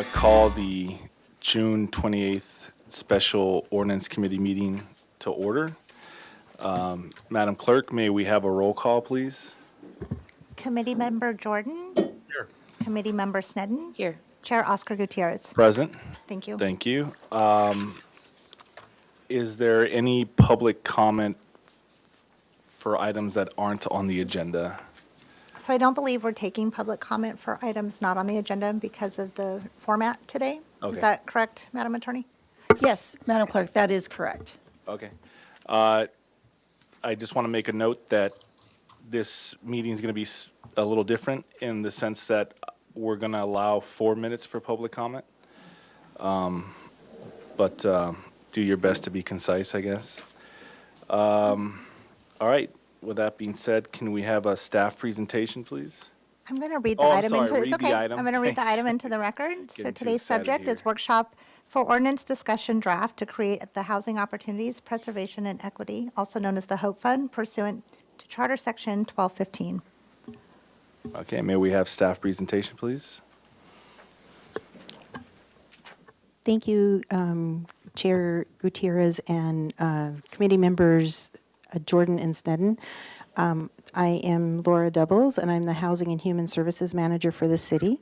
call the June 28th Special Ordinance Committee meeting to order. Madam Clerk, may we have a roll call, please? Committee Member Jordan. Here. Committee Member Sneddon. Here. Chair Oscar Gutierrez. Present. Thank you. Thank you. Is there any public comment for items that aren't on the agenda? So I don't believe we're taking public comment for items not on the agenda because of the format today. Okay. Is that correct, Madam Attorney? Yes, Madam Clerk, that is correct. Okay. I just want to make a note that this meeting is going to be a little different in the sense that we're going to allow 4 minutes for public comment. But do your best to be concise, I guess. All right. With that being said, can we have a staff presentation, please? I'm going to read the Oh, I'm item sorry, into, read it's the okay. item. I'm going to read the Thanks. item into the record. So Getting too today's excited subject is here. workshop for ordinance discussion draft to create the Housing Opportunities, Preservation, and Equity, also known as the HOPE Fund, pursuant to Charter Section 1215. Okay. May we have staff presentation, please? Thank you, Chair Gutierrez and committee members Jordan and Sneddon. I am Laura Doubles, and I'm the Housing and Human Services Manager for the city.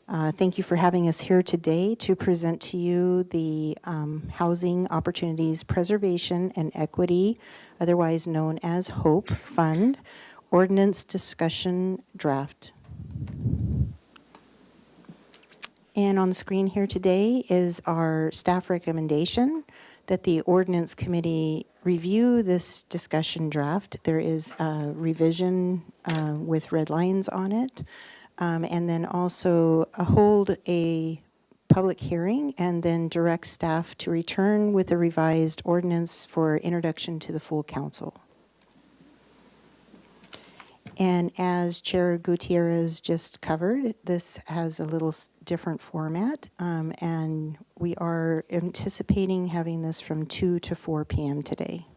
Thank you for having us here today to present to you the Housing Opportunities Preservation and Equity, otherwise known as HOPE Fund, Ordinance Discussion Draft. And on the screen here today is our staff recommendation that the Ordinance Committee review this discussion draft. There is a revision with red lines on it, and then also hold a public hearing and then direct staff to return with a revised ordinance for introduction to the full council. And as Chair Gutierrez just covered, this has a little different format, and we are anticipating having this from 2 to 4 p.m. today.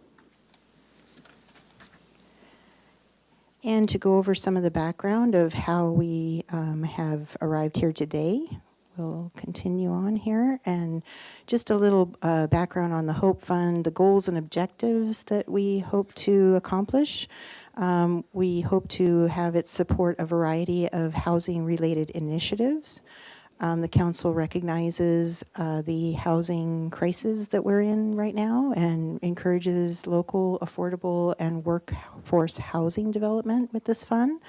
And to go over some of the background of how we have arrived here today, we'll continue on here. And just a little background on the HOPE Fund, the goals and objectives that we hope to accomplish. We hope to have it support a variety of housing-related initiatives. The council recognizes the housing crisis that we're in right now and encourages local, affordable, and workforce housing development with this fund.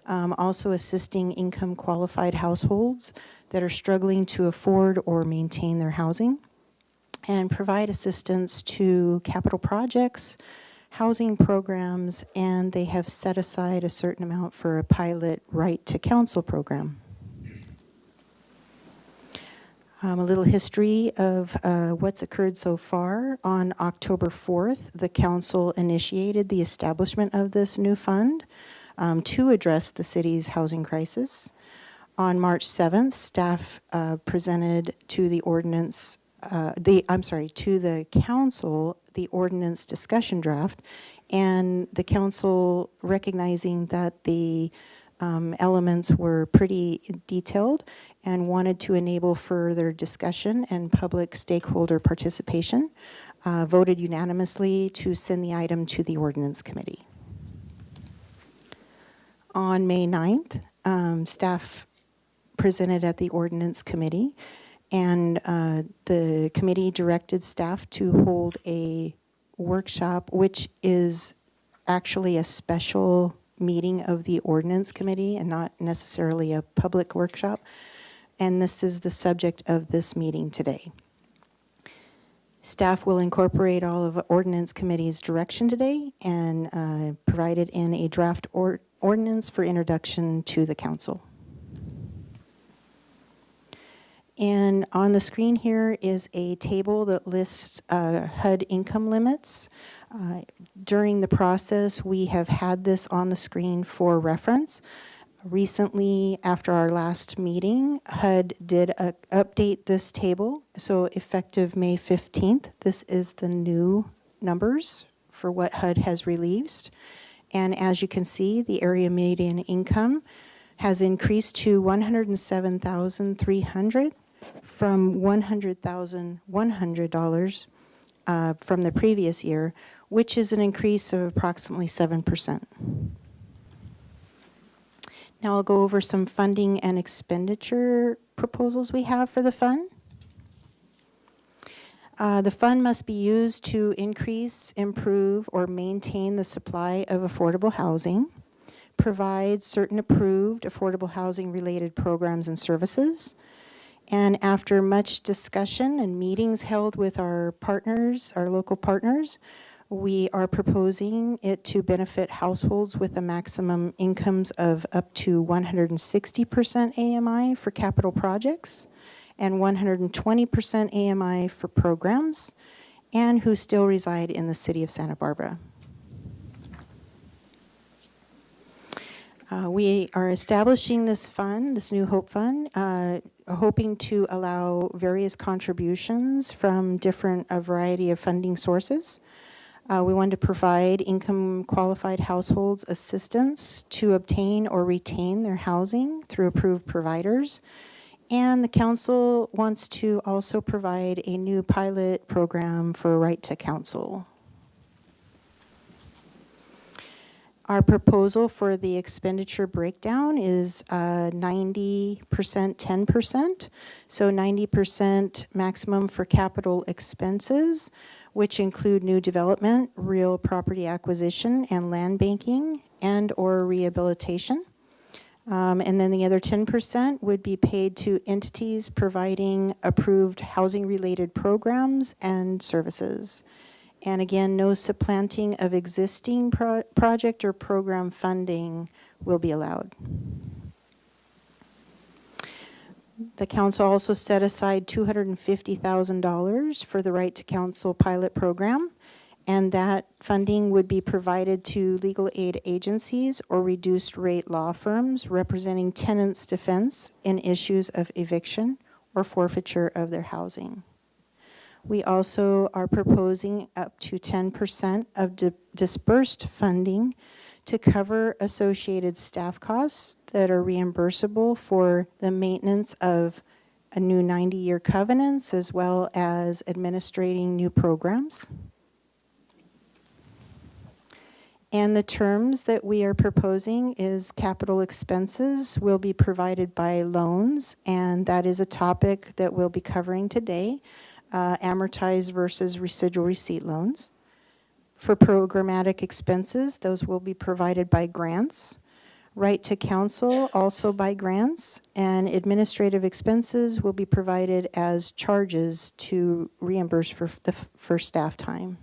Also assisting income-qualified households that are struggling to afford or maintain their housing, and provide assistance to capital projects, housing programs, and they have set aside a certain amount for a pilot right to counsel program. A little history of what's occurred so far. On October 4th, the council initiated the establishment of this new fund to address the city's housing crisis. On March 7th, staff presented to the ordinance, to the council, the ordinance discussion draft, and the council, recognizing that the elements were pretty detailed and wanted to enable further discussion and public stakeholder participation, voted unanimously to send the item to the Ordinance Committee. On May 9th, staff presented at the Ordinance Committee, and the committee directed staff to hold a workshop, which is actually a special meeting of the Ordinance Committee and not necessarily a public workshop. And this is the subject of this meeting today. Staff will incorporate all of the Ordinance Committee's direction today and provide it in a draft ordinance for introduction to the council. And on the screen here is a table that lists HUD income limits. During the process, we have had this on the screen for reference. Recently, after our last meeting, HUD did update this table. So effective May 15th, this is the new numbers for what HUD has released. And as you can see, the area median income has increased to $107,300. from $100,100 from the previous year, which is an increase of approximately 7%. Now I'll go over some funding and expenditure proposals we have for the fund. The fund must be used to increase, improve, or maintain the supply of affordable housing, provide certain approved affordable housing related programs and services, and after much discussion and meetings held with our partners, our local partners, we are proposing it to benefit households with a maximum incomes of up to 160% AMI for capital projects and 120% AMI for programs, and who still reside in the city of Santa Barbara. We are establishing this fund, this new Hope Fund, hoping to allow various contributions from a variety of funding sources. We want to provide income qualified households assistance to obtain or retain their housing through approved providers. And the council wants to also provide a new pilot program for right to counsel. Our proposal for the expenditure breakdown is 90%, 10%. So 90% maximum for capital expenses, which include new development, real property acquisition, and land banking and or rehabilitation. And then the other 10% would be paid to entities providing approved housing-related programs and services. And again, no supplanting of existing project or program funding will be allowed. The council also set aside $250,000 for the Right to Counsel pilot program, and that funding would be provided to legal aid agencies or reduced rate law firms representing tenants' defense in issues of eviction or forfeiture of their housing. We also are proposing up to 10% of dispersed funding to cover associated staff costs that are reimbursable for the maintenance of a new 90-year covenants as well as administrating new programs. And the terms that we are proposing is capital expenses will be provided by loans, and that is a topic that we'll be covering today, amortized versus residual receipt loans. For programmatic expenses, those will be provided by grants. Right to counsel, also by grants, and administrative expenses will be provided as charges to reimburse for staff time.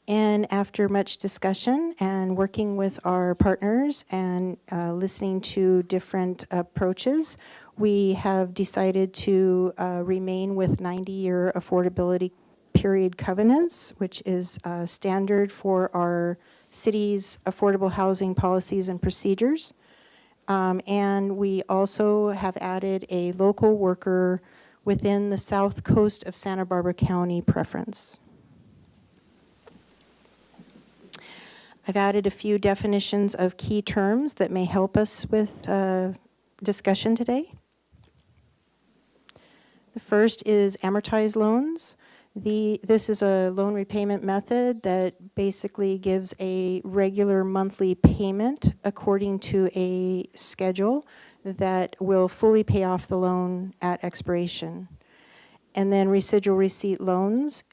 And after much discussion and working with our partners and listening to different approaches, we have decided to remain with 90-year affordability period covenants, which is standard for our city's affordable housing policies and procedures. And we also have added a local worker within the south coast of Santa Barbara County preference. I've added a few definitions of key terms that may help us with discussion today. The first is amortized loans. This is a loan repayment method that basically gives a regular monthly payment according to a schedule that will fully pay off the loan at expiration. And then residual receipt loans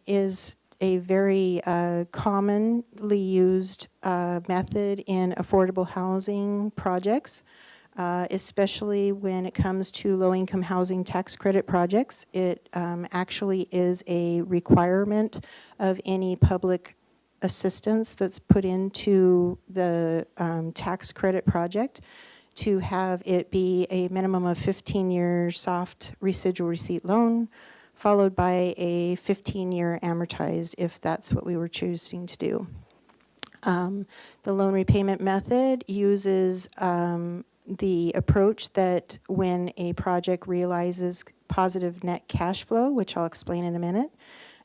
is a very commonly used method in affordable housing projects, especially when it comes to low-income housing tax credit projects. It actually is a requirement of any public assistance that's put into the tax credit project to have it be a minimum of 15-year soft residual receipt loan, followed by a 15-year amortized if that's what we were choosing to do. The loan repayment method uses the approach that when a project realizes positive net cash flow, which I'll explain in a minute,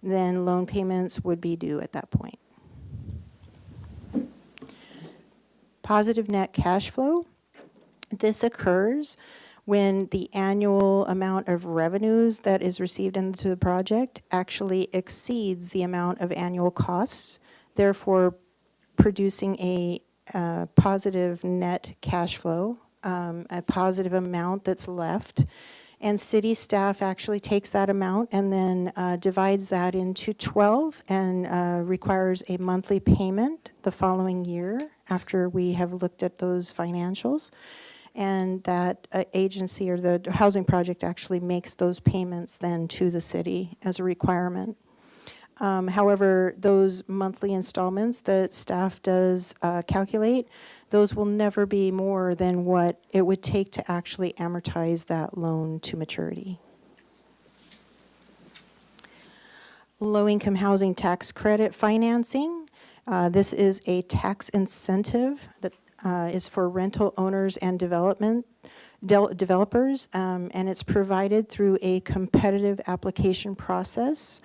then loan payments would be due at that point. Positive net cash flow, This occurs when the annual amount of revenues that is received into the project actually exceeds the amount of annual costs, therefore producing a positive net cash flow, a positive amount that's left. And city staff actually takes that amount and then divides that into 12 and requires a monthly payment the following year after we have looked at those financials. And that agency or the housing project actually makes those payments then to the city as a requirement. However, those monthly installments that staff does calculate, those will never be more than what it would take to actually amortize that loan to maturity. Low-income housing tax credit financing. This is a tax incentive that is for rental owners and developers, and it's provided through a competitive application process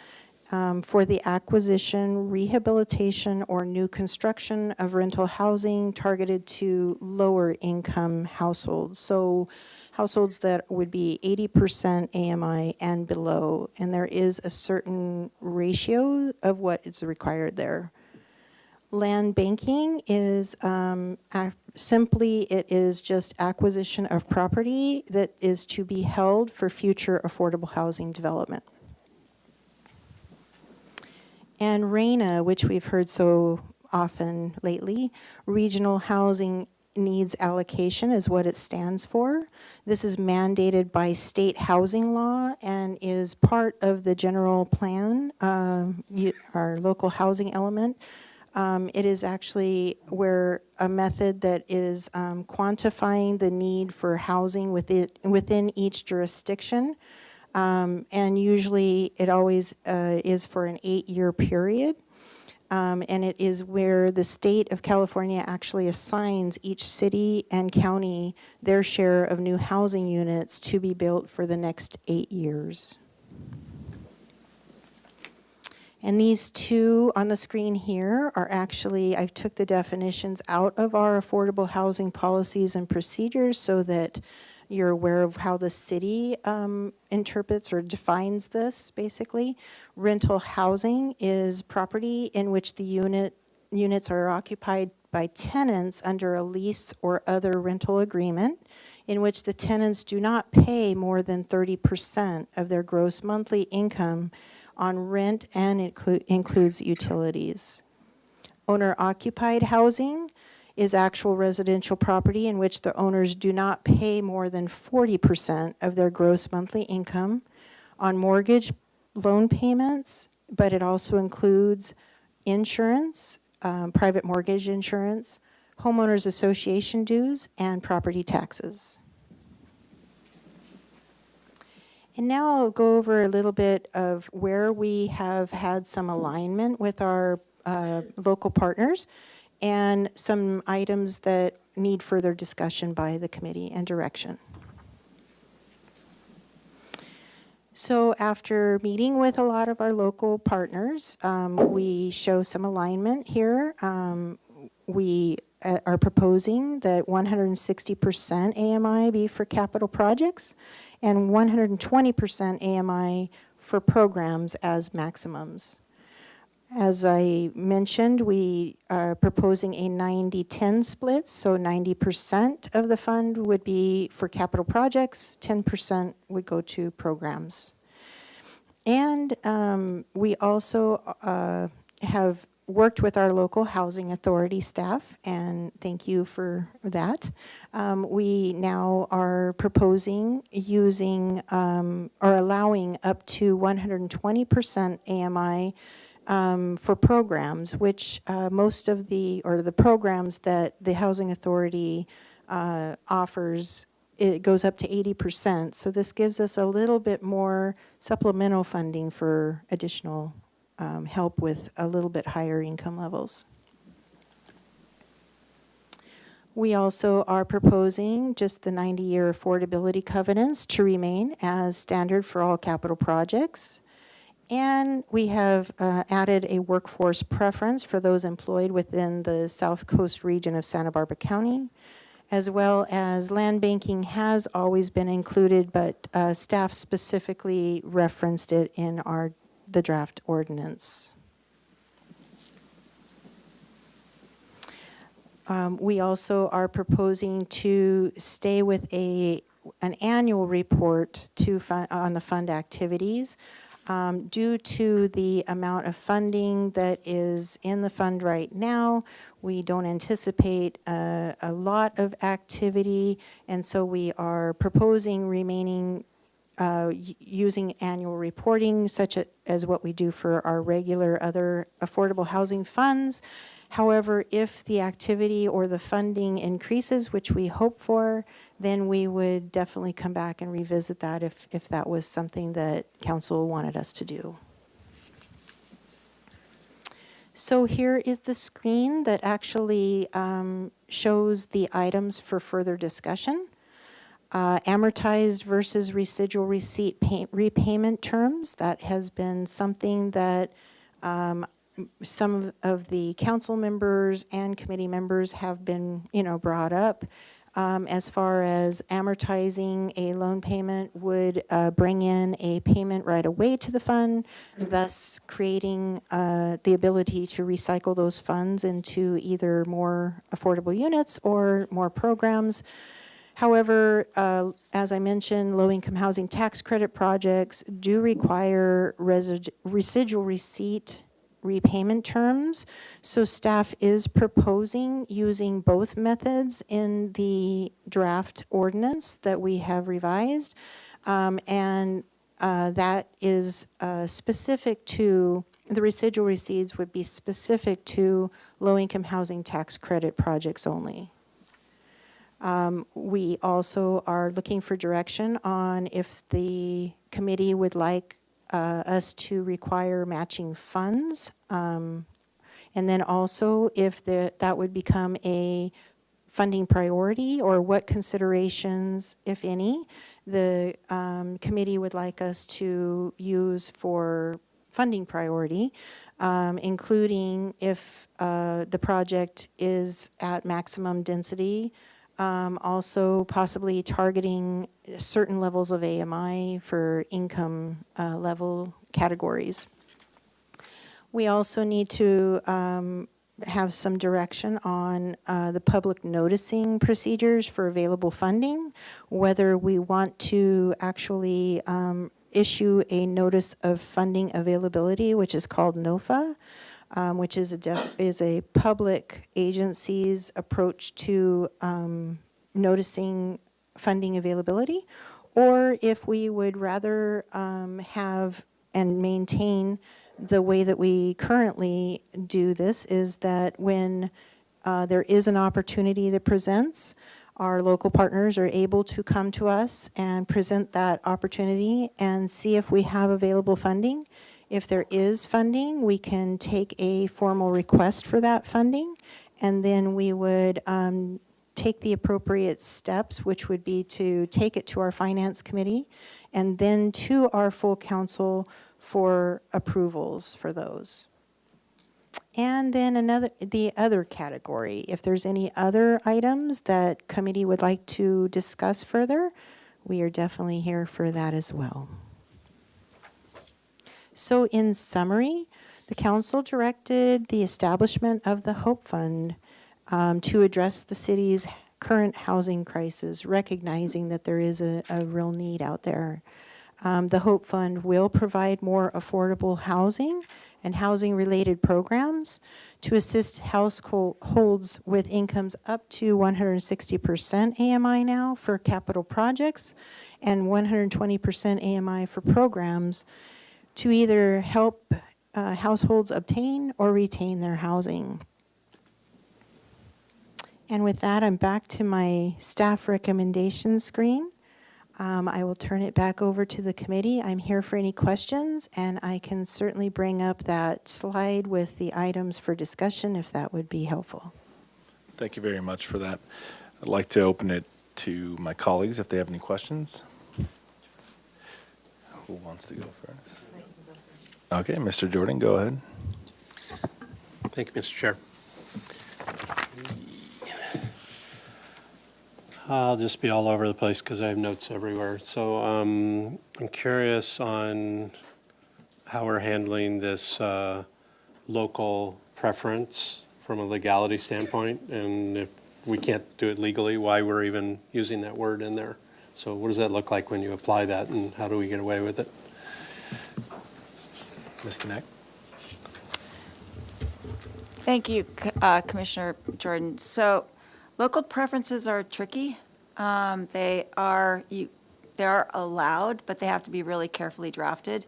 for the acquisition, rehabilitation, or new construction of rental housing targeted to lower income households. So households that would be 80% AMI and below, and there is a certain ratio of what is required there. Land banking is simply, it is just acquisition of property that is to be held for future affordable housing development. And RENA, which we've heard so often lately, Regional Housing Needs Allocation is what it stands for. This is mandated by state housing law and is part of the general plan, our local housing element. It is actually where a method that is quantifying the need for housing within each jurisdiction. And usually it always is for an 8-year period. And it is where the state of California actually assigns each city and county their share of new housing units to be built for the next 8 years. And these two on the screen here are actually, I took the definitions out of our affordable housing policies and procedures so that you're aware of how the city interprets or defines this, basically. Rental housing is property in which the units are occupied by tenants under a lease or other rental agreement in which the tenants do not pay more than 30% of their gross monthly income on rent, and it includes utilities. Owner-occupied housing is actual residential property in which the owners do not pay more than 40% of their gross monthly income on mortgage loan payments, but it also includes insurance, private mortgage insurance, homeowners association dues, and property taxes. And now I'll go over a little bit of where we have had some alignment with our local partners and some items that need further discussion by the committee and direction. So after meeting with a lot of our local partners, we show some alignment here. We are proposing that 160% AMI be for capital projects and 120% AMI for programs as maximums. As I mentioned, we are proposing a 90-10 split, so 90% of the fund would be for capital projects, 10% would go to programs. And we also have worked with our local housing authority staff, and thank you for that. We now are proposing using or allowing up to 120% AMI for programs, which most of the programs that the Housing Authority offers, it goes up to 80%. So this gives us a little bit more supplemental funding for additional help with a little bit higher income levels. We also are proposing just the 90-year affordability covenants to remain as standard for all capital projects. And we have added a workforce preference for those employed within the South Coast region of Santa Barbara County. as well as land banking has always been included, but staff specifically referenced it in the draft ordinance. We also are proposing to stay with an annual report on the fund activities. Due to the amount of funding that is in the fund right now, we don't anticipate a lot of activity, and so we are proposing remaining using annual reporting, such as what we do for our regular other affordable housing funds. However, if the activity or the funding increases, which we hope for, then we would definitely come back and revisit that if that was something that council wanted us to do. So here is the screen that actually shows the items for further discussion. Amortized versus residual receipt repayment terms. That has been something that some of the council members and committee members have been, brought up. As far as amortizing a loan payment would bring in a payment right away to the fund, thus creating the ability to recycle those funds into either more affordable units or more programs. However, as I mentioned, low-income housing tax credit projects do require residual receipt repayment terms. So staff is proposing using both methods in the draft ordinance that we have revised. And that is specific to, the residual receipts would be specific to low-income housing tax credit projects only. We also are looking for direction on if the committee would like us to require matching funds. And then also if that would become a funding priority, or what considerations, if any, the committee would like us to use for funding priority, including if the project is at maximum density, also possibly targeting certain levels of AMI for income level categories. We also need to have some direction on the public noticing procedures for available funding, whether we want to actually issue a notice of funding availability, which is called NOFA, which is a public agency's approach to noticing funding availability, or if we would rather have and maintain the way that we currently do this, is that when there is an opportunity that presents, our local partners are able to come to us and present that opportunity and see if we have available funding. If there is funding, we can take a formal request for that funding, and then we would take the appropriate steps, which would be to take it to our finance committee and then to our full council for approvals for those. And then the other category, if there's any other items that committee would like to discuss further, we are definitely here for that as well. So in summary, the council directed the establishment of the Hope Fund to address the city's current housing crisis, recognizing that there is a real need out there. The Hope Fund will provide more affordable housing and housing-related programs to assist households with incomes up to 160% AMI now for capital projects and 120% AMI for programs to either help households obtain or retain their housing. And with that, I'm back to my staff recommendation screen. I will turn it back over to the committee. I'm here for any questions, and I can certainly bring up that slide with the items for discussion if that would be helpful. Thank you very much for that. I'd like to open it to my colleagues if they have any questions. Who wants to go first? Okay, Mr. Jordan, go ahead. Thank you, Mr. Chair. I'll just be all over the place because I have notes everywhere. So I'm curious on how we're handling this local preference from a legality standpoint, and if we can't do it legally, why we're even using that word in there. So what does that look like when you apply that, and how do we get away with it? Ms. Knack? Thank you, Commissioner Jordan. So local preferences are tricky. They are allowed, but they have to be really carefully drafted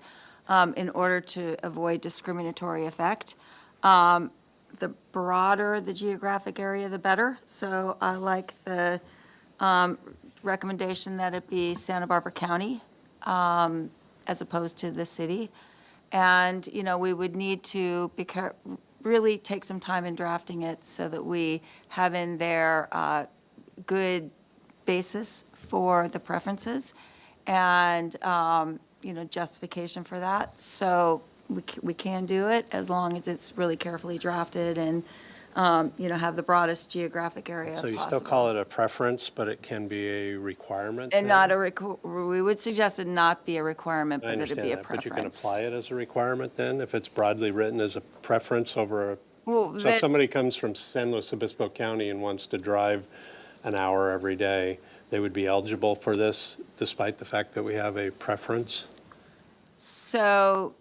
in order to avoid discriminatory effect. The broader the geographic area, the better. So I like the recommendation that it be Santa Barbara County as opposed to the city. And, you know, we would need to really take some time in drafting it so that we have in there good basis for the preferences and, you know, justification for that. So we can do it as long as it's really carefully drafted and, you know, have the broadest geographic area So you possible. still call it a preference, but it can be a requirement? And then? not we would suggest it not be a requirement, I but that it understand be a that, preference. but you can apply it as a requirement then, if it's broadly written as a preference over a, Well, so if somebody comes from San Luis Obispo County and wants to drive an hour every day, they would be eligible for this despite the fact that we have a preference? So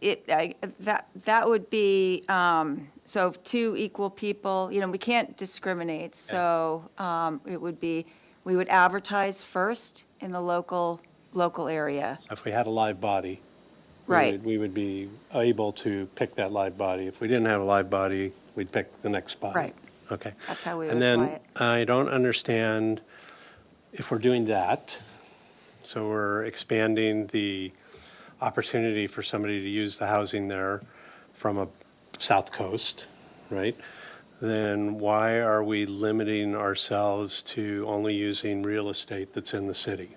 that would be, so two equal people, you know, we can't discriminate. So it would be, we would advertise first in the local area. If we had a live body, Right. we would be able to pick that live body. If we didn't have a live body, we'd pick the next body. Right. Okay. That's how we would And apply then it. I don't understand if we're doing that, so we're expanding the opportunity for somebody to use the housing there from a south coast, right? Then why are we limiting ourselves to only using real estate that's in the city?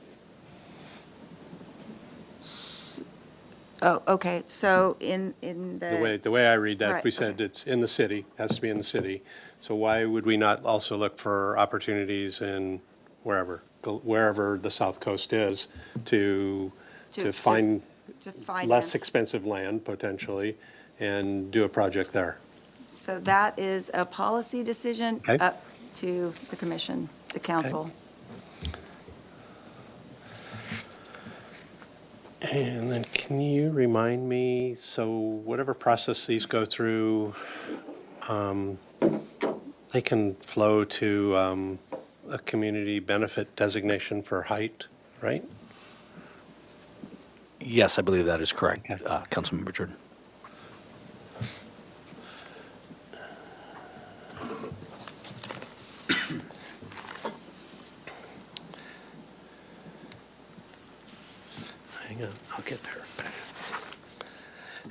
Oh, okay, so in The way I read that, Right, we said okay. it's in the city, has to be in the city. So why would we not also look for opportunities in wherever the south coast is to find to finance. less expensive land potentially and do a project there? So that is a policy decision Okay. up to the commission, the council. And then can you remind me, so whatever process these go through, they can flow to a community benefit designation for height, right? Yes, I believe that is correct, Okay. Councilmember Jordan. Hang on, I'll get there.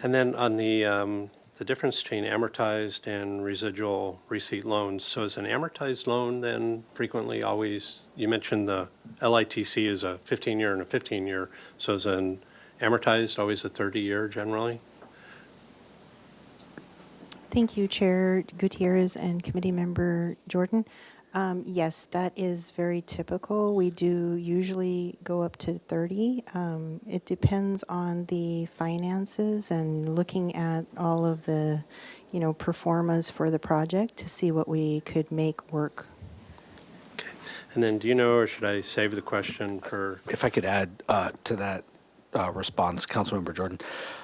And then on the difference between amortized and residual receipt loans, so is an amortized loan then frequently always, you mentioned the LITC is a 15-year and a 15-year, so is an amortized always a 30-year generally? Thank you, Chair Gutierrez and Committee Member Jordan. Yes, that is very typical. We do usually go up to 30. It depends on the finances and looking at all of the, you know, performas for the project to see what we could make work. Okay. And then do you know, or should I save the question for? If I could add to that response, Councilmember Jordan,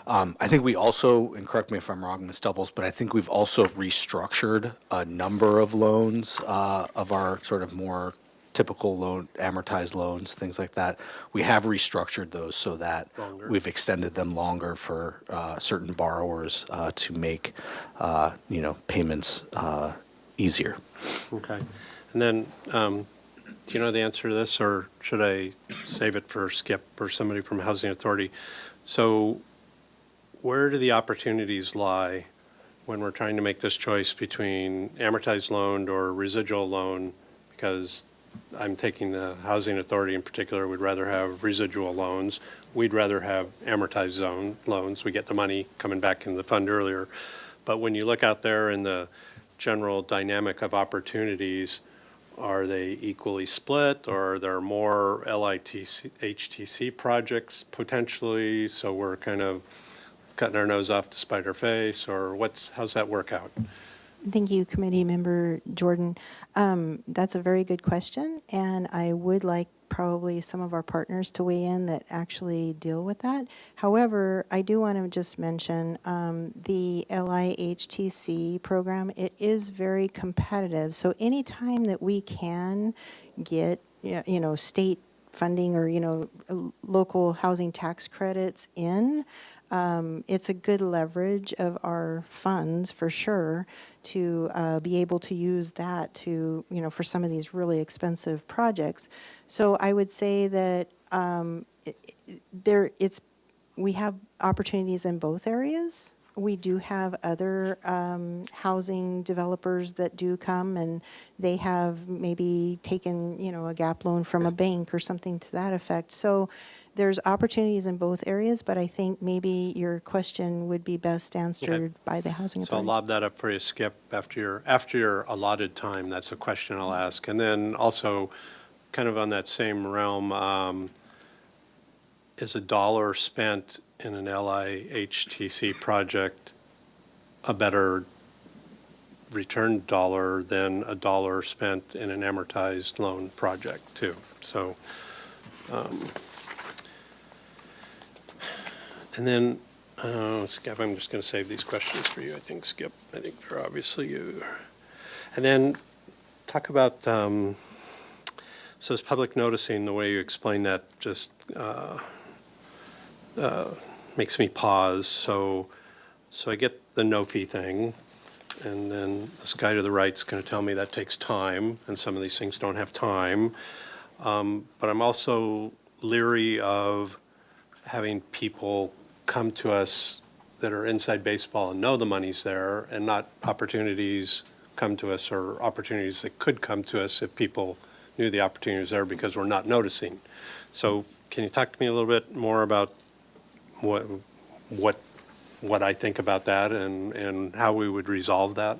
I think we also, and correct me if I'm wrong, Ms. Doubles, but I think we've also restructured a number of loans of our sort of more typical loan, amortized loans, things like that. We have restructured those so that Longer. we've extended them longer for certain borrowers to make, you know, payments easier. Okay. And then, do you know the answer to this, or should I save it for Skip or somebody from Housing Authority? So where do the opportunities lie when we're trying to make this choice between amortized loan or residual loan? Because I'm taking the Housing Authority in particular would rather have residual loans. We'd rather have amortized loans. We get the money coming back in the fund earlier. But when you look out there in the general dynamic of opportunities, Are they equally split, or are there more LITC, HTC projects potentially? So we're kind of cutting our nose off to spite our face, or how's that work out? Thank you, Committee Member Jordan. That's a very good question, and I would like probably some of our partners to weigh in that actually deal with that. However, I do want to just mention the LIHTC program. It is very competitive, so anytime that we can get, state funding or, local housing tax credits in, it's a good leverage of our funds for sure to be able to use that to, for some of these really expensive projects. So I would say that we have opportunities in both areas. We do have other housing developers that do come, and they have maybe taken, a gap loan from a bank or something to that effect. So there's opportunities in both areas, but I think maybe your question would be best answered by the housing So I'll authority. lob that up for you, Skip, after your allotted time. That's a question I'll ask. And then also, kind of on that same realm, is a dollar spent in an LIHTC project a better return dollar than a dollar spent in an amortized loan project too? So, and then, Skip, I'm just going to save these questions for you, I think, Skip. I think they're obviously you. And then talk about, so it's public noticing, the way you explain that just makes me pause. So I get the no fee thing, and then this guy to the right's going to tell me that takes time, and some of these things don't have time. But I'm also leery of having people come to us that are inside baseball and know the money's there, and not opportunities come to us, or opportunities that could come to us if people knew the opportunity was there because we're not noticing. So can you talk to me a little bit more about what I think about that, and how we would resolve that?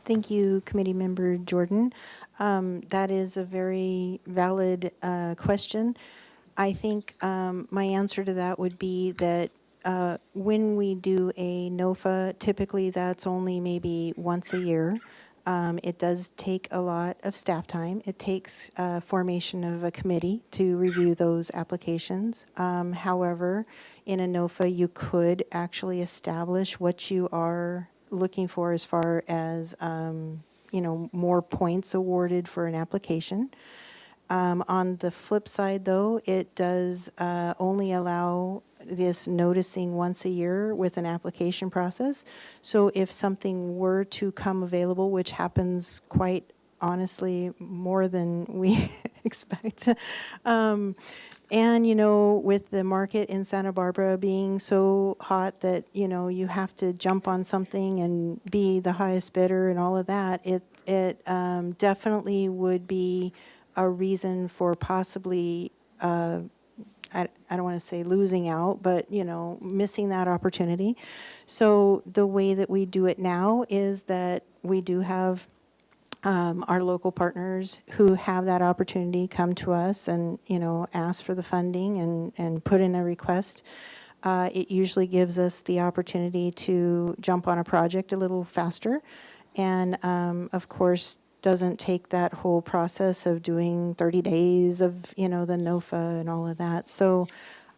Thank you, Committee Member Jordan. That is a very valid question. I think my answer to that would be that when we do a NOFA, typically that's only maybe once a year. It does take a lot of staff time. It takes formation of a committee to review those applications. However, in a NOFA, you could actually establish what you are looking for as far as, more points awarded for an application. On the flip side, though, it does only allow this noticing once a year with an application process. So if something were to come available, which happens quite honestly more than we expect, and, with the market in Santa Barbara being so hot that, you have to jump on something and be the highest bidder and all of that, it definitely would be a reason for possibly, I don't want to say losing out, but, missing that opportunity. So the way that we do it now is that we do have our local partners who have that opportunity come to us and, ask for the funding and put in a request. It usually gives us the opportunity to jump on a project a little faster. And, of course, doesn't take that whole process of doing 30 days of, the NOFA and all of that. So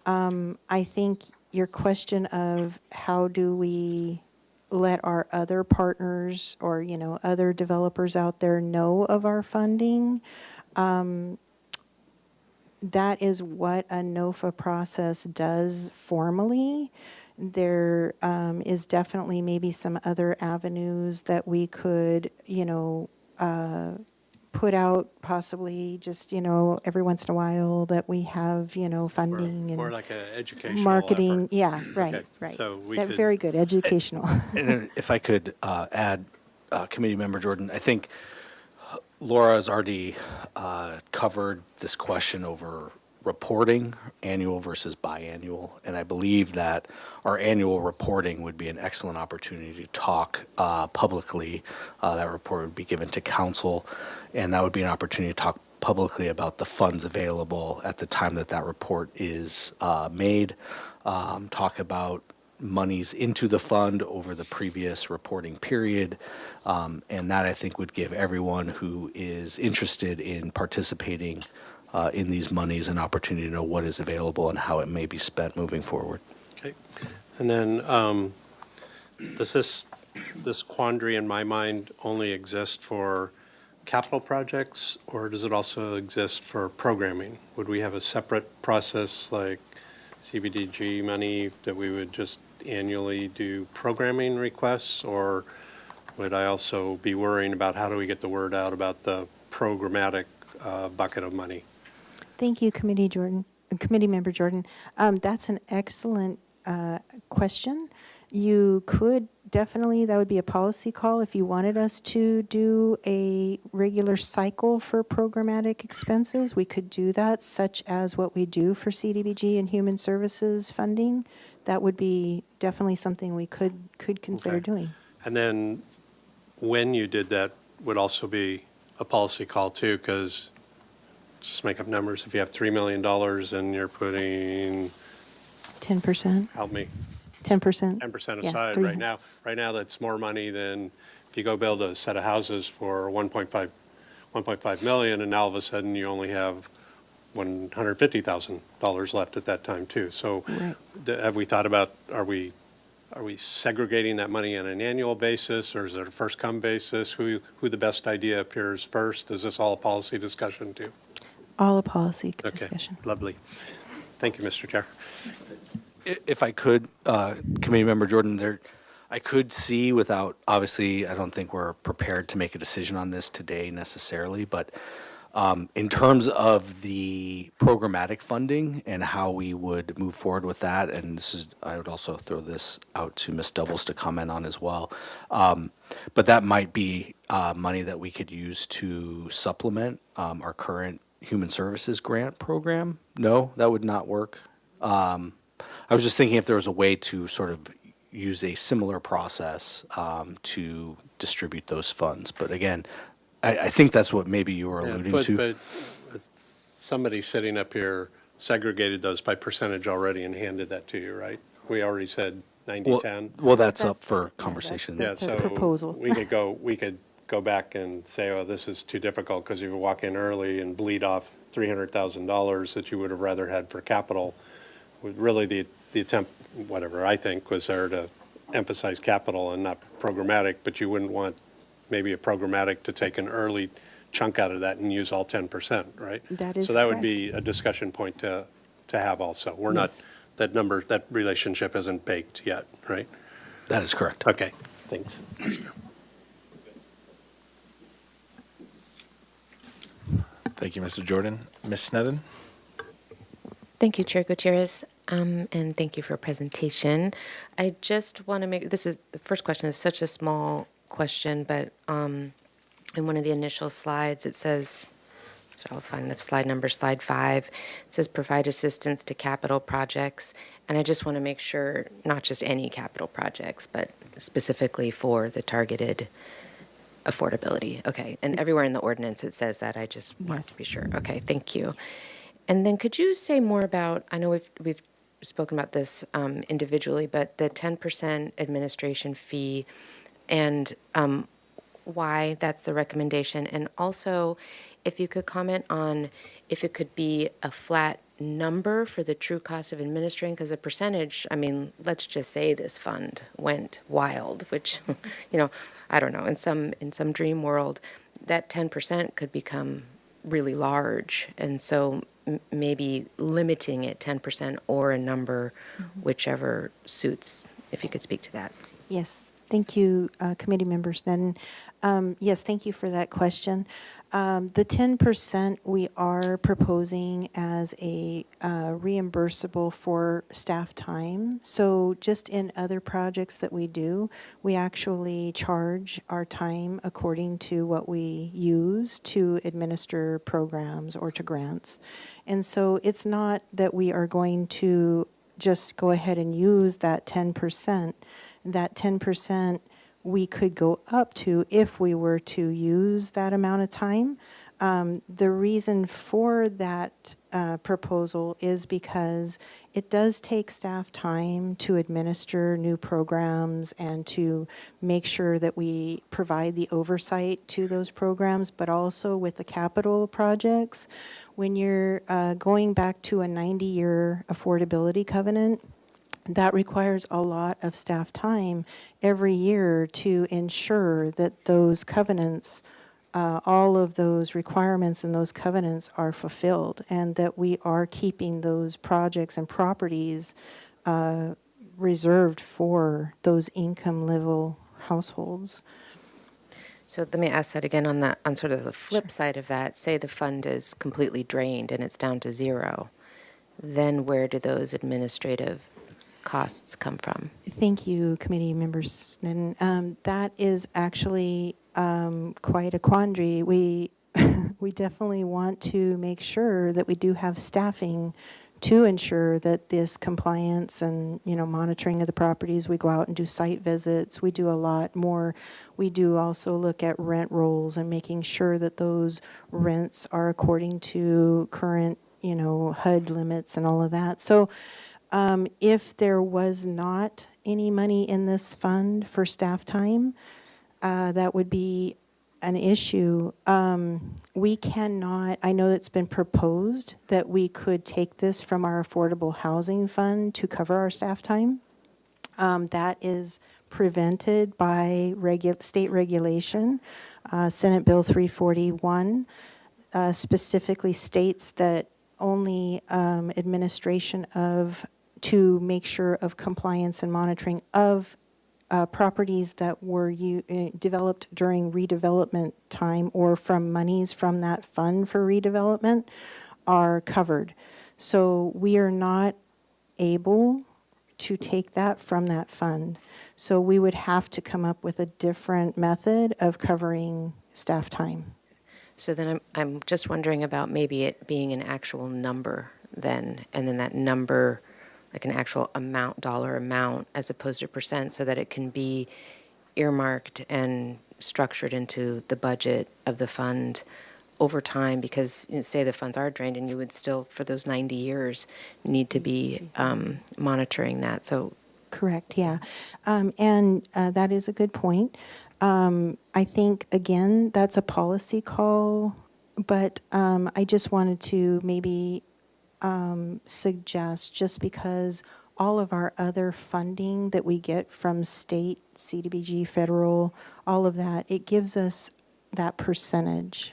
I think your question of how do we let our other partners or, other developers out there know of our funding, that is what a NOFA process does formally. There is definitely maybe some other avenues that we could, put out possibly just, every once in a while that we have, funding More and like an educational marketing. effort. Yeah, right, Okay, right. so we That could- very good, educational. And then if I could add, Committee Member Jordan, I think Laura has already covered this question over reporting, annual versus biannual. And I believe that our annual reporting would be an excellent opportunity to talk publicly. That report would be given to council, and that would be an opportunity to talk publicly about the funds available at the time that that report is made, talk about monies into the fund over the previous reporting period. And that, I think, would give everyone who is interested in participating in these monies an opportunity to know what is available and how it may be spent moving forward. Okay. And then, does this quandary in my mind only exist for capital projects, or does it also exist for programming? Would we have a separate process like CBDG money that we would just annually do programming requests, or would I also be worrying about how do we get the word out about the programmatic bucket of money? Thank you, Committee Member Jordan. That's an excellent question. You could definitely, that would be a policy call if you wanted us to do a regular cycle for programmatic expenses. We could do that, such as what we do for CDBG and Human Services funding. That would be definitely something we could consider Okay. doing. And then when you did that would also be a policy call too, because just make up numbers. If you have $3 million and you're putting, 10%? help me, 10%? 10% Yeah, aside right now. Right now, that's more money than if you go build a set of houses for 1.5 million, and now all of a sudden you only have $150,000 left at that time too. So Right. have we thought about, are we segregating that money on an annual basis, or is it a first-come basis? Who the best idea appears first? Is this all a policy discussion too? All a policy Okay, discussion. lovely. Thank you, Mr. Chair. If I could, Committee Member Jordan, I could see without, obviously, I don't think we're prepared to make a decision on this today necessarily, but in terms of the programmatic funding and how we would move forward with that, and this is, I would also throw this out to Ms. Doubles to comment on as well. But that might be money that we could use to supplement our current Human Services grant program. No, that would not work. I was just thinking if there was a way to sort of use a similar process to distribute those funds. But again, I think that's what maybe you were alluding to. But somebody sitting up here segregated those by percentage already and handed that to you, right? We already said 90-10. Well, that's up That's- for yeah, conversation. that's a so proposal. we could go back and say, oh, this is too difficult because if you walk in early and bleed off $300,000 that you would have rather had for capital, really the attempt, whatever I think, was there to emphasize capital and not programmatic, but you wouldn't want maybe a programmatic to take an early chunk out of that and use all 10%, right? That is So that would correct. be a discussion point to have also. We're not, Yes. that relationship isn't baked yet, right? That is correct. Okay, thanks. Thank you, Mr. Jordan. Ms. Sneddon? Thank you, Chair Gutierrez, and thank you for a presentation. I just want to make, the first question is such a small question, but in one of the initial slides, it says, so I'll find the slide number, slide 5, it says provide assistance to capital projects. And I just want to make sure, not just any capital projects, but specifically for the targeted affordability. Okay, and everywhere in the ordinance it says that. I just want to Yes. be sure. Okay, thank you. And then could you say more about, I know we've spoken about this individually, but the 10% administration fee and why that's the recommendation, and also if you could comment on if it could be a flat number for the true cost of administering, because the percentage, I mean, let's just say this fund went wild, which, I don't know, in some dream world, that 10% could become really large. And so maybe limiting it 10% or a number, whichever suits, if you could speak to that. Yes, Thank you, committee members. Then, yes, thank you for that question. The 10% we are proposing as a reimbursable for staff time. So just in other projects that we do, we actually charge our time according to what we use to administer programs or to grants. And so it's not that we are going to just go ahead and use that 10%. That 10% we could go up to if we were to use that amount of time. The reason for that proposal is because it does take staff time to administer new programs and to make sure that we provide the oversight to those programs, but also with the capital projects. When you're going back to a 90-year affordability covenant, that requires a lot of staff time every year to ensure that those covenants, all of those requirements and those covenants are fulfilled, and that we are keeping those projects and properties reserved for those income level households. So let me ask that again on sort of the flip side of that. Say the fund is completely drained and it's down to zero. Then where do those administrative costs come from? Thank you, committee members. And that is actually quite a quandary. We we definitely want to make sure that we do have staffing to ensure that this compliance and, you know, monitoring of the properties. We go out and do site visits. We do a lot more. We do also look at rent rolls and making sure that those rents are according to current, you know, HUD limits and all of that. So if there was not any money in this fund for staff time, that would be an issue. We cannot, I know it's been proposed that we could take this from our affordable housing fund to cover our staff time. That is prevented by state regulation. Senate Bill 341 specifically states that only administration of, to make sure of compliance and monitoring of properties that were developed during redevelopment time or from monies from that fund for redevelopment are covered. So we are not able to take that from that fund. So we would have to come up with a different method of covering staff time. So then I'm just wondering about maybe it being an actual number then, and then that number, like an actual amount, dollar amount, as opposed to percent, so that it can be earmarked and structured into the budget of the fund over time, because say the funds are drained and you would still, for those 90 years, need to be monitoring that. So Correct, yeah. And that is a good point. I think, again, that's a policy call, but I just wanted to maybe suggest, just because all of our other funding that we get from state, CDBG, federal, all of that, it gives us that percentage.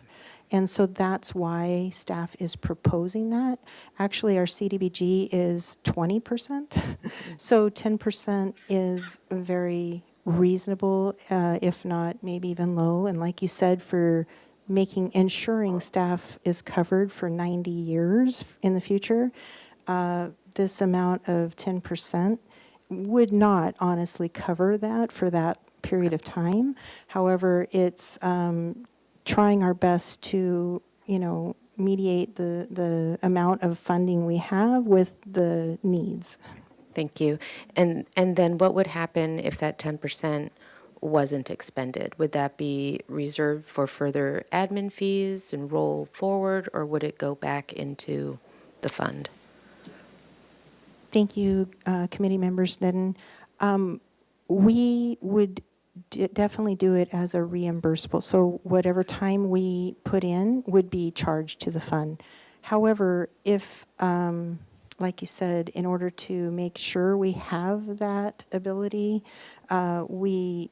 And so that's why staff is proposing that. Actually, our CDBG is 20%. So 10% is very reasonable, if not maybe even low. And like you said, for ensuring staff is covered for 90 years in the future, this amount of 10% would not honestly cover that for that period of time. However, it's trying our best to, mediate the amount of funding we have with the needs. thank you. And then what would happen if that 10% wasn't expended? Would that be reserved for further admin fees and roll forward, or would it go back into the fund? Thank you, committee members. Then we would definitely do it as a reimbursable. So whatever time we put in would be charged to the fund. However, if, like you said, in order to make sure we have that ability, we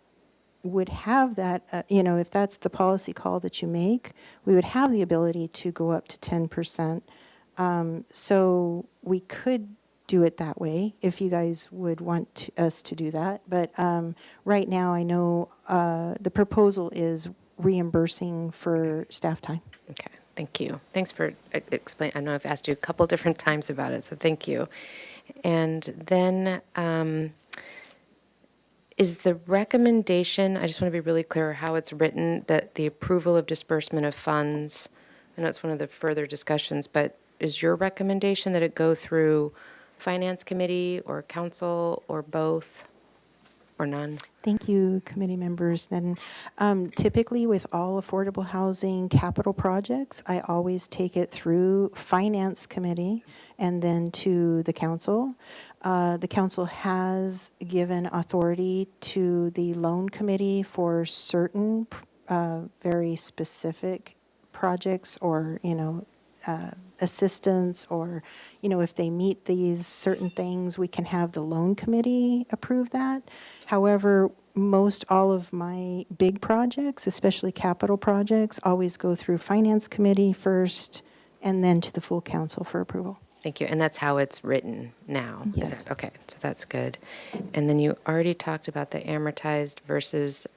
would have that, if that's the policy call that you make, we would have the ability to go up to 10%. So we could do it that way, if you guys would want us to do that. But right now, I know the proposal is reimbursing for staff time. Okay, thank you. Thanks for explaining. I know I've asked you a couple different times about it, so thank you. And then is the recommendation, I just want to be really clear how it's written, that the approval of disbursement of funds, I know it's one of the further discussions, but is your recommendation that it go through Finance Committee or Council or both or none? Thank you, committee members. And typically with all affordable housing capital projects, I always take it through Finance Committee and then to the council. The council has given authority to the loan committee for certain very specific projects or, assistance or, if they meet these certain things, we can have the loan committee approve that. However, most all of my big projects, especially capital projects, always go through Finance Committee first and then to the full council for approval. Thank you. And that's how it's written now? Is Yes. that- Okay, so that's good. And then you already talked about the amortized versus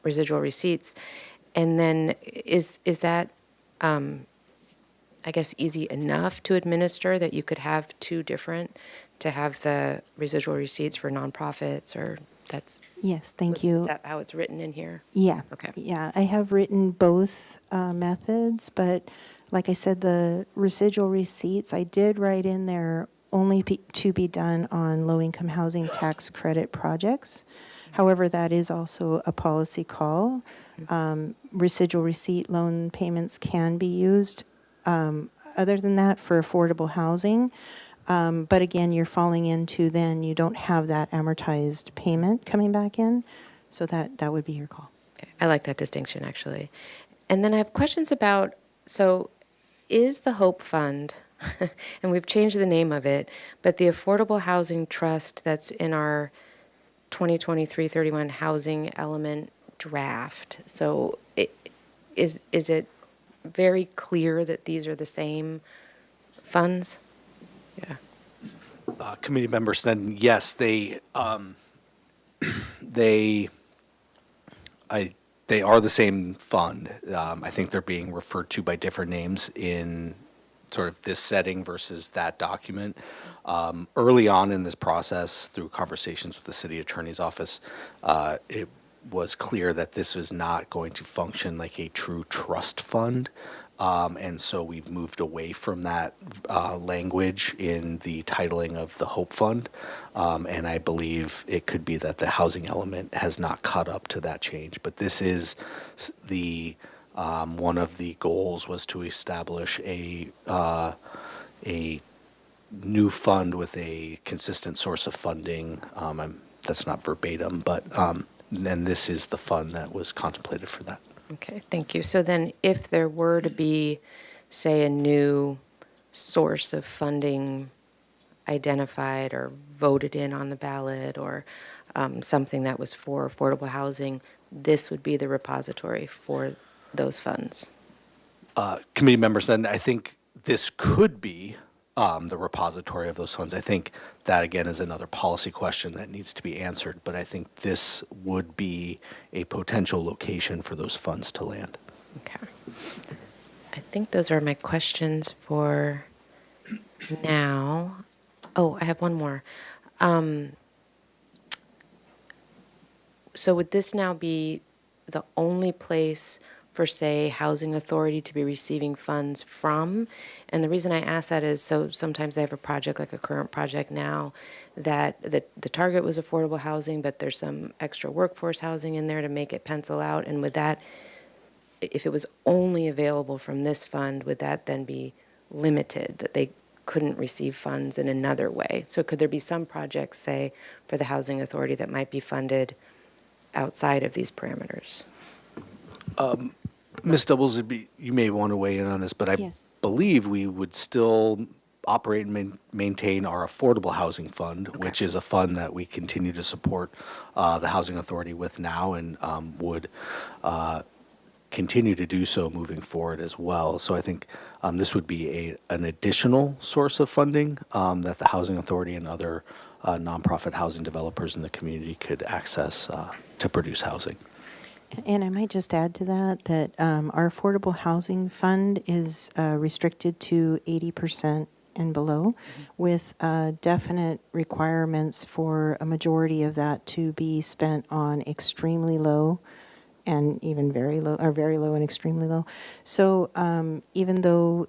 residual receipts. And then is that, I guess, easy enough to administer that you could have two different, to have the residual receipts for nonprofits, or that's? Yes, thank Is you. that how it's written in here? Yeah. Okay. Yeah, I have written both methods, but like I said, the residual receipts, I did write in there only to be done on low-income housing tax credit projects. However, that is also a policy call. Residual receipt loan payments can be used other than that for affordable housing. But again, you're falling into then you don't have that amortized payment coming back in. So that would be your call. Okay, I like that distinction, actually. And then I have questions about, so is the Hope Fund, and we've changed the name of it, but the Affordable Housing Trust that's in our 2023-31 housing element draft, so is it very clear that these are the same funds? Yeah. Committee member Sneddon, yes, they are the same fund. I think they're being referred to by different names in sort of this setting versus that document. Early on in this process, through conversations with the city attorney's office, it was clear that this was not going to function like a true trust fund. And so we've moved away from that language in the titling of the Hope Fund. And I believe it could be that the housing element has not caught up to that change. But this is the one of the goals was to establish a new fund with a consistent source of funding. That's not verbatim, but then this is the fund that was contemplated for that. Okay, thank you. So then if there were to be, say, a new source of funding identified or voted in on the ballot, or something that was for affordable housing, this would be the repository for those funds? Committee members, then I think this could be the repository of those funds. I think that, again, is another policy question that needs to be answered, but I think this would be a potential location for those funds to land. Okay. I think those are my questions for now. Oh, I have one more. So would this now be the only place for, say, Housing Authority to be receiving funds from? And the reason I ask that is so sometimes they have a project, like a current project now, that the target was affordable housing, but there's some extra workforce housing in there to make it pencil out. And would that, if it was only available from this fund, would that then be limited, that they couldn't receive funds in another way? So could there be some projects, say, for the Housing Authority that might be funded outside of these parameters? Ms. Doubles, you may want to weigh in on this, but I Yes. believe we would still operate and maintain our affordable housing fund, which is a fund that we continue to support the Housing Authority with now, and would continue to do so moving forward as well. So I think this would be an additional source of funding that the Housing Authority and other nonprofit housing developers in the community could access to produce housing. And I might just add to that our affordable housing fund is restricted to 80% and below, with definite requirements for a majority of that to be spent on extremely low and even very low, or very low and extremely low. So even though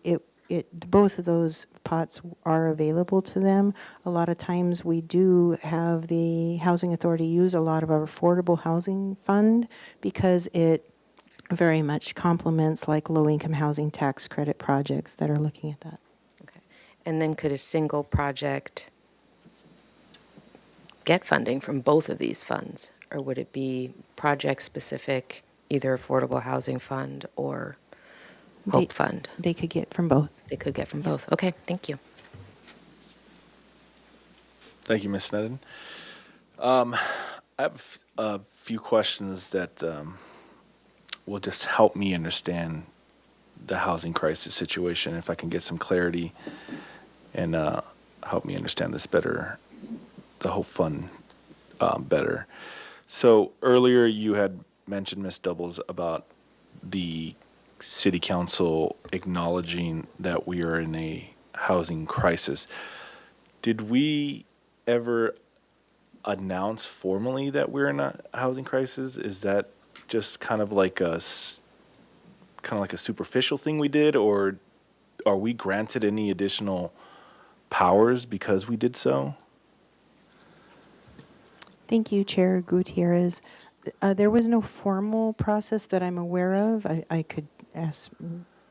both of those pots are available to them, a lot of times we do have the Housing Authority use a lot of our affordable housing fund because it very much complements like low-income housing tax credit projects that are looking at that. Okay. And then could a single project get funding from both of these funds? Or would it be project-specific, either affordable housing fund or Hope Fund? They could get from both. They could get from both. Okay, thank you. Thank you, Ms. Sneddon. I have a few questions that will just help me understand the housing crisis situation, if I can get some clarity and help me understand this better, the Hope Fund better. So earlier you had mentioned, Ms. Doubles, about the City Council acknowledging that we are in a housing crisis. Did we ever announce formally that we're in a housing crisis? Is that just kind of like a superficial thing we did, or are we granted any additional powers because we did so? Thank you, Chair Gutierrez. There was no formal process that I'm aware of. I could ask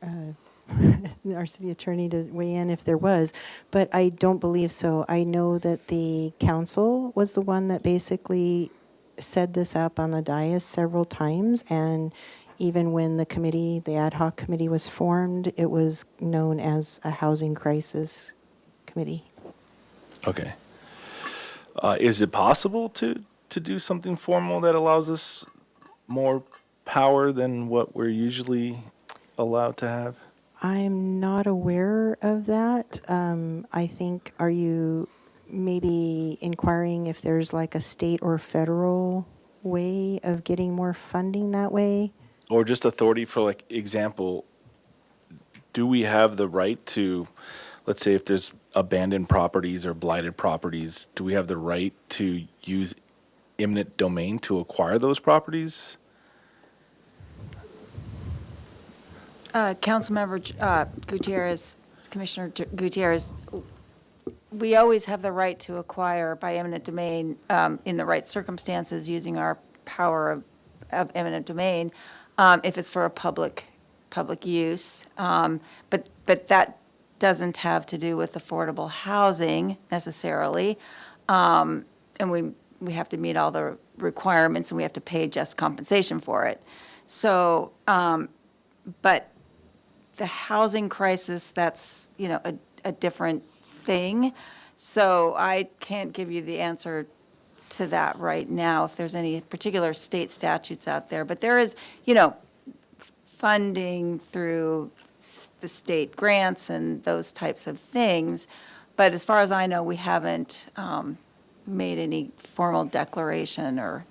our city attorney to weigh in if there was, but I don't believe so. I know that the council was the one that basically said this up on the dais several times, and even when the ad hoc committee was formed, it was known as a housing crisis committee. Okay. Is it possible to do something formal that allows us more power than what we're usually allowed to have? I'm not aware of that. I think, are you maybe inquiring if there's like a state or federal way of getting more funding that way? Or just authority for, like, example, do we have the right to, let's say if there's abandoned properties or blighted properties, do we have the right to use eminent domain to acquire those properties? Councilmember Gutierrez, Commissioner Gutierrez, we always have the right to acquire by eminent domain in the right circumstances using our power of eminent domain if it's for a public use. But that doesn't have to do with affordable housing necessarily. And we have to meet all the requirements and we have to pay just compensation for it. So, but the housing crisis, that's, a different thing. So I can't give you the answer to that right now, if there's any particular state statutes out there. But there is, funding through the state grants and those types of things. But as far as I know, we haven't made any formal declaration or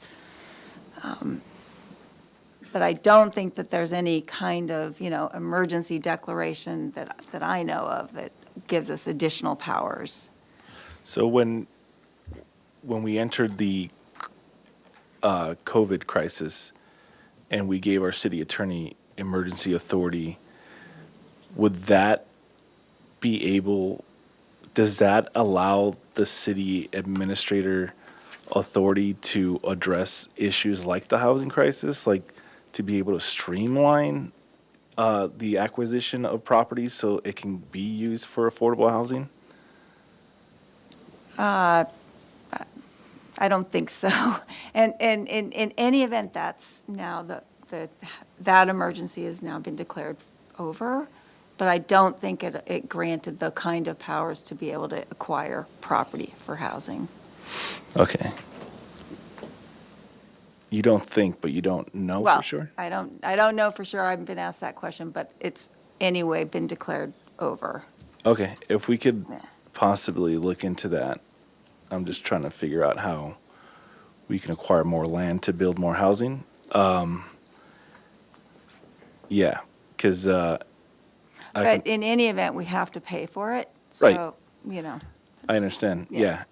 but I don't think that there's any kind of, emergency declaration that I know of that gives us additional powers. So when we entered the COVID crisis and we gave our city attorney emergency authority, would that be able, does that allow the city administrator authority to address issues like the housing crisis, like to be able to streamline the acquisition of properties so it can be used for affordable housing? I don't think so. And in any event, that's now that emergency has now been declared over. But I don't think it granted the kind of powers to be able to acquire property for housing. Okay. You don't think, but you don't know Well, for sure? I don't know for sure. I haven't been asked that question, but it's anyway been declared over. Okay, if we could Yeah. possibly look into that. I'm just trying to figure out how we can acquire more land to build more housing. Yeah, because But in any event, we have to pay for it. Right. So, you know. I it's- understand, yeah. yeah.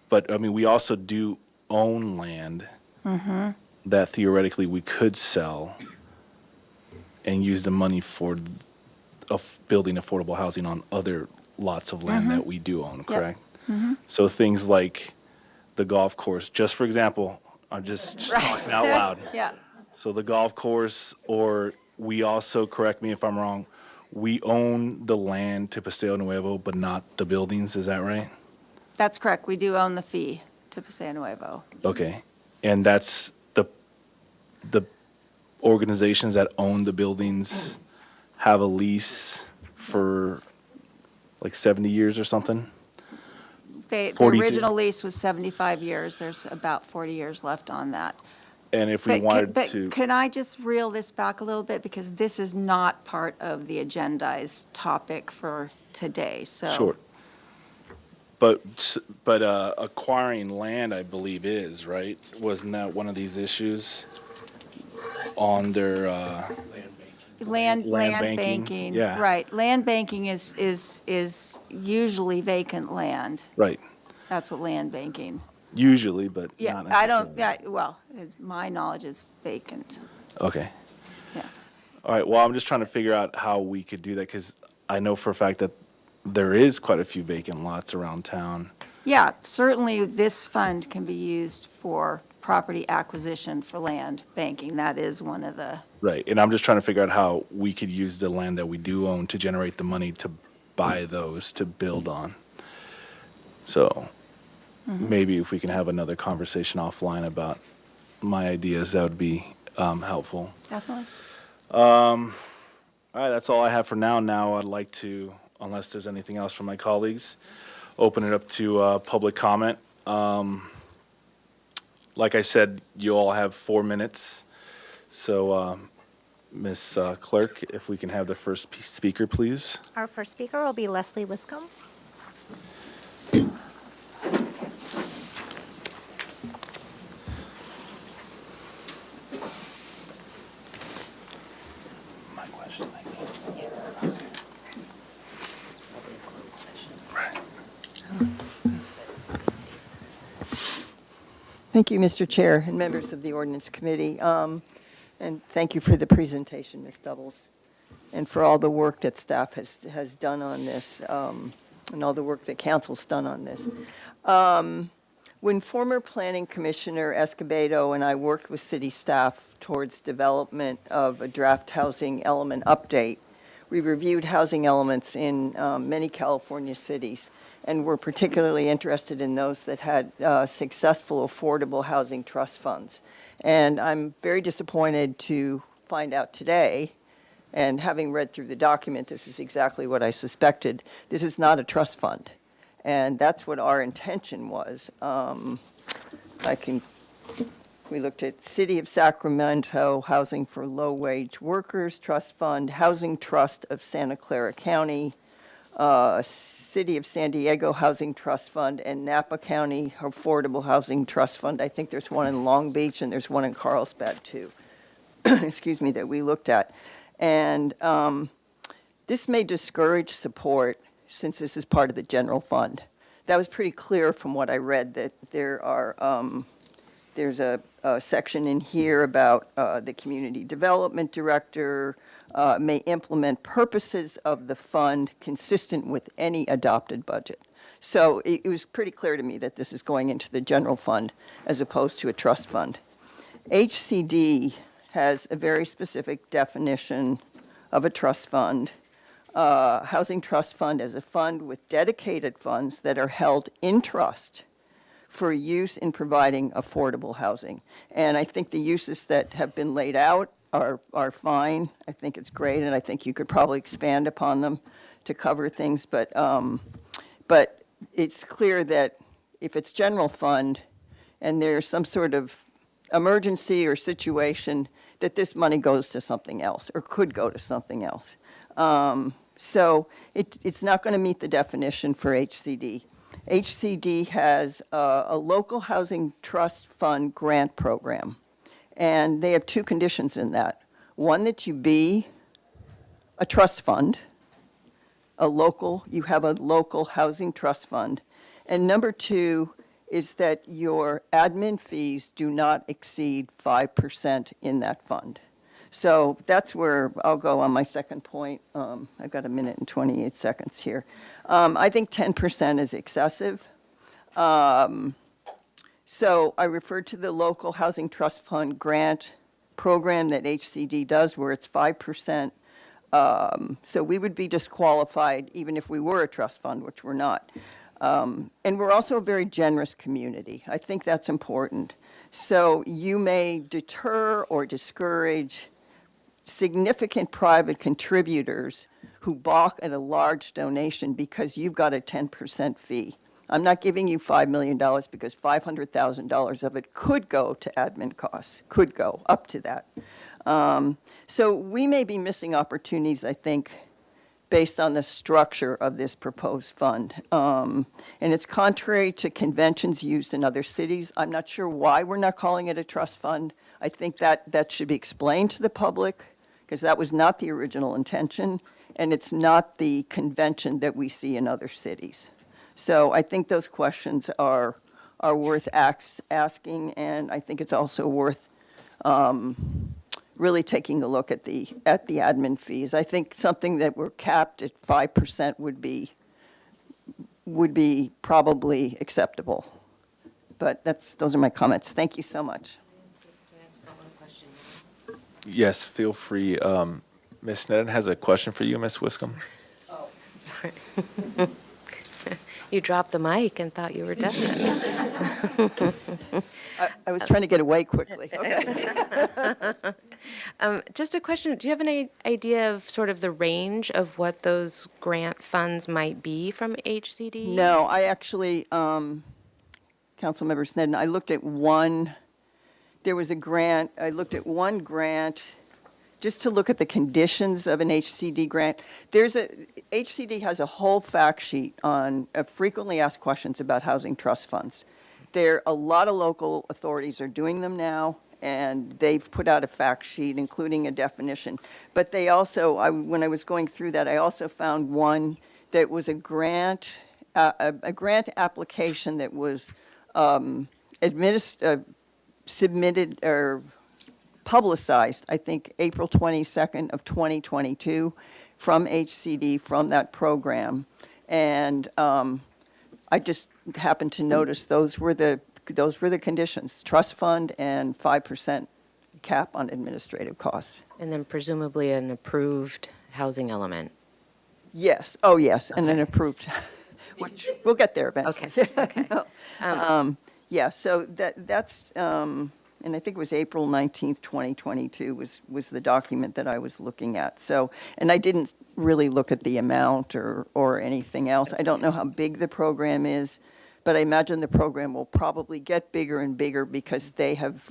But, I mean, we also do own land that theoretically we could sell and use the money for building affordable housing on other lots of land that we do own, correct? So things like the golf course, just for example, I'm just talking out loud. Yeah. So the golf course, or we also, correct me if I'm wrong, we own the land to Paseo Nuevo, but not the buildings, is that right? That's correct. We do own the fee to Paseo Nuevo. Okay, and that's the organizations that own the buildings have a lease for like 70 years or something? The 42. original lease was 75 years. There's about 40 years left on that. And if we But wanted but to, can I just reel this back a little bit? Because this is not part of the agendized topic for today, so. sure. But acquiring land, I believe, is, right? Wasn't that one of these issues on their, Land banking, banking, yeah. right. Land banking is usually vacant land. right, That's what land banking. usually, but Yeah, not I don't, necessarily. yeah, well, my knowledge is vacant, Okay. yeah. All right, well, I'm just trying to figure out how we could do that, because I know for a fact that there is quite a few vacant lots around town. Yeah, certainly this fund can be used for property acquisition for land banking. That is one of the, Right, and I'm just trying to figure out how we could use the land that we do own to generate the money to buy those to build on. So maybe if we can have another conversation offline about my ideas, that would be helpful. definitely. All right, that's all I have for now. Now I'd like to, unless there's anything else from my colleagues, open it up to public comment. Like I said, you all have 4 minutes. So, Ms. Clerk, if we can have the first speaker, please. Our first speaker will be Leslie Wiscombe. My question makes sense. Right. Thank you, Mr. Chair and members of the Ordinance Committee. And thank you for the presentation, Ms. Doubles, and for all the work that staff has done on this, and all the work that council's done on this. When former Planning Commissioner Escobedo and I worked with city staff towards development of a draft housing element update, we reviewed housing elements in many California cities, and were particularly interested in those that had successful affordable housing trust funds. And I'm very disappointed to find out today, and having read through the document, this is exactly what I suspected. This is not a trust fund. And that's what our intention was. We looked at City of Sacramento Housing for Low-Wage Workers Trust Fund, Housing Trust of Santa Clara County, City of San Diego Housing Trust Fund, and Napa County Affordable Housing Trust Fund. I think there's one in Long Beach, and there's one in Carlsbad, too, excuse me, that we looked at. And this may discourage support, since this is part of the general fund. That was pretty clear from what I read, that there's a section in here about the community development director may implement purposes of the fund consistent with any adopted budget. So it was pretty clear to me that this is going into the general fund as opposed to a trust fund. HCD has a very specific definition of a trust fund. Housing trust fund as a fund with dedicated funds that are held in trust for use in providing affordable housing. And I think the uses that have been laid out are fine. I think it's great, and I think you could probably expand upon them to cover things. But it's clear that if it's general fund and there's some sort of emergency or situation, that this money goes to something else or could go to something else. So it's not going to meet the definition for HCD. HCD has a local housing trust fund grant program, and they have two conditions in that. One, that you be a trust fund, you have a local housing trust fund. And number two is that your admin fees do not exceed 5% in that fund. So that's where I'll go on my second point. I've got 1 minute and 28 seconds here. I think 10% is excessive. So I referred to the local housing trust fund grant program that HCD does where it's 5%. So we would be disqualified even if we were a trust fund, which we're not. And we're also a very generous community. I think that's important. So you may deter or discourage significant private contributors who balk at a large donation because you've got a 10% fee. I'm not giving you $5 million because $500,000 of it could go to admin costs, could go up to that. So we may be missing opportunities, I think, based on the structure of this proposed fund. And it's contrary to conventions used in other cities. I'm not sure why we're not calling it a trust fund. I think that should be explained to the public, because that was not the original intention, and it's not the convention that we see in other cities. So I think those questions are worth asking, and I think it's also worth really taking a look at the admin fees. I think something that were capped at 5% would be probably acceptable. But those are my comments. Thank you so much. Yes, feel free. Ms. Sneddon has a question for you, Ms. Wiscombe. Sorry. You dropped the mic and thought you were done. I was trying to get away quickly. Okay. Just a question, do you have any idea of sort of the range of what those grant funds might be from HCD? No, I actually, Councilmember Sneddon, I looked at one, there was a grant, I looked at one grant just to look at the conditions of an HCD grant. HCD has a whole fact sheet on frequently asked questions about housing trust funds. A lot of local authorities are doing them now, and they've put out a fact sheet, including a definition. But they also, when I was going through that, I also found one that was a grant application that was submitted or publicized, I think, April 22nd of 2022 from HCD, from that program. And I just happened to notice those were the conditions, trust fund and 5% cap on administrative costs. And then presumably an approved housing element. Yes, oh, yes, and an approved, which we'll get there eventually. Okay, okay. Yeah, so that's, and I think it was April 19th, 2022 was the document that I was looking at. So, and I didn't really look at the amount or anything else. I don't know how big the program is, but I imagine the program will probably get bigger and bigger because they have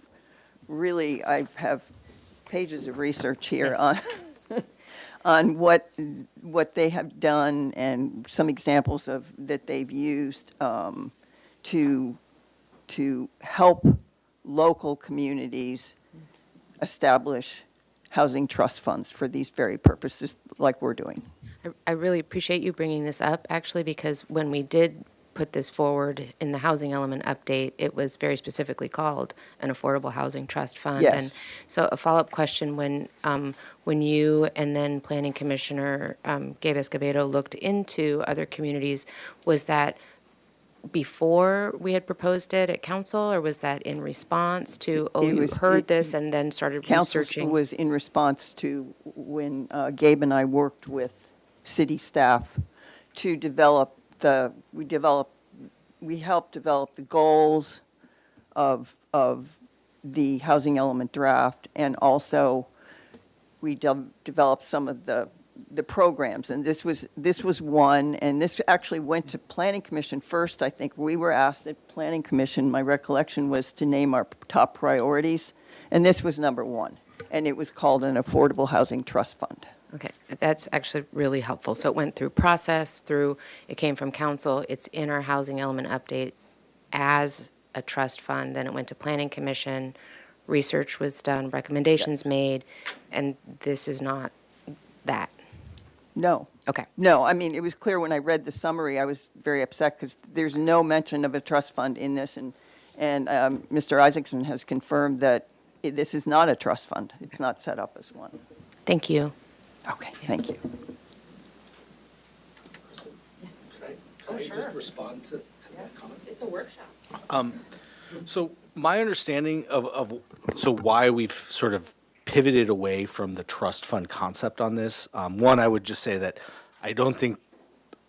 really, I have pages of research here Yes. on what they have done and some examples of that they've used to help local communities establish housing trust funds for these very purposes like we're doing. I really appreciate you bringing this up, actually, because when we did put this forward in the housing element update, it was very specifically called an affordable housing trust fund. Yes. And so a follow-up question, when you and then Planning Commissioner Gabe Escobedo looked into other communities, was that before we had proposed it at council, or was that in response to, you heard this and then started Council researching? was in response to when Gabe and I worked with city staff to we helped develop the goals of the housing element draft, and also we developed some of the the programs, and this was one, and this actually went to Planning Commission first. I think we were asked at Planning Commission, my recollection was to name our top priorities, and this was number one, and it was called an Affordable Housing Trust Fund. Okay, that's actually really helpful. So it went through process, it came from council, it's in our housing element update as a trust fund, then it went to planning commission, research was done, recommendations made, and this is not that. No. Okay. No, I mean, it was clear when I read the summary, I was very upset because there's no mention of a trust fund in this, and Mr. Isaacson has confirmed that this is not a trust fund. It's not set up as one. Thank you. Okay, thank you. Can I just respond to that comment? It's a workshop. So my understanding so why we've sort of pivoted away from the trust fund concept on this, one, I would just say that I don't think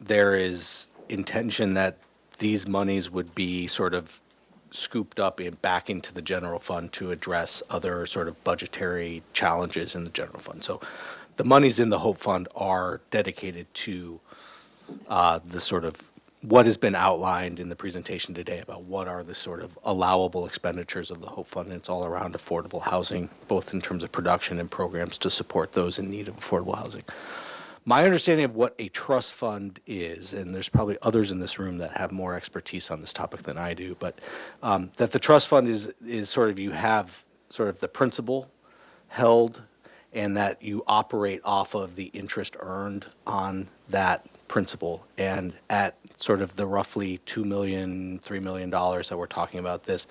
there is intention that these monies would be sort of scooped up back into the general fund to address other sort of budgetary challenges in the general fund. So the monies in the Hope Fund are dedicated to the sort of what has been outlined in the presentation today about what are the sort of allowable expenditures of the Hope Fund. And it's all around affordable housing, both in terms of production and programs to support those in need of affordable housing. My understanding of what a trust fund is, and there's probably others in this room that have more expertise on this topic than I do, but that the trust fund is sort of, you have sort of the principal held and that you operate off of the interest earned on that principal. And at sort of the roughly $2 million, $3 million that we're talking about this,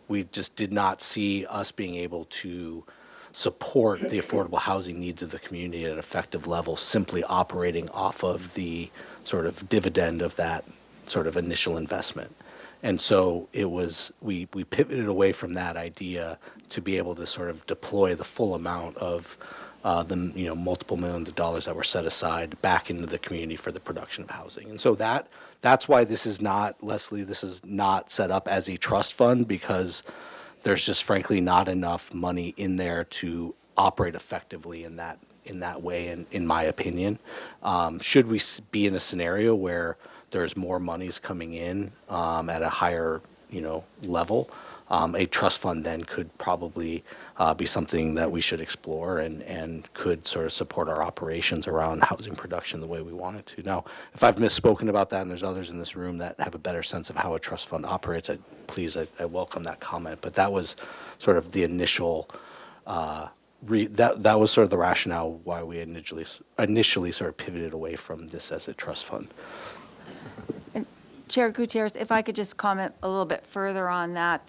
we just did not see us being able to support the affordable housing needs of the community at an effective level, simply operating off of the sort of dividend of that sort of initial investment. And so it was, we pivoted away from that idea to be able to sort of deploy the full amount of the multiple millions of dollars that were set aside back into the community for the production of housing. And so that's why this is not, Leslie, this is not set up as a trust fund, because there's just frankly not enough money in there to operate effectively in that way, in my opinion. Should we be in a scenario where there's more monies coming in at a higher level, a trust fund then could probably be something that we should explore and could sort of support our operations around housing production the way we want it to. Now, if I've misspoken about that and there's others in this room that have a better sense of how a trust fund operates, I welcome that comment. But that was sort of the initial, that was sort of the rationale why we initially sort of pivoted away from this as a trust fund. Chair Gutierrez, if I could just comment a little bit further on that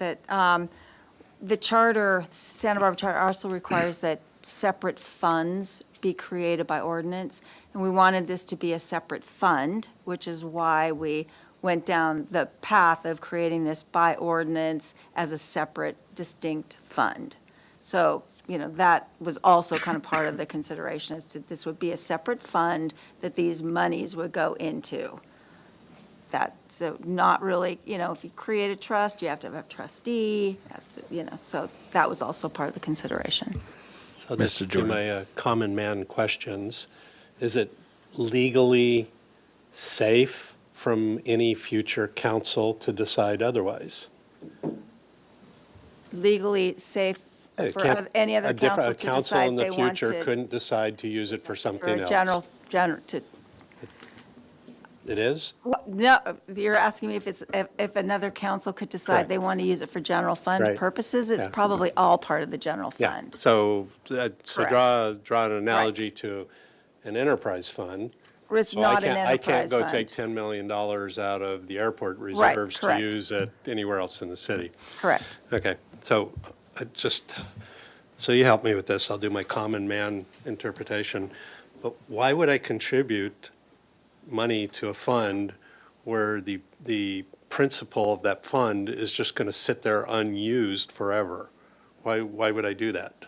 the charter, Santa Barbara Charter also requires that separate funds be created by ordinance, and we wanted this to be a separate fund, which is why we went down the path of creating this by ordinance as a separate, distinct fund. So, that was also kind of part of the consideration, as to this would be a separate fund that these monies would go into. So not really, if you create a trust, you have to have a trustee, so that was also part of the consideration. So Mr. to Jordan. my common man questions, is it legally safe from any future council to decide otherwise? Legally safe for any other council to decide they want to. A council in the future couldn't decide to use it for something else? It is? No, you're asking me if another council could decide Correct. they want to use it for general fund Right. purposes, it's Yeah. probably all part of the general Yeah, fund. so Correct. draw an analogy to an enterprise fund. It's Well, not an I can't enterprise go fund. take $10 million out of the airport reserves to correct. use it anywhere else in the city. Correct. Okay, so so you help me with this, I'll do my common man interpretation. But why would I contribute money to a fund where the principal of that fund is just going to sit there unused forever? Why would I do that?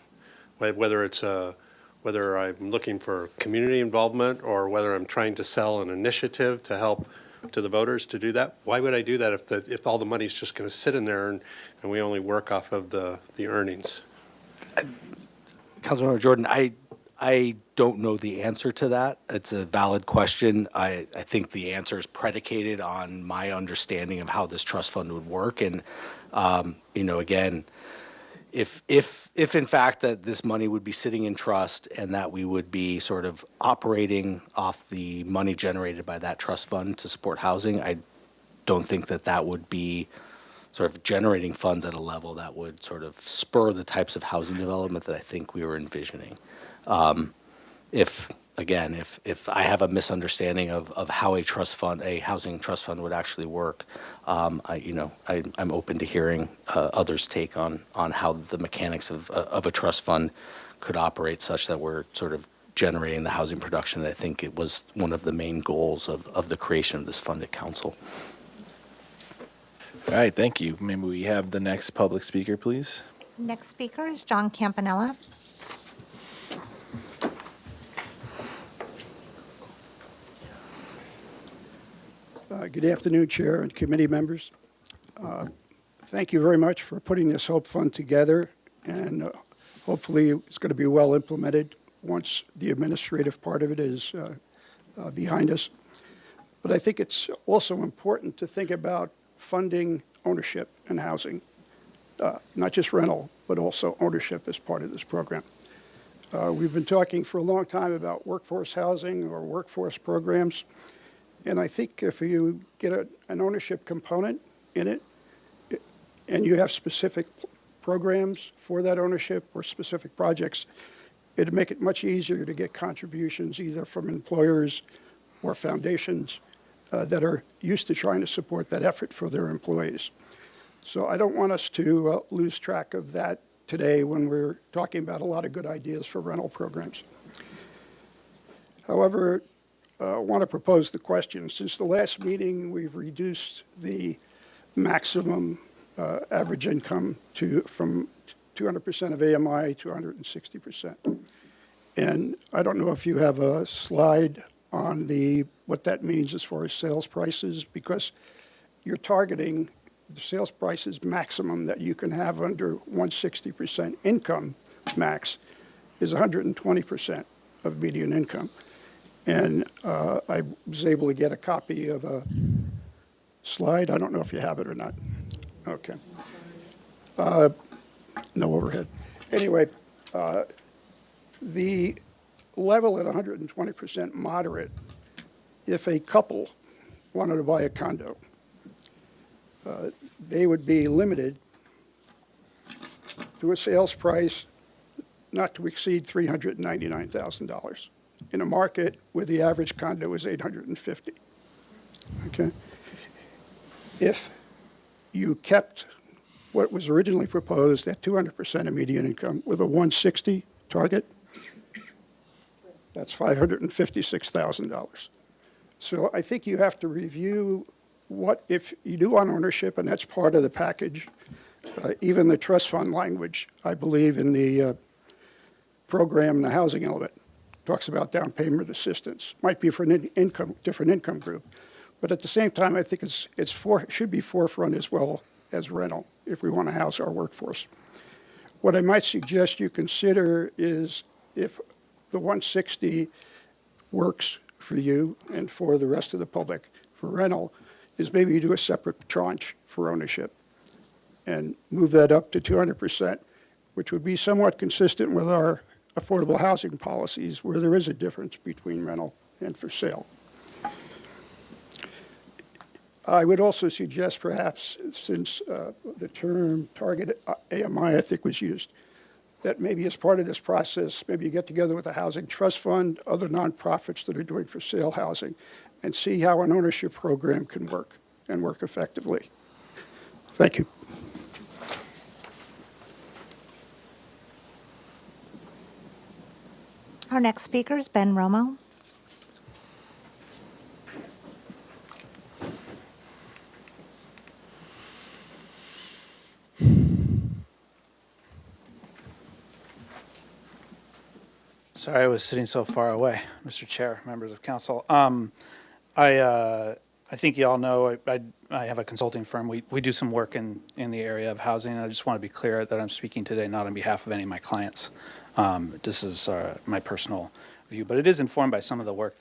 Whether I'm looking for community involvement or whether I'm trying to sell an initiative to help to the voters to do that, why would I do that if all the money's just going to sit in there and we only work off of the earnings? Councilmember Jordan, I I don't know the answer to that. It's a valid question. I think the answer is predicated on my understanding of how this trust fund would work. And, again, if in fact that this money would be sitting in trust and that we would be sort of operating off the money generated by that trust fund to support housing, I don't think that that would be sort of generating funds at a level that would sort of spur the types of housing development that I think we were envisioning. If I have a misunderstanding of how a housing trust fund would actually work, I'm open to hearing others' take on how the mechanics of a trust fund could operate such that we're sort of generating the housing production that I think it was one of the main goals of the creation of this fund at council. All right, thank you. Maybe we have the next public speaker, please. Next speaker is John Campanella. Good afternoon, Chair and committee members. Thank you very much for putting this HOPE Fund together, and hopefully it's going to be well implemented once the administrative part of it is behind us. But I think it's also important to think about funding ownership and housing, not just rental, but also ownership as part of this program. We've been talking for a long time about workforce housing or workforce programs. And I think if you get an ownership component in it, and you have specific programs for that ownership or specific projects, it'd make it much easier to get contributions either from employers or foundations that are used to trying to support that effort for their employees. So I don't want us to lose track of that today when we're talking about a lot of good ideas for rental programs. However, I want to propose the question. Since the last meeting, we've reduced the maximum average income from 200% of AMI to 160%. And I don't know if you have a slide on what that means as far as sales prices, because you're targeting the sales prices maximum that you can have under 160% income max is 120% of median income. And I was able to get a copy of a slide. I don't know if you have it or not. Okay. No overhead. Anyway, the level at 120% moderate, if a couple wanted to buy a condo, they would be limited to a sales price not to exceed $399,000 in a market where the average condo is $850,000. Okay? If you kept what was originally proposed at 200% of median income with a 160 target, that's $556,000. So I think you have to review what, if you do on ownership, and that's part of the package, even the trust fund language, I believe in the program, the housing element, talks about down payment assistance. Might be for an different income group. But at the same time, I think it should be forefront as well as rental if we want to house our workforce. What I might suggest you consider is if the 160 works for you and for the rest of the public for rental, is maybe you do a separate tranche for ownership and move that up to 200%, which would be somewhat consistent with our affordable housing policies where there is a difference between rental and for sale. I would also suggest perhaps, since the term target AMI I think was used, that maybe as part of this process, maybe you get together with the Housing Trust Fund, other nonprofits that are doing for sale housing, and see how an ownership program can work and work effectively. Thank you. Our next speaker is Ben Romo. Sorry, I was sitting so far away, Mr. Chair, members of council. I I think you all know I have a consulting firm. We do some work in the area of housing. And I just want to be clear that I'm speaking today not on behalf of any of my clients. This is my personal view, but it is informed by some of the work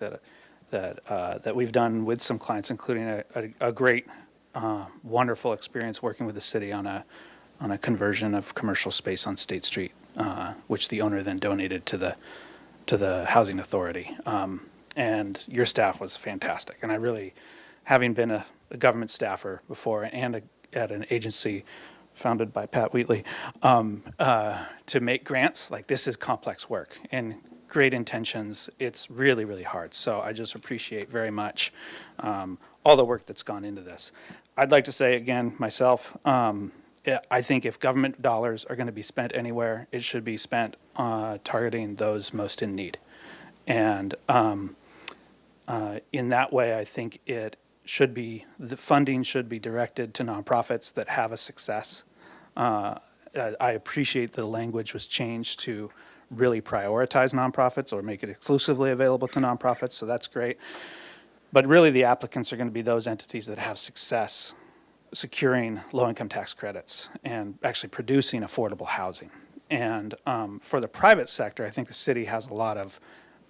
that we've done with some clients, including a great, wonderful experience working with the city on a conversion of commercial space on State Street, which the owner then donated to the housing authority. And your staff was fantastic. And I really, having been a government staffer before and at an agency founded by Pat Wheatley, to make grants, like this is complex work and great intentions. It's really, really hard. So I just appreciate very much all the work that's gone into this. I'd like to say again, myself, I think if government dollars are going to be spent anywhere, it should be spent targeting those most in need. And in that way, I think the funding should be directed to nonprofits that have a success. I appreciate the language was changed to really prioritize nonprofits or make it exclusively available to nonprofits, so that's great. But really the applicants are going to be those entities that have success securing low-income tax credits and actually producing affordable housing. And for the private sector, I think the city has a lot of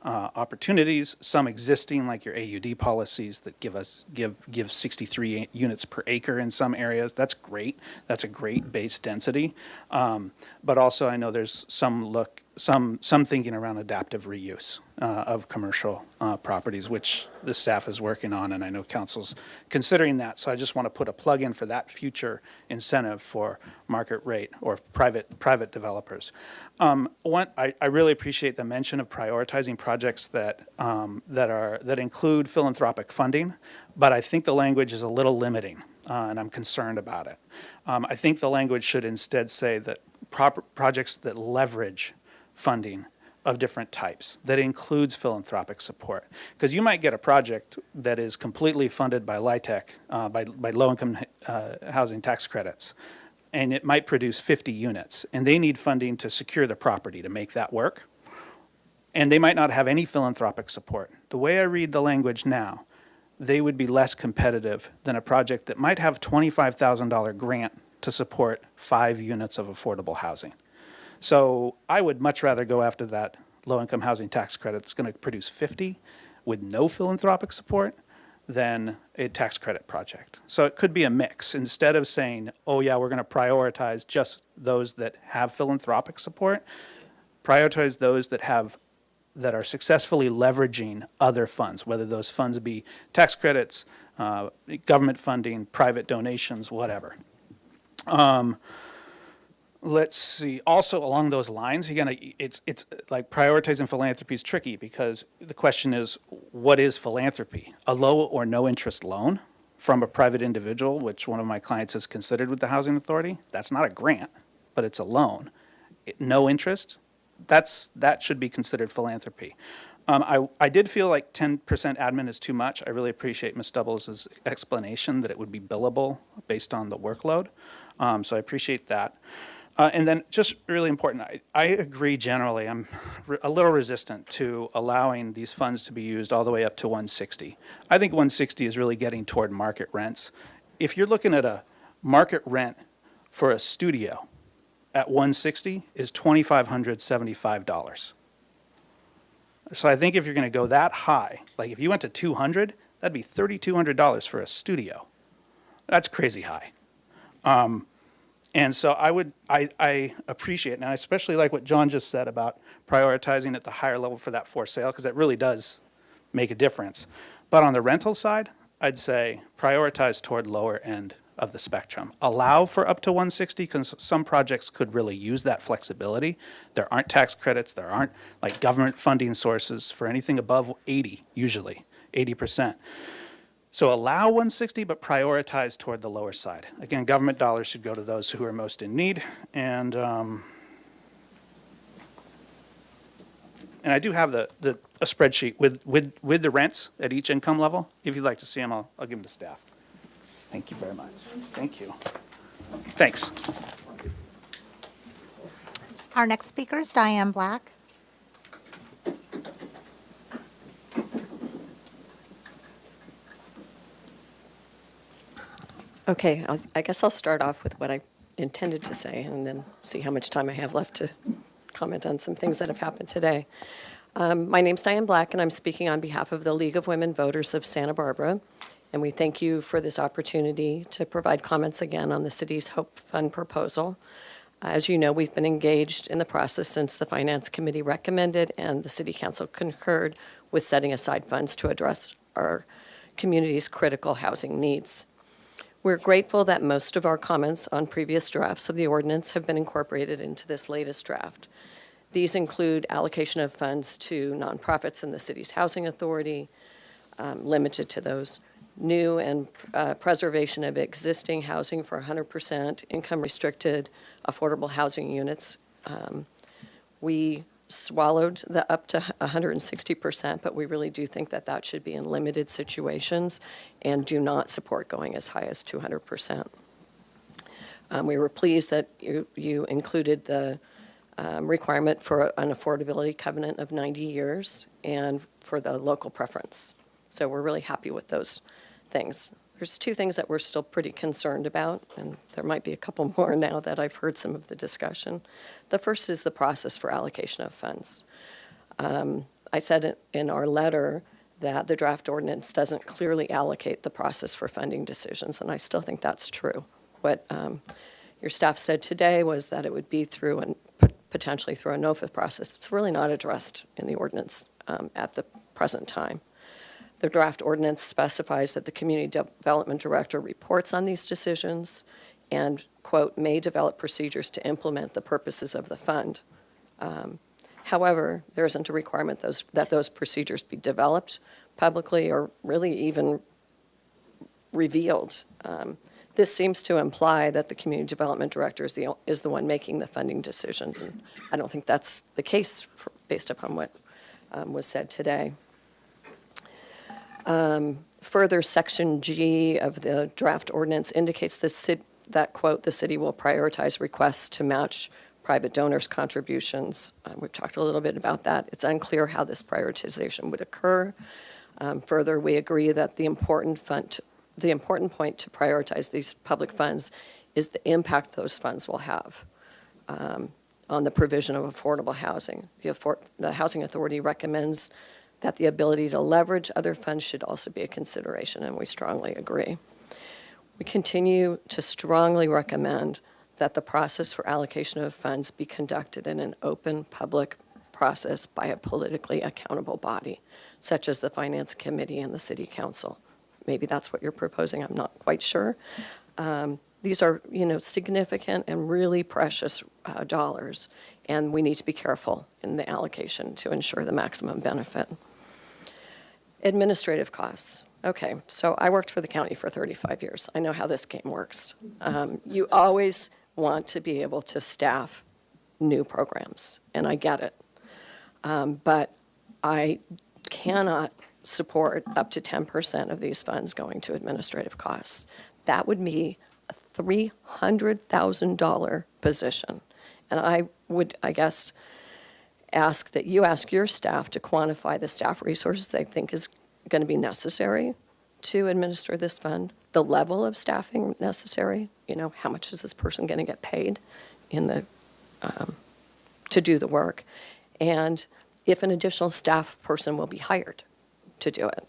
opportunities, some existing like your AUD policies that give 63 units per acre in some areas. That's great. That's a great base density. But also I know there's some thinking around adaptive reuse of commercial properties, which the staff is working on, and I know council's considering that. So I just want to put a plug in for that future incentive for market rate or private developers. I really appreciate the mention of prioritizing projects that include philanthropic funding, but I think the language is a little limiting, and I'm concerned about it. I think the language should instead say that projects that leverage funding of different types, that includes philanthropic support. Because you might get a project that is completely funded by LIHTC, by low-income housing tax credits, and it might produce 50 units, and they need funding to secure the property to make that work. And they might not have any philanthropic support. The way I read the language now, they would be less competitive than a project that might have $25,000 grant to support 5 units of affordable housing. So I would much rather go after that low-income housing tax credit that's going to produce 50 with no philanthropic support than a tax credit project. So it could be a mix. Instead of saying, oh yeah, we're going to prioritize just those that have philanthropic support, prioritize those that are successfully leveraging other funds, whether those funds be tax credits, government funding, private donations, whatever. Let's see. Also, along those lines, again, it's like prioritizing philanthropy is tricky because the question is, what is philanthropy? A low or no interest loan from a private individual, which one of my clients has considered with the Housing Authority? That's not a grant, but it's a loan. No interest, that should be considered philanthropy. I did feel like 10% admin is too much. I really appreciate Ms. Stubbles' explanation that it would be billable based on the workload. So I appreciate that. And then just really important, I agree generally, I'm a little resistant to allowing these funds to be used all the way up to 160. I think 160 is really getting toward market rents. If you're looking at a market rent for a studio at 160 is $2,575. So I think if you're going to go that high, like if you went to 200, that'd be $3,200 for a studio. That's crazy high. And so I appreciate, and I especially like what John just said about prioritizing at the higher level for that for sale, because that really does make a difference. But on the rental side, I'd say prioritize toward lower end of the spectrum. Allow for up to 160, because some projects could really use that flexibility. There aren't tax credits, there aren't like government funding sources for anything above 80, usually, 80%. So allow 160, but prioritize toward the lower side. Again, government dollars should go to those who are most in need. And I do have a spreadsheet with the rents at each income level. If you'd like to see them, I'll give them to staff. Thank you very much. Thank you. Thanks. Our next speaker is Diane Black. Okay, I guess I'll start off with what I intended to say and then see how much time I have left to comment on some things that have happened today. My name's Diane Black, and I'm speaking on behalf of the League of Women Voters of Santa Barbara. And we thank you for this opportunity to provide comments again on the city's Hope Fund proposal. As you know, we've been engaged in the process since the Finance Committee recommended and the City Council concurred with setting aside funds to address our community's critical housing needs. We're grateful that most of our comments on previous drafts of the ordinance have been incorporated into this latest draft. These include allocation of funds to nonprofits in the city's housing authority, limited to those, new and preservation of existing housing for 100% income-restricted affordable housing units. We swallowed the up to 160%, but we really do think that that should be in limited situations and do not support going as high as 200%. We were pleased that you included the requirement for an affordability covenant of 90 years and for the local preference. So we're really happy with those things. There's two things that we're still pretty concerned about, and there might be a couple more now that I've heard some of the discussion. The first is the process for allocation of funds. I said in our letter that the draft ordinance doesn't clearly allocate the process for funding decisions, and I still think that's true. What your staff said today was that it would be through and potentially through a NOFA process. It's really not addressed in the ordinance at the present time. The draft ordinance specifies that the community development director reports on these decisions and, quote, may develop procedures to implement the purposes of the fund. However, there isn't a requirement that those procedures be developed publicly or really even revealed. This seems to imply that the community development director is the one making the funding decisions, and I don't think that's the case based upon what was said today. Further, Section G of the draft ordinance indicates that, quote, the city will prioritize requests to match private donors' contributions. We've talked a little bit about that. It's unclear how this prioritization would occur. Further, we agree that the important point to prioritize these public funds is the impact those funds will have on the provision of affordable housing. The Housing Authority recommends that the ability to leverage other funds should also be a consideration, and we strongly agree. We continue to strongly recommend that the process for allocation of funds be conducted in an open, public process by a politically accountable body, such as the Finance Committee and the City Council. Maybe that's what you're proposing, I'm not quite sure. These are, significant and really precious dollars, and we need to be careful in the allocation to ensure the maximum benefit. Administrative costs. Okay, so I worked for the county for 35 years. I know how this game works. You always want to be able to staff new programs, and I get it. But I cannot support up to 10% of these funds going to administrative costs. That would be a $300,000 position. And I would, I guess, ask that you ask your staff to quantify the staff resources they think is going to be necessary to administer this fund, the level of staffing necessary, how much is this person going to get paid to do the work, and if an additional staff person will be hired to do it.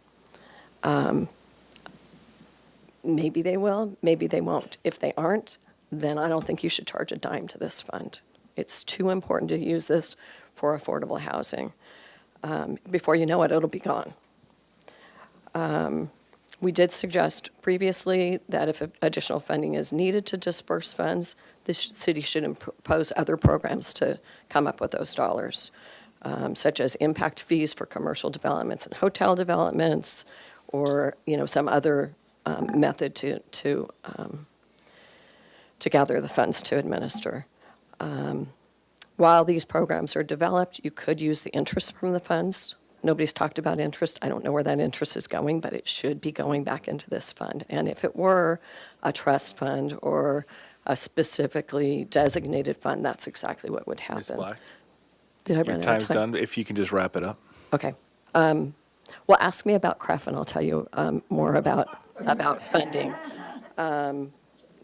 Maybe they will, maybe they won't. If they aren't, then I don't think you should charge a dime to this fund. It's too important to use this for affordable housing. Before you know it, it'll be gone. We did suggest previously that if additional funding is needed to disperse funds, the city should impose other programs to come up with those dollars, such as impact fees for commercial developments and hotel developments, or some other method to gather the funds to administer. While these programs are developed, you could use the interest from the funds. Nobody's talked about interest. I don't know where that interest is going, but it should be going back into this fund. And if it were a trust fund or a specifically designated fund, that's exactly what would happen. Ms. Black, Did I your run out time's of time? done. If you can just wrap it up. Okay. Well, ask me about CREF, and I'll tell you more about funding. And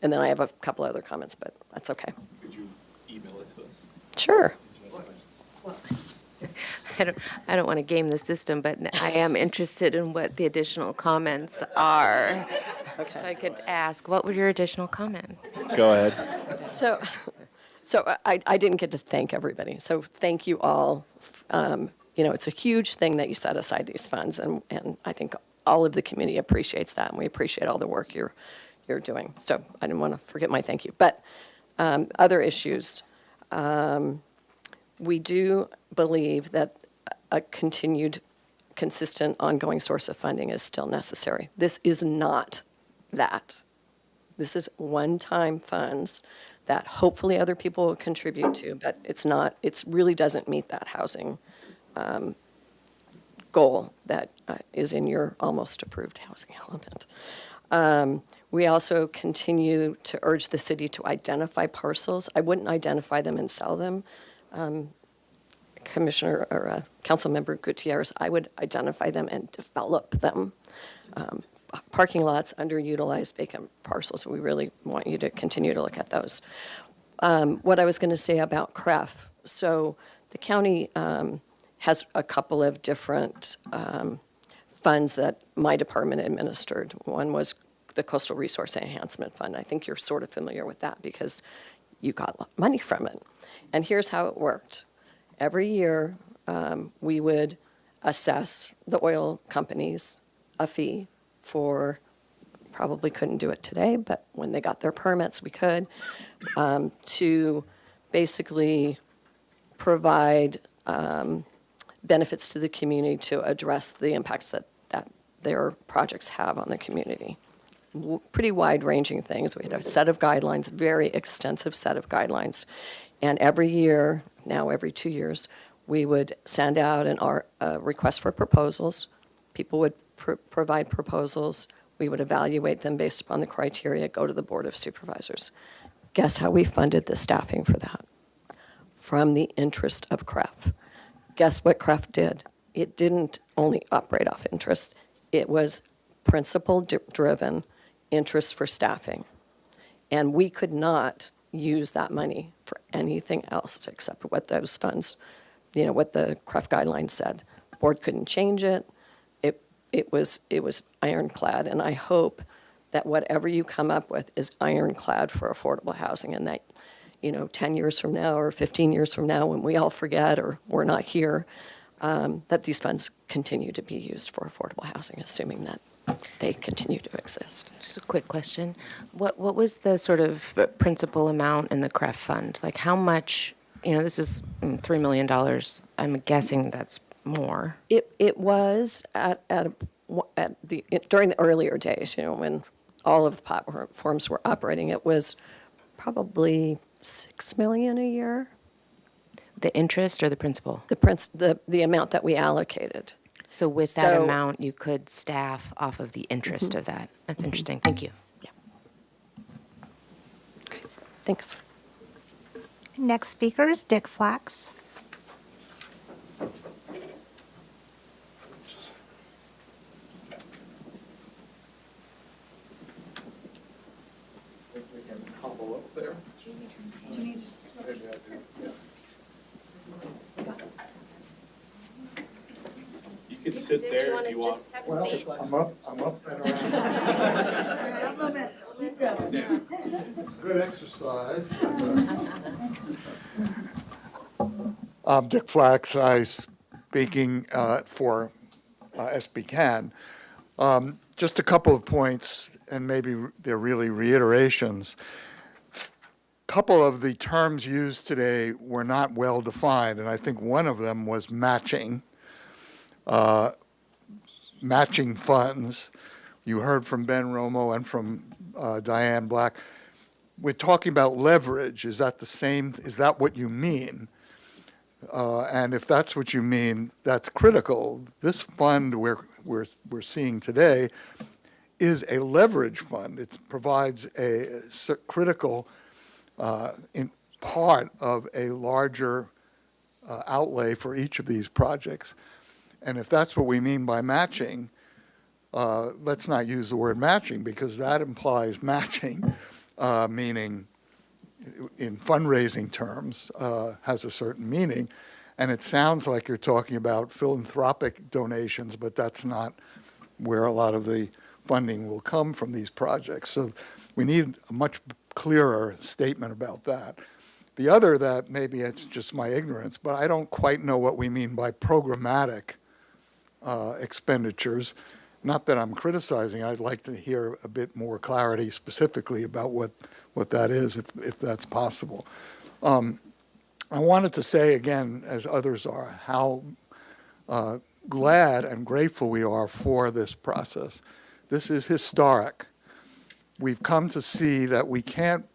then I have a couple other comments, but that's okay. Could you email it to us? Sure. I don't want to game the system, but I am interested in what the additional comments are. So I could ask, what were your additional comments? Go ahead. So I didn't get to thank everybody. So thank you all. It's a huge thing that you set aside these funds, and I think all of the community appreciates that, and we appreciate all the work you're doing. So I didn't want to forget my thank you. But other issues, we do believe that a continued, consistent, ongoing source of funding is still necessary. This is not that. This is one-time funds that hopefully other people will contribute to, but it's not, it really doesn't meet that housing goal that is in your almost approved housing element. We also continue to urge the city to identify parcels. I wouldn't identify them and sell them. Commissioner or Councilmember Gutierrez, I would identify them and develop them. Parking lots, underutilized vacant parcels, we really want you to continue to look at those. What I was going to say about CREF, so the county has a couple of different funds that my department administered. One was the Coastal Resource Enhancement Fund. I think you're sort of familiar with that because you got money from it. And here's how it worked. Every year, we would assess the oil companies a fee for, probably couldn't do it today, but when they got their permits, we could, to basically provide benefits to the community to address the impacts that their projects have on the community. Pretty wide-ranging things. We had a set of guidelines, very extensive set of guidelines. And every year, now every 2 years, we would send out a request for proposals. People would provide proposals. We would evaluate them based upon the criteria, go to the Board of Supervisors. Guess how we funded the staffing for that? From the interest of CREF. Guess what CREF did? It didn't only operate off interest. It was principle-driven interest for staffing. And we could not use that money for anything else except what those funds, what the CREF guidelines said. Board couldn't change it. It was ironclad, and I hope that whatever you come up with is ironclad for affordable housing, and that 10 years from now or 15 years from now, when we all forget or we're not here, that these funds continue to be used for affordable housing, assuming that they continue to exist. Just a quick question. What was the sort of principal amount in the CREF fund? Like how much, this is $3 million. I'm guessing that's more. It was during the earlier days, when all of the platforms were operating, it was probably $6 million a year. The interest or the principal? The amount that we allocated. So with that amount, you could staff off of the interest of that. That's interesting. Thank you. Yeah. Okay. Thanks. Next speaker is Dick Flax. You can sit there if you want. Have a seat. I'm up and around. Good exercise. I'm Dick Flax. I speaking for SB Can. Just a couple of points, and maybe they're really reiterations. Couple of the terms used today were not well defined, and I think one of them was matching. Matching funds. You heard from Ben Romo and from Diane Black. We're talking about leverage. Is that the same? Is that what you mean? And if that's what you mean, that's critical. This fund we're seeing today is a leverage fund. It provides a critical in part of a larger outlay for each of these projects. And if that's what we mean by matching, let's not use the word matching because that implies matching, meaning in fundraising terms, has a certain meaning. And it sounds like you're talking about philanthropic donations, but that's not where a lot of the funding will come from these projects. So we need a much clearer statement about that. The other that maybe it's just my ignorance, but I don't quite know what we mean by programmatic expenditures. Not that I'm criticizing, I'd like to hear a bit more clarity specifically about what that is, if that's possible. I wanted to say again, as others are, how glad and grateful we are for this process. This is historic. We've come to see that we can't,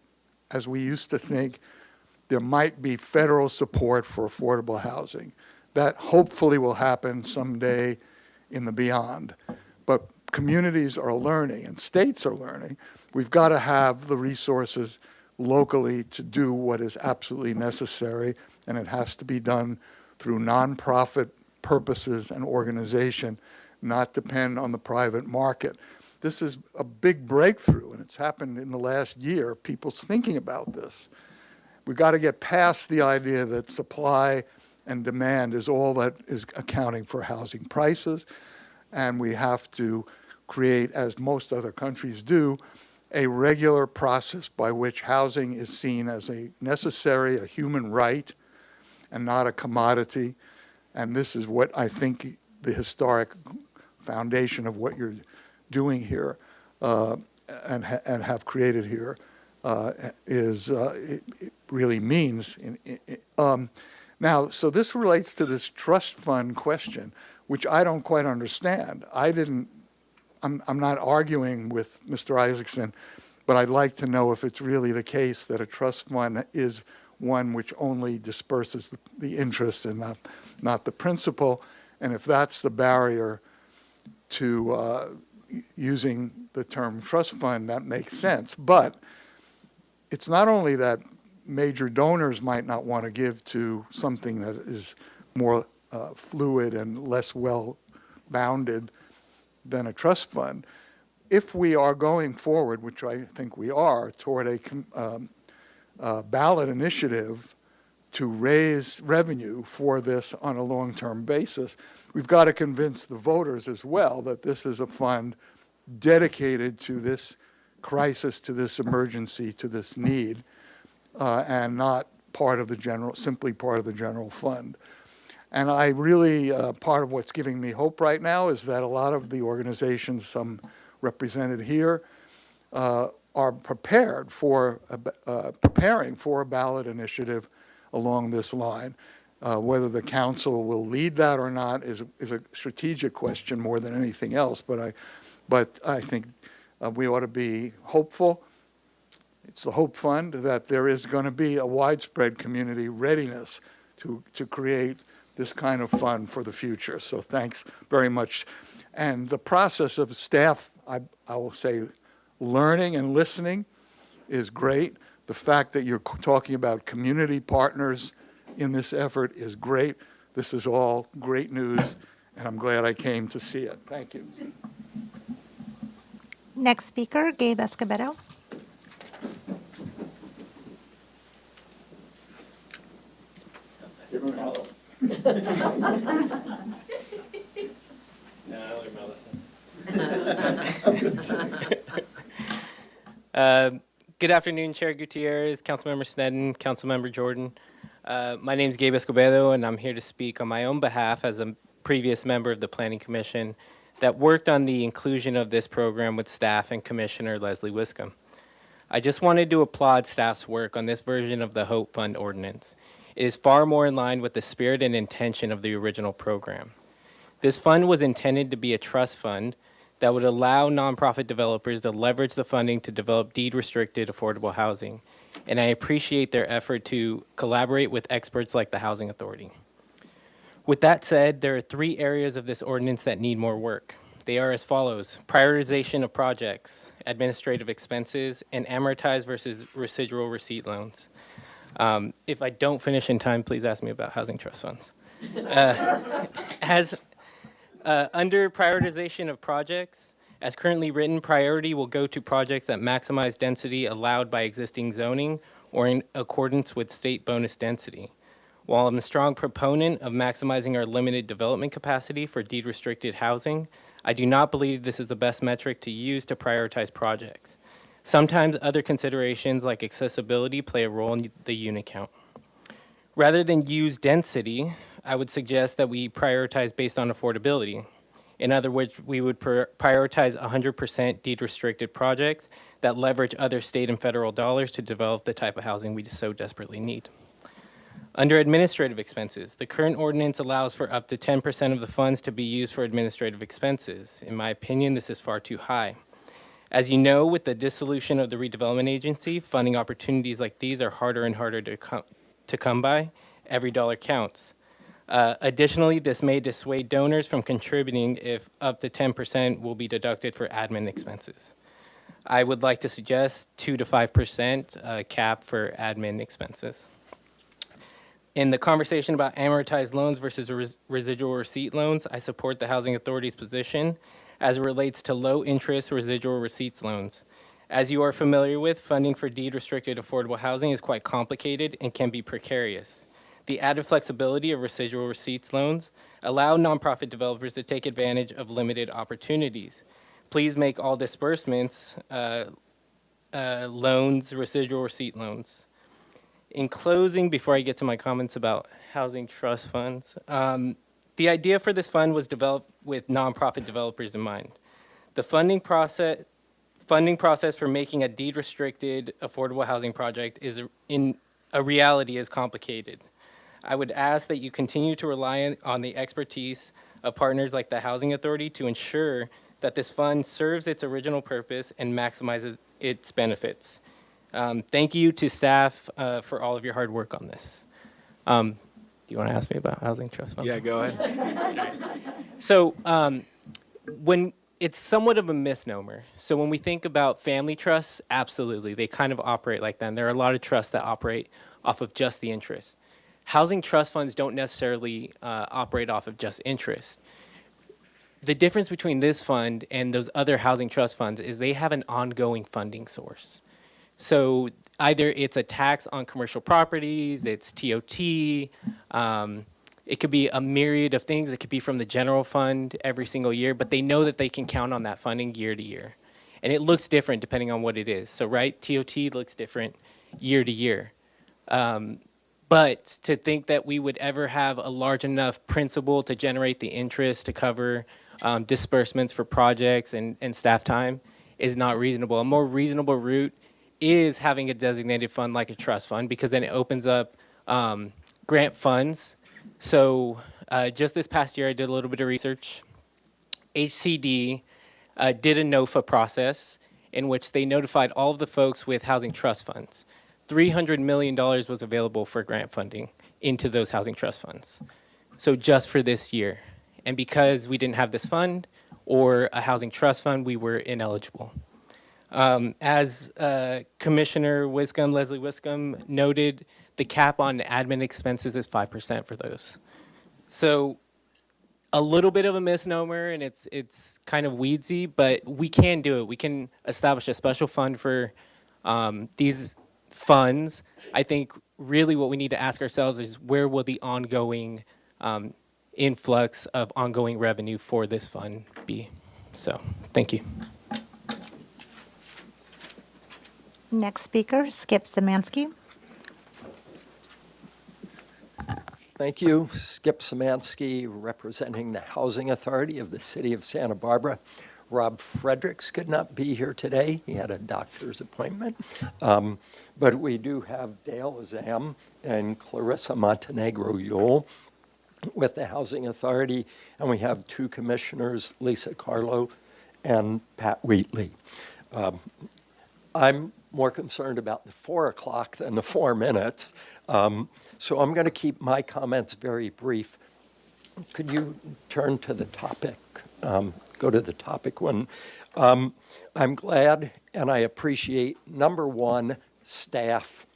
as we used to think, there might be federal support for affordable housing. That hopefully will happen someday in the beyond. But communities are learning and states are learning. We've got to have the resources locally to do what is absolutely necessary, and it has to be done through nonprofit purposes and organization, not depend on the private market. This is a big breakthrough, and it's happened in the last year, people's thinking about this. We've got to get past the idea that supply and demand is all that is accounting for housing prices, and we have to create, as most other countries do, a regular process by which housing is seen as a necessary, a human right, and not a commodity. And this is what I think the historic foundation of what you're doing here and have created here it really means. Now, so this relates to this trust fund question, which I don't quite understand. I'm not arguing with Mr. Isaacson, but I'd like to know if it's really the case that a trust fund is one which only disperses the interest and not the principal, and if that's the barrier to using the term trust fund, that makes sense. But it's not only that major donors might not want to give to something that is more fluid and less well-bounded than a trust fund. If we are going forward, which I think we are, toward a ballot initiative to raise revenue for this on a long-term basis, we've got to convince the voters as well that this is a fund dedicated to this crisis, to this emergency, to this need, and not simply part of the general fund. And I really, part of what's giving me hope right now is that a lot of the organizations, some represented here, are preparing for a ballot initiative along this line. Whether the council will lead that or not is a strategic question more than anything else. But I think we ought to be hopeful. It's the Hope Fund that there is going to be a widespread community readiness to create this kind of fund for the future. So thanks very much. And the process of staff, I will say, learning and listening is great. The fact that you're talking about community partners in this effort is great. This is all great news, and I'm glad I came to see it. Thank you. Next speaker, Gabe Escobedo. Good afternoon, Chair Gutierrez, Councilmember Sneddon, Councilmember Jordan. My name is Gabe Escobedo, and I'm here to speak on my own behalf as a previous member of the Planning Commission that worked on the inclusion of this program with staff and Commissioner Leslie Wiscombe. I just wanted to applaud staff's work on this version of the Hope Fund ordinance. It is far more in line with the spirit and intention of the original program. This fund was intended to be a trust fund that would allow nonprofit developers to leverage the funding to develop deed-restricted affordable housing, and I appreciate their effort to collaborate with experts like the Housing Authority. With that said, there are 3 areas of this ordinance that need more work. They are as follows: prioritization of projects, administrative expenses, and amortized versus residual receipt loans. If I don't finish in time, please ask me about housing trust funds. Under prioritization of projects, as currently written, priority will go to projects that maximize density allowed by existing zoning or in accordance with state bonus density. While I'm a strong proponent of maximizing our limited development capacity for deed-restricted housing, I do not believe this is the best metric to use to prioritize projects. Sometimes other considerations like accessibility play a role in the unit count. Rather than use density, I would suggest that we prioritize based on affordability. In other words, we would prioritize 100% deed-restricted projects that leverage other state and federal dollars to develop the type of housing we so desperately need. Under administrative expenses, the current ordinance allows for up to 10% of the funds to be used for administrative expenses. In my opinion, this is far too high. As you know, with the dissolution of the redevelopment agency, funding opportunities like these are harder and harder to come by. Every dollar counts. Additionally, this may dissuade donors from contributing if up to 10% will be deducted for admin expenses. I would like to suggest 2 to 5% cap for admin expenses. In the conversation about amortized loans versus residual receipt loans, I support the Housing Authority's position as it relates to low-interest residual receipts loans. As you are familiar with, funding for deed-restricted affordable housing is quite complicated and can be precarious. The added flexibility of residual receipts loans allow nonprofit developers to take advantage of limited opportunities. Please make all disbursements loans residual receipt loans. In closing, before I get to my comments about housing trust funds, the idea for this fund was developed with nonprofit developers in mind. The funding process for making a deed-restricted affordable housing project is in a reality is complicated. I would ask that you continue to rely on the expertise of partners like the Housing Authority to ensure that this fund serves its original purpose and maximizes its benefits. Thank you to staff for all of your hard work on this. Do you want to ask me about housing trust fund? Yeah, go ahead. So when it's somewhat of a misnomer. So when we think about family trusts, absolutely, they kind of operate like that. And there are a lot of trusts that operate off of just the interest. Housing trust funds don't necessarily operate off of just interest. The difference between this fund and those other housing trust funds is they have an ongoing funding source. So either it's a tax on commercial properties, it's TOT, it could be a myriad of things. It could be from the general fund every single year, but they know that they can count on that funding year to year. And it looks different depending on what it is. So, right, TOT looks different year to year. But to think that we would ever have a large enough principal to generate the interest to cover disbursements for projects and staff time is not reasonable. A more reasonable route is having a designated fund like a trust fund, because then it opens up grant funds. So just this past year, I did a little bit of research. HCD did a NOFA process in which they notified all of the folks with housing trust funds. $300 million was available for grant funding into those housing trust funds. So just for this year. And because we didn't have this fund or a housing trust fund, we were ineligible. As Commissioner Wiscombe, Leslie Wiscombe, noted, the cap on admin expenses is 5% for those. So a little bit of a misnomer, and it's kind of weedsy, but we can do it. We can establish a special fund for these funds. I think really what we need to ask ourselves is, where will the ongoing influx of ongoing revenue for this fund be? So thank you. Next speaker, Skip Szymanski. Thank you. Skip Szymanski, representing the Housing Authority of the City of Santa Barbara. Rob Fredericks could not be here today. He had a doctor's appointment. But we do have Dale Zam and Clarissa Montenegro-Yule with the Housing Authority, and we have two commissioners, Lisa Carlo and Pat Wheatley. I'm more concerned about the 4 o'clock than the 4 minutes. So I'm going to keep my comments very brief. Could you turn to the topic? Go to the topic one. I'm glad and I appreciate, number one, staff.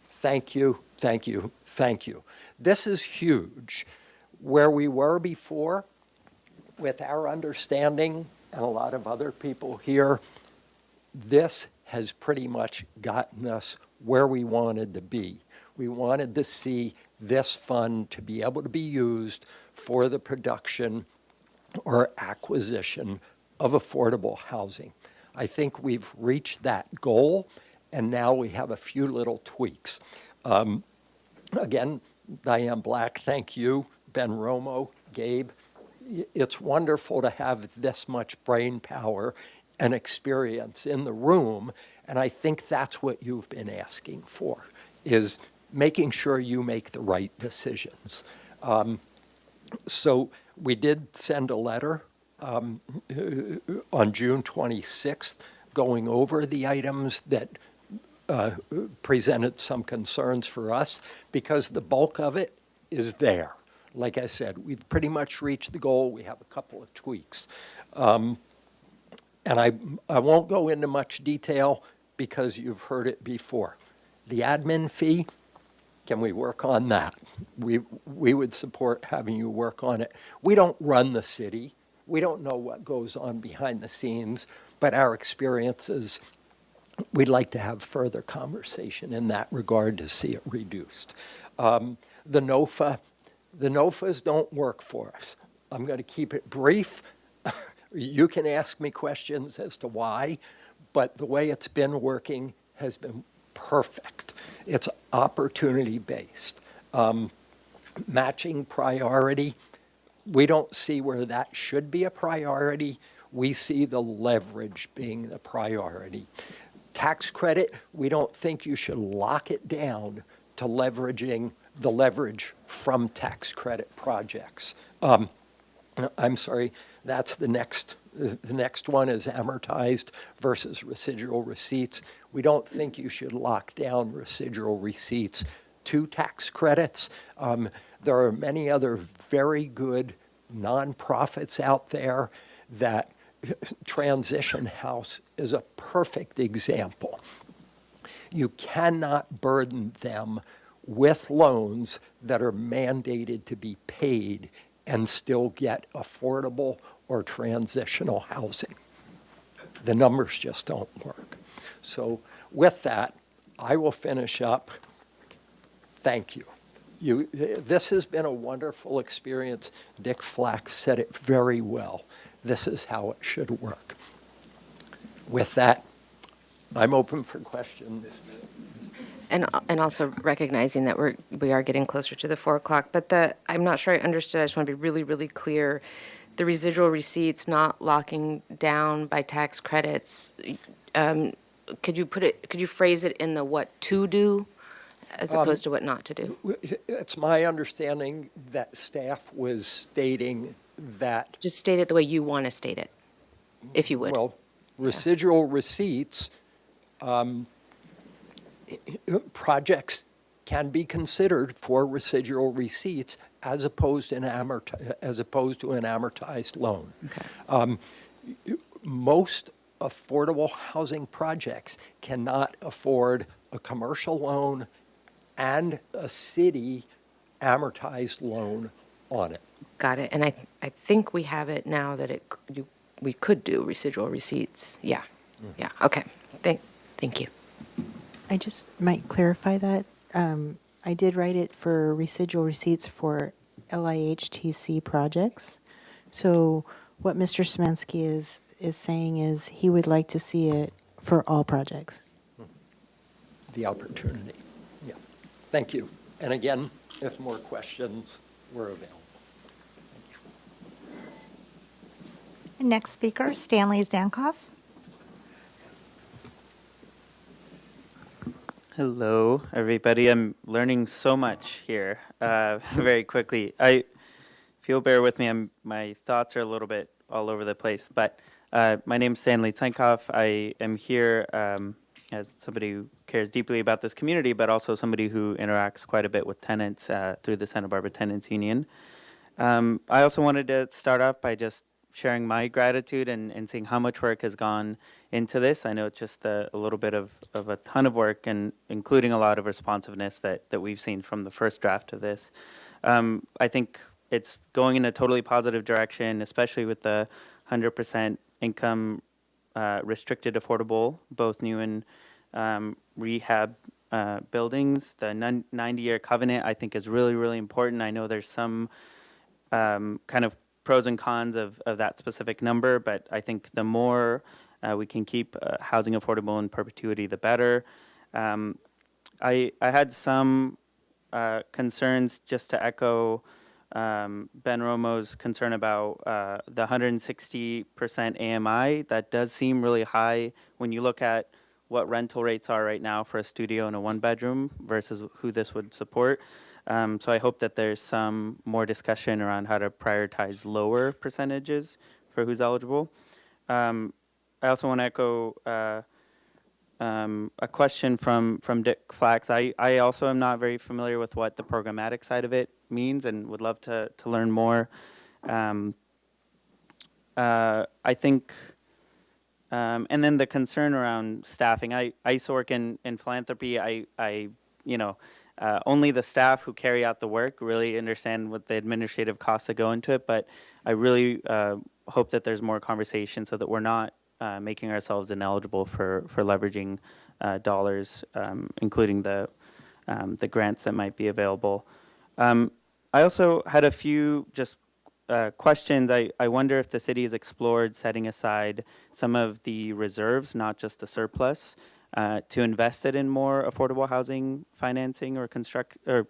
Thank you, thank you, thank you. This is huge. Where we were before, with our understanding and a lot of other people here, this has pretty much gotten us where we wanted to be. We wanted to see this fund to be able to be used for the production or acquisition of affordable housing. I think we've reached that goal, and now we have a few little tweaks. Again, Diane Black, thank you. Ben Romo, Gabe. It's wonderful to have this much brain power and experience in the room, and I think that's what you've been asking for, is making sure you make the right decisions. So we did send a letter on June 26th going over the items that presented some concerns for us, because the bulk of it is there. Like I said, we've pretty much reached the goal. We have a couple of tweaks. And I won't go into much detail because you've heard it before. The admin fee, can we work on that? We would support having you work on it. We don't run the city. We don't know what goes on behind the scenes, but our experiences, we'd like to have further conversation in that regard to see it reduced. The NOFAs don't work for us. I'm going to keep it brief. You can ask me questions as to why, but the way it's been working has been perfect. It's opportunity-based. Matching priority, we don't see where that should be a priority. We see the leverage being the priority. Tax credit, we don't think you should lock it down to leveraging the leverage from tax credit projects. I'm sorry, that's the next one is amortized versus residual receipts. We don't think you should lock down residual receipts to tax credits. There are many other very good nonprofits out there that Transition House is a perfect example. You cannot burden them with loans that are mandated to be paid and still get affordable or transitional housing. The numbers just don't work. So with that, I will finish up. Thank you. This has been a wonderful experience. Dick Flack said it very well. This is how it should work. With that, I'm open for questions. And also recognizing that we are getting closer to the 4 o'clock, but I'm not sure I understood. I just want to be really, really clear. The residual receipts not locking down by tax credits. Could you phrase it in the what to do as opposed to what not to do? It's my understanding that staff was stating that. Just state it the way you want to state it, if you would. Well, residual receipts, projects can be considered for residual receipts as opposed to an amortized loan. Okay. Most affordable housing projects cannot afford a commercial loan and a city amortized loan on it. Got it. And I think we have it now that we could do residual receipts. Yeah. Yeah. Okay. Thank you. I just might clarify that. I did write it for residual receipts for LIHTC projects. So what Mr. Szymanski is saying is he would like to see it for all projects. The opportunity. Yeah. Thank you. And again, if more questions, we're available. Next speaker, Stanley Zankoff. Hello, everybody. I'm learning so much here very quickly. If you'll bear with me, my thoughts are a little bit all over the place. But my name is Stanley Zankoff. I am here as somebody who cares deeply about this community, but also somebody who interacts quite a bit with tenants through the Santa Barbara Tenants Union. I also wanted to start off by just sharing my gratitude and seeing how much work has gone into this. I know it's just a little bit of a ton of work, and including a lot of responsiveness that we've seen from the first draft of this. I think it's going in a totally positive direction, especially with the 100% income restricted affordable, both new and rehab buildings. The 90-year covenant, I think, is really, really important. I know there's some kind of pros and cons of that specific number, but I think the more we can keep housing affordable in perpetuity, the better. I had some concerns, just to echo Ben Romo's concern about the 160% AMI. That does seem really high when you look at what rental rates are right now for a studio and a one-bedroom versus who this would support. So I hope that there's some more discussion around how to prioritize lower percentages for who's eligible. I also want to echo a question from Dick Flax. I also am not very familiar with what the programmatic side of it means and would love to learn more. I think, and then the concern around staffing. I used to work in philanthropy. Only the staff who carry out the work really understand what the administrative costs that go into it, but I really hope that there's more conversation so that we're not making ourselves ineligible for leveraging dollars, including the grants that might be available. I also had a few just questions. I wonder if the city has explored setting aside some of the reserves, not just the surplus, to invest it in more affordable housing financing or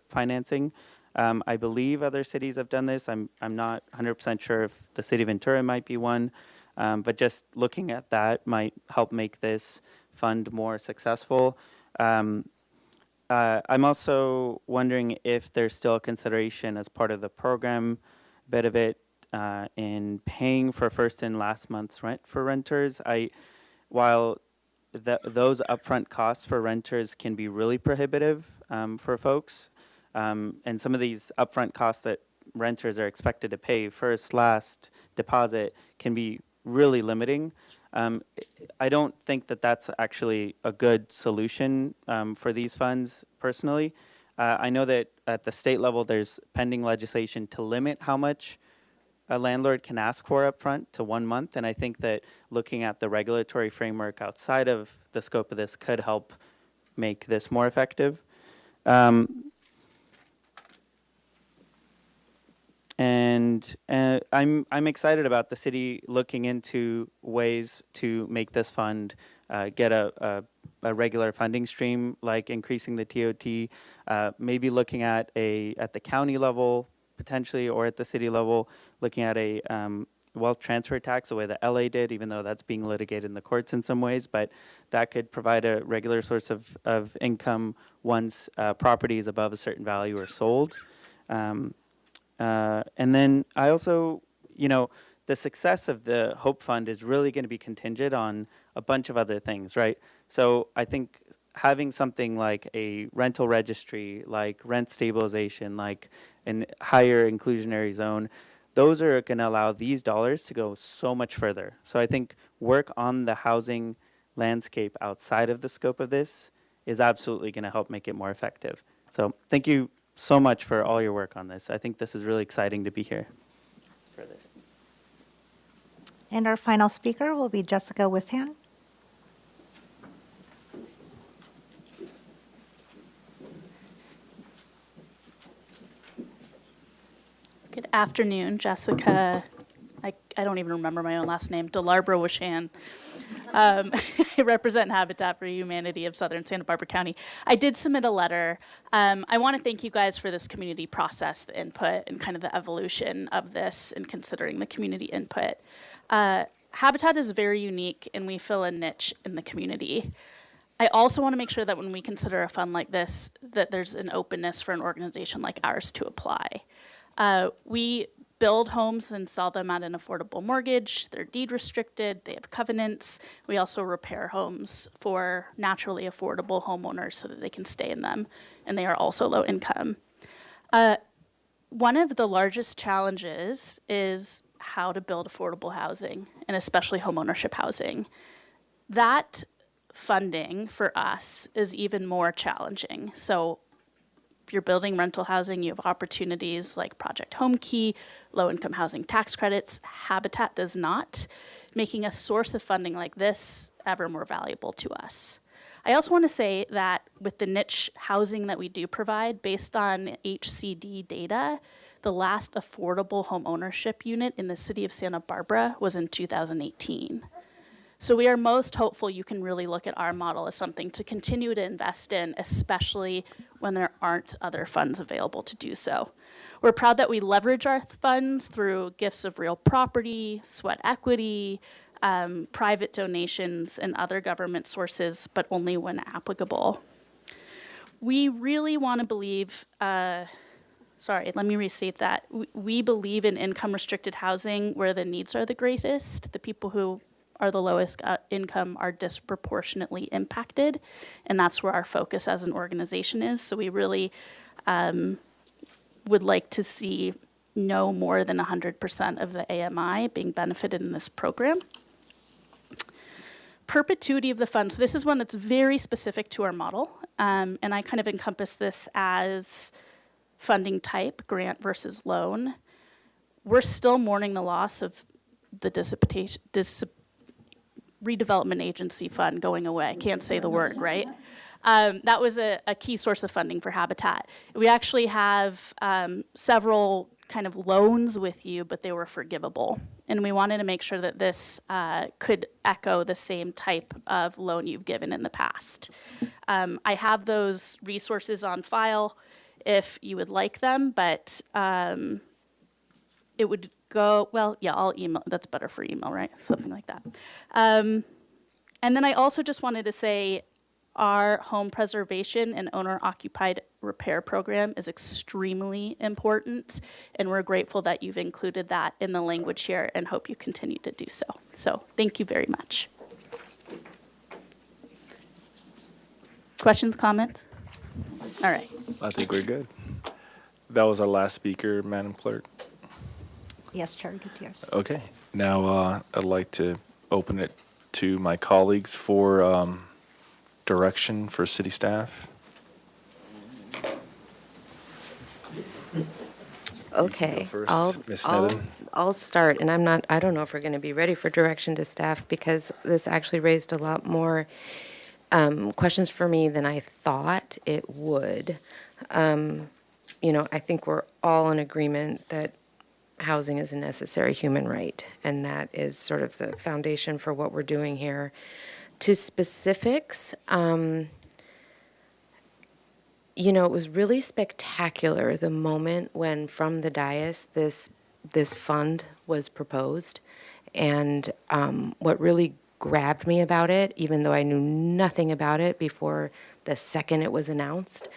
financing. I believe other cities have done this. I'm not 100% sure if the city of Ventura might be one, but just looking at that might help make this fund more successful. I'm also wondering if there's still a consideration as part of the program bit of it in paying for first and last month's rent for renters. While those upfront costs for renters can be really prohibitive for folks, and some of these upfront costs that renters are expected to pay, first, last, deposit, can be really limiting. I don't think that that's actually a good solution for these funds personally. I know that at the state level there's pending legislation to limit how much a landlord can ask for upfront to 1 month, and I think that looking at the regulatory framework outside of the scope of this could help make this more effective. And I'm excited about the city looking into ways to make this fund get a regular funding stream, like increasing the TOT, maybe looking at the county level potentially, or at the city level, looking at a wealth transfer tax the way that LA did, even though that's being litigated in the courts in some ways, but that could provide a regular source of income once property is above a certain value or sold. And then I also, the success of the Hope Fund is really going to be contingent on a bunch of other things, right? So I think having something like a rental registry, like rent stabilization, like a higher inclusionary zone, those are going to allow these dollars to go so much further. So I think work on the housing landscape outside of the scope of this is absolutely going to help make it more effective. So thank you so much for all your work on this. I think this is really exciting to be here for this. And our final speaker will be Jessica Wishan. Good afternoon, Jessica. I don't even remember my own last name, Delarbra Wishan. I represent Habitat for Humanity of Southern Santa Barbara County. I did submit a letter. I want to thank you guys for this community process, the input, and kind of the evolution of this and considering the community input. Habitat is very unique, and we fill a niche in the community. I also want to make sure that when we consider a fund like this, that there's an openness for an organization like ours to apply. We build homes and sell them at an affordable mortgage. They're deed restricted. They have covenants. We also repair homes for naturally affordable homeowners so that they can stay in them, and they are also low income. One of the largest challenges is how to build affordable housing, and especially homeownership housing. That funding for us is even more challenging. So If you're building rental housing, you have opportunities like Project Home Key, low-income housing tax credits. Habitat does not, making a source of funding like this ever more valuable to us. I also want to say that with the niche housing that we do provide, based on HCD data, the last affordable home ownership unit in the city of Santa Barbara was in 2018. So we are most hopeful you can really look at our model as something to continue to invest in, especially when there aren't other funds available to do so. We're proud that we leverage our funds through gifts of real property, sweat equity, private donations, and other government sources, but only when applicable. We really want to believe, sorry, let me restate that. We believe in income-restricted housing where the needs are the greatest. The people who are the lowest income are disproportionately impacted, and that's where our focus as an organization is. So we really would like to see no more than 100% of the AMI being benefited in this program. Perpetuity of the funds. So this is one that's very specific to our model, and I kind of encompass this as funding type, grant versus loan. We're still mourning the loss of the redevelopment agency fund going away. I can't say the word, right? That was a key source of funding for Habitat. We actually have several kind of loans with you, but they were forgivable. And we wanted to make sure that this could echo the same type of loan you've given in the past. I have those resources on file if you would like them, but it would go, well, yeah, I'll email, that's better for email, right? Something like that. And then I also just wanted to say our home preservation and owner-occupied repair program is extremely important, and we're grateful that you've included that in the language here and hope you continue to do so. So thank you very much. Questions, comments? All right. I think we're good. That was our last speaker, Madam Clerk. Yes, Chair Gutierrez. Okay. Now I'd like to open it to my colleagues for direction for city staff. Okay, first, I'll, Ms. I'll, Sneddon. I'll start, and I don't know if we're going to be ready for direction to staff because this actually raised a lot more questions for me than I thought it would. I think we're all in agreement that housing is a necessary human right, and that is sort of the foundation for what we're doing here. To specifics, it was really spectacular the moment when from the dais this fund was proposed. And what really grabbed me about it, even though I knew nothing about it before the second it was announced,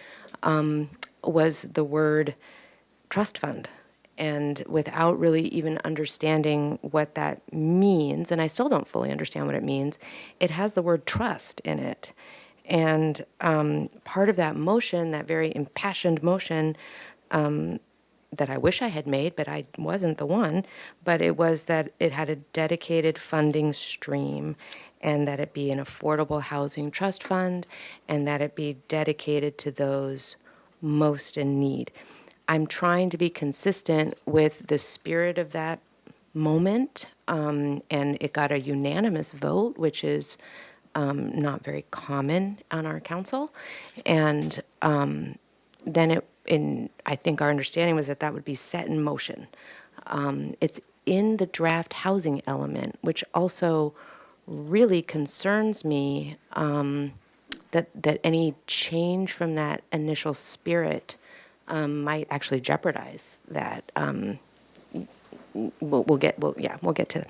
was the word trust fund. And without really even understanding what that means, and I still don't fully understand what it means, it has the word trust in it. And part of that motion, that very impassioned motion that I wish I had made, but I wasn't the one, but it was that it had a dedicated funding stream and that it be an affordable housing trust fund and that it be dedicated to those most in need. I'm trying to be consistent with the spirit of that moment, and it got a unanimous vote, which is not very common on our council. And then I think our understanding was that would be set in motion. It's in the draft housing element, which also really concerns me that any change from that initial spirit might actually jeopardize that. We'll get to.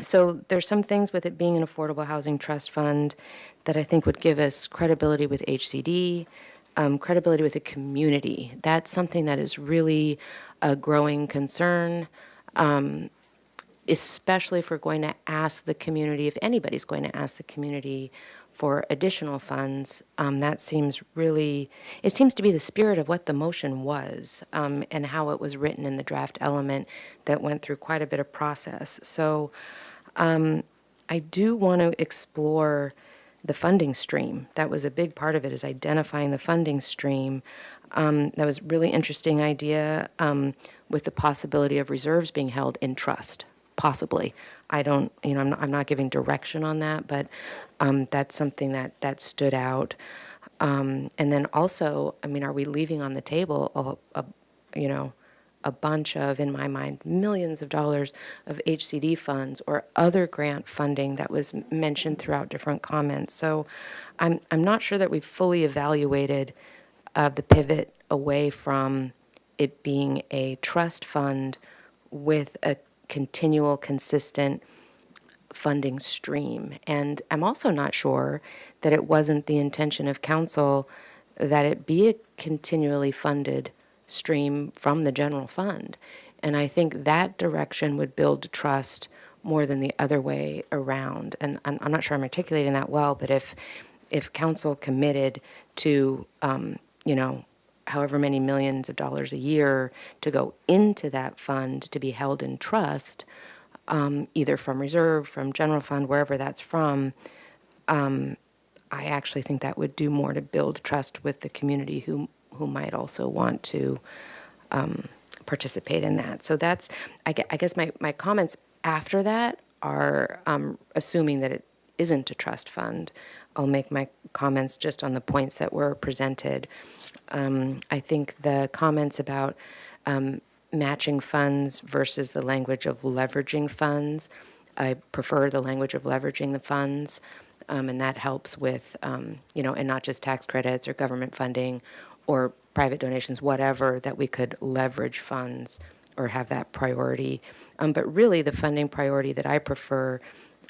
So there's some things with it being an affordable housing trust fund that I think would give us credibility with HCD, credibility with the community. That's something that is really a growing concern, especially if we're going to ask the community, if anybody's going to ask the community for additional funds. That seems really, it seems to be the spirit of what the motion was, and how it was written in the draft element that went through quite a bit of process. So I do want to explore the funding stream. That was a big part of it, is identifying the funding stream. That was a really interesting idea, with the possibility of reserves being held in trust, possibly. I don't, I'm not giving direction on that, but that's something that stood out. And then also, are we leaving on the table a bunch of, in my mind, millions of dollars of HCD funds or other grant funding that was mentioned throughout different comments? So I'm not sure that we've fully evaluated the pivot away from it being a trust fund with a continual, consistent funding stream. And I'm also not sure that it wasn't the intention of council that it be a continually funded stream from the general fund. And I think that direction would build trust more than the other way around. And I'm not sure I'm articulating that well, but if council committed to, however many millions of dollars a year to go into that fund to be held in trust, either from reserve, from general fund, wherever that's from, I actually think that would do more to build trust with the community who might also want to participate in that. So that's, I guess my comments after that are assuming that it isn't a trust fund. I'll make my comments just on the points that were presented. I think the comments about matching funds versus the language of leveraging funds, I prefer the language of leveraging the funds, and that helps with, and not just tax credits or government funding or private donations, whatever, that we could leverage funds or have that priority. But really, the funding priority that I prefer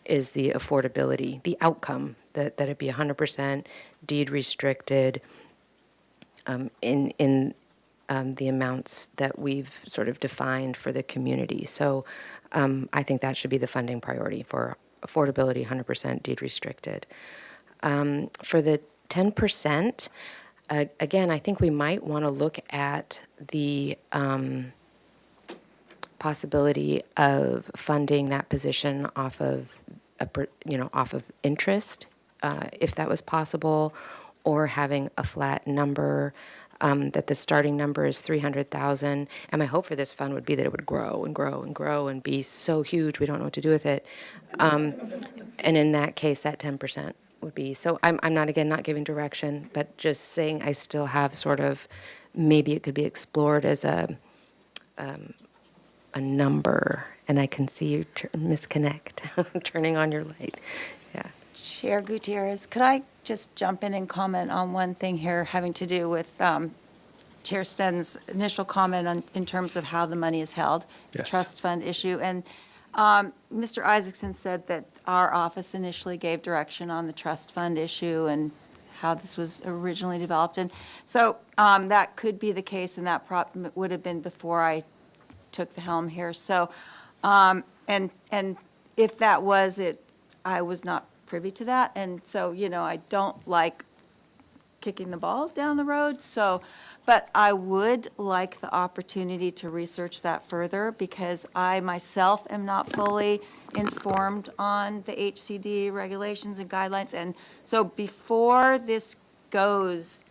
is the affordability, the outcome, that it be 100% deed restricted in the amounts that we've sort of defined for the community. So I think that should be the funding priority for affordability, 100% deed restricted. For the 10%, again, I think we might want to look at the possibility of funding that position off of interest, if that was possible, or having a flat number. That the starting number is 300,000, and my hope for this fund would be that it would grow and grow and grow and be so huge we don't know what to do with it. And in that case, that 10% would be. So I'm not giving direction, but just saying I still have sort of, maybe it could be explored as a number. And I can see you misconnect, turning on your light. Yeah. Chair Gutierrez, could I just jump in and comment on one thing here having to do with Chair Sten's initial comment in terms of how the money is held, the trust fund issue. And Mr. Isaacson said that our office initially gave direction on the trust fund issue and how this was originally developed. And so that could be the case, and that would have been before I took the helm here. So, and if that was it, I was not privy to that. And so, I don't like kicking the ball down the road. So, but I would like the opportunity to research that further, because I myself am not fully informed on the HCD regulations and guidelines. And so before this goes,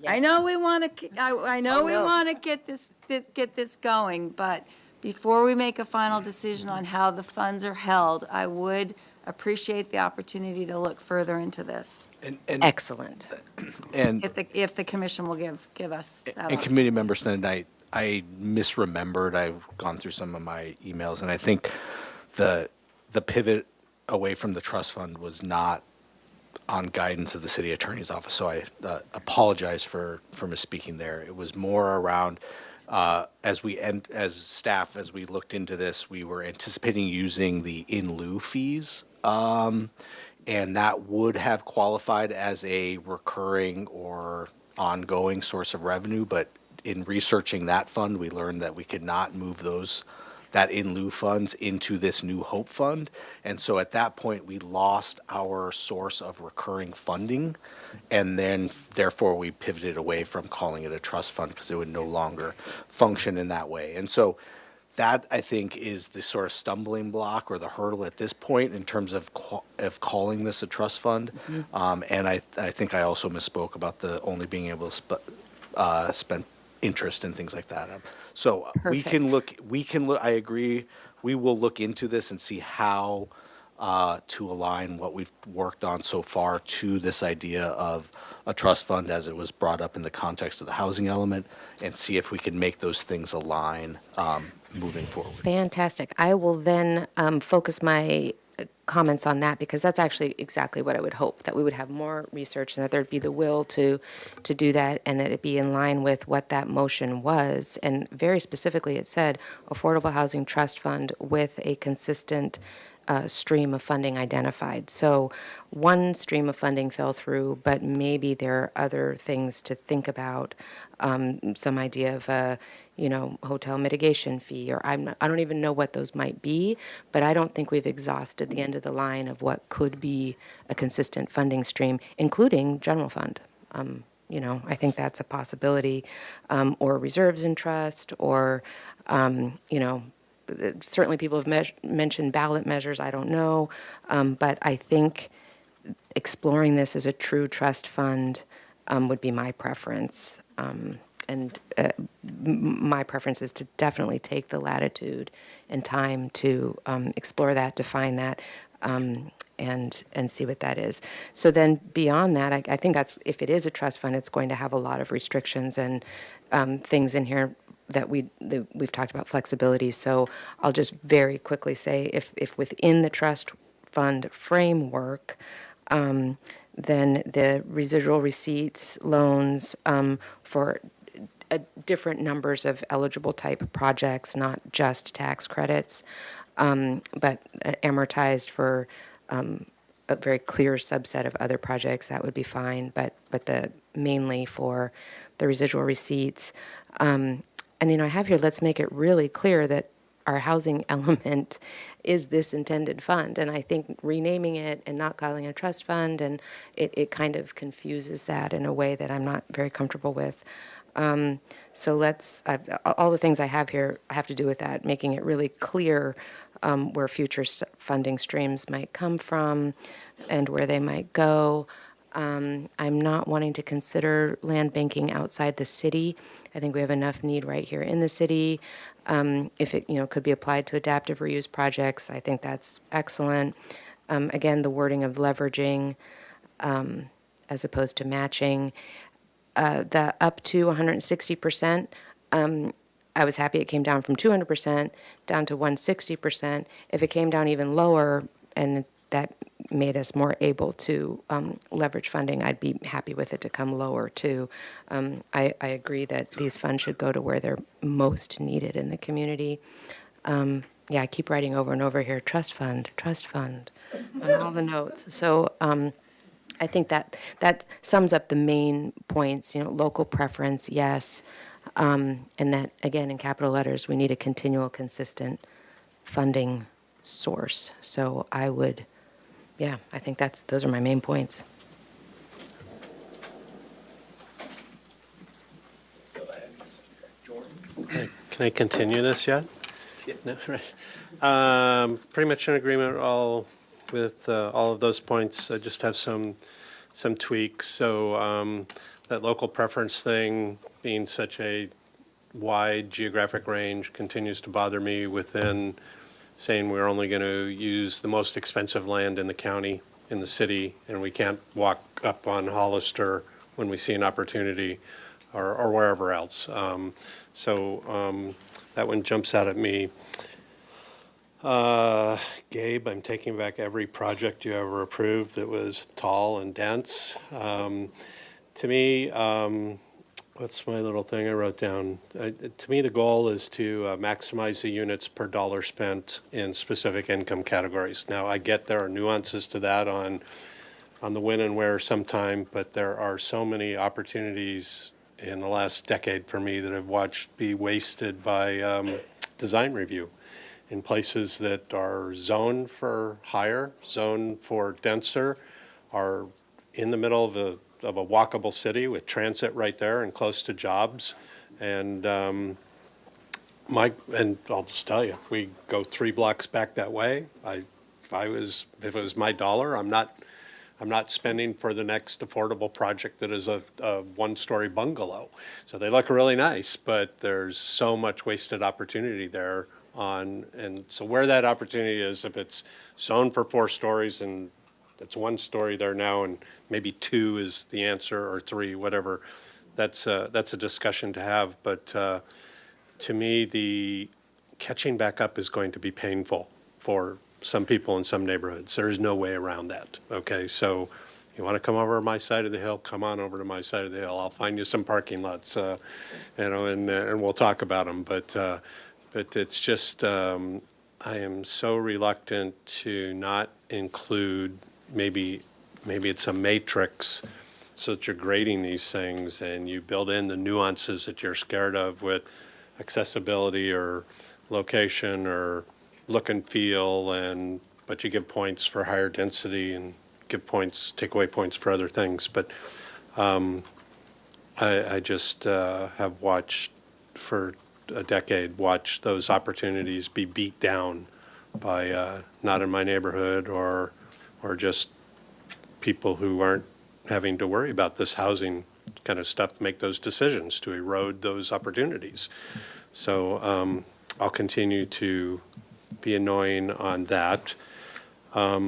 I know we want to, I know we want to get this going, but before we make a final decision on how the funds are held, I would appreciate the opportunity to look further into this. And Excellent. And If the commission will give us that and opportunity. committee members tonight, I misremembered. I've gone through some of my emails, and I think the pivot away from the trust fund was not on guidance of the city attorney's office. So I apologize for misspeaking there. It was more around as staff, as we looked into this, we were anticipating using the in lieu fees. And that would have qualified as a recurring or ongoing source of revenue. But in researching that fund, we learned that we could not move that in lieu funds into this new Hope Fund. And so at that point, we lost our source of recurring funding. And then therefore, we pivoted away from calling it a trust fund because it would no longer function in that way. And so that I think is the sort of stumbling block or the hurdle at this point in terms of calling this a trust fund. And I think I also misspoke about the only being able to spend interest and things like that. So we can look. I agree. We will look into this and see how to align what we've worked on so far to this idea of a trust fund as it was brought up in the context of the housing element, and see if we can make those things align moving forward. Fantastic. I will then focus my comments on that, because that's actually exactly what I would hope, that we would have more research and that there'd be the will to do that, and that it be in line with what that motion was. And very specifically, it said Affordable Housing Trust Fund with a consistent stream of funding identified. So one stream of funding fell through, but maybe there are other things to think about. Some idea of a, hotel mitigation fee, or I don't even know what those might be, but I don't think we've exhausted the end of the line of what could be a consistent funding stream, including general fund. I think that's a possibility, or reserves in trust, or, certainly people have mentioned ballot measures. I don't know. But I think exploring this as a true trust fund would be my preference. My preference is to definitely take the latitude and time to explore that, define that, and see what that is. So then beyond that, I think that's, if it is a trust fund, it's going to have a lot of restrictions and things in here that we've talked about flexibility. So I'll just very quickly say, if within the trust fund framework, then the residual receipts, loans for different numbers of eligible type projects, not just tax credits, but amortized for a very clear subset of other projects, that would be fine. But mainly for the residual receipts. And I have here, let's make it really clear that our housing element is this intended fund. And I think renaming it and not calling it a trust fund, and it kind of confuses that in a way that I'm not very comfortable with. So all the things I have here have to do with that, making it really clear where future funding streams might come from and where they might go. I'm not wanting to consider land banking outside the city. I think we have enough need right here in the city. If it could be applied to adaptive reuse projects, I think that's excellent. Again, the wording of leveraging as opposed to matching. The up to 160%, I was happy it came down from 200% down to 160%. If it came down even lower and that made us more able to leverage funding, I'd be happy with it to come lower too. I agree that these funds should go to where they're most needed in the community. I keep writing over and over here, trust fund, on all the notes. So I think that sums up the main points. Local preference, yes, and that again in capital letters, we need a continual, consistent funding source. So I would. Yeah, I think those are my main points. Can I continue this yet? No, right. Pretty much in agreement with all of those points. I just have some tweaks. So that local preference thing, being such a wide geographic range, continues to bother me within saying we're only going to use the most expensive land in the county, in the city, and we can't walk up on Hollister when we see an opportunity or wherever else. So that one jumps out at me. Gabe, I'm taking back every project you ever approved that was tall and dense. To me, what's my little thing I wrote down? To me, the goal is to maximize the units per dollar spent in specific income categories. Now, I get there are nuances to that on the when and where sometime, but there are so many opportunities in the last decade for me that I've watched be wasted by design review in places that are zoned for higher, zoned for denser, are in the middle of a walkable city with transit right there and close to jobs. And and I'll just tell you, if we go 3 blocks back that way, if it was my dollar, I'm not spending for the next affordable project that is a one-story bungalow. So they look really nice, but there's so much wasted opportunity there and so where that opportunity is, if it's zoned for 4 stories and it's 1 story there now and maybe 2 is the answer or 3, whatever, that's a discussion to have. But to me, the catching back up is going to be painful for some people in some neighborhoods. There is no way around that, okay? So you want to come over to my side of the hill, come on over to my side of the hill. I'll find you some parking lots, and we'll talk about them. But it's just, I am so reluctant to not include, maybe it's a matrix so that you're grading these things and you build in the nuances that you're scared of with accessibility or location or look and feel, but you give points for higher density and take away points for other things. But I just have watched for a decade, those opportunities be beat down by not in my neighborhood or just people who aren't having to worry about this housing kind of stuff, make those decisions to erode those opportunities. So I'll continue to be annoying on that. I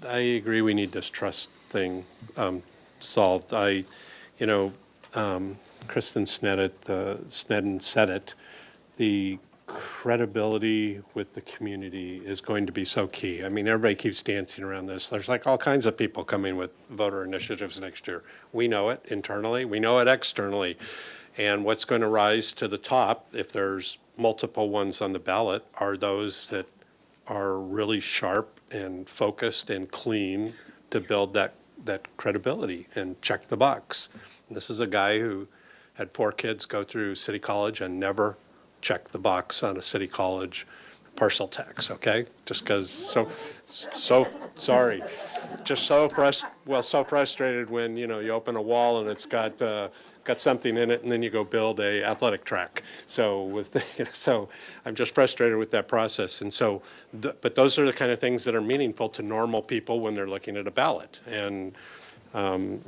agree we need this trust thing solved. Kristen Sneddon said it, the credibility with the community is going to be so key. I mean, everybody keeps dancing around this. There's like all kinds of people coming with voter initiatives next year. We know it internally, we know it externally. And what's going to rise to the top, if there's multiple ones on the ballot, are those that are really sharp and focused and clean to build that credibility and check the box. And this is a guy who had 4 kids go through city college and never checked the box on a city college parcel tax, okay? Just because, so sorry. Just so frustrated when, you open a wall and it's got something in it and then you go build a athletic track. So so I'm just frustrated with that process. And so, but those are the kind of things that are meaningful to normal people when they're looking at a ballot. And I'm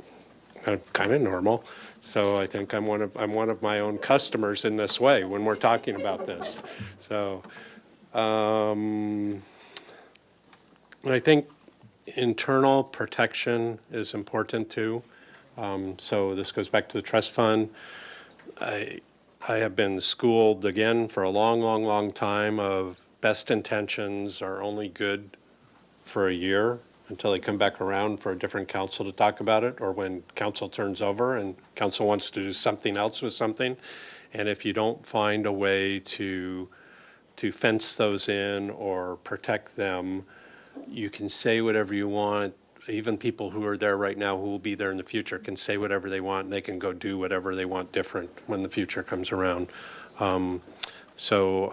kind of normal. So I think I'm one of my own customers in this way when we're talking about this. So, and I think internal protection is important too. So this goes back to the trust fund. I have been schooled again for a long time of best intentions are only good for a year until they come back around for a different council to talk about it, or when council turns over and council wants to do something else with something. And if you don't find a way to fence those in or protect them, you can say whatever you want. Even people who are there right now who will be there in the future can say whatever they want, and they can go do whatever they want different when the future comes around. So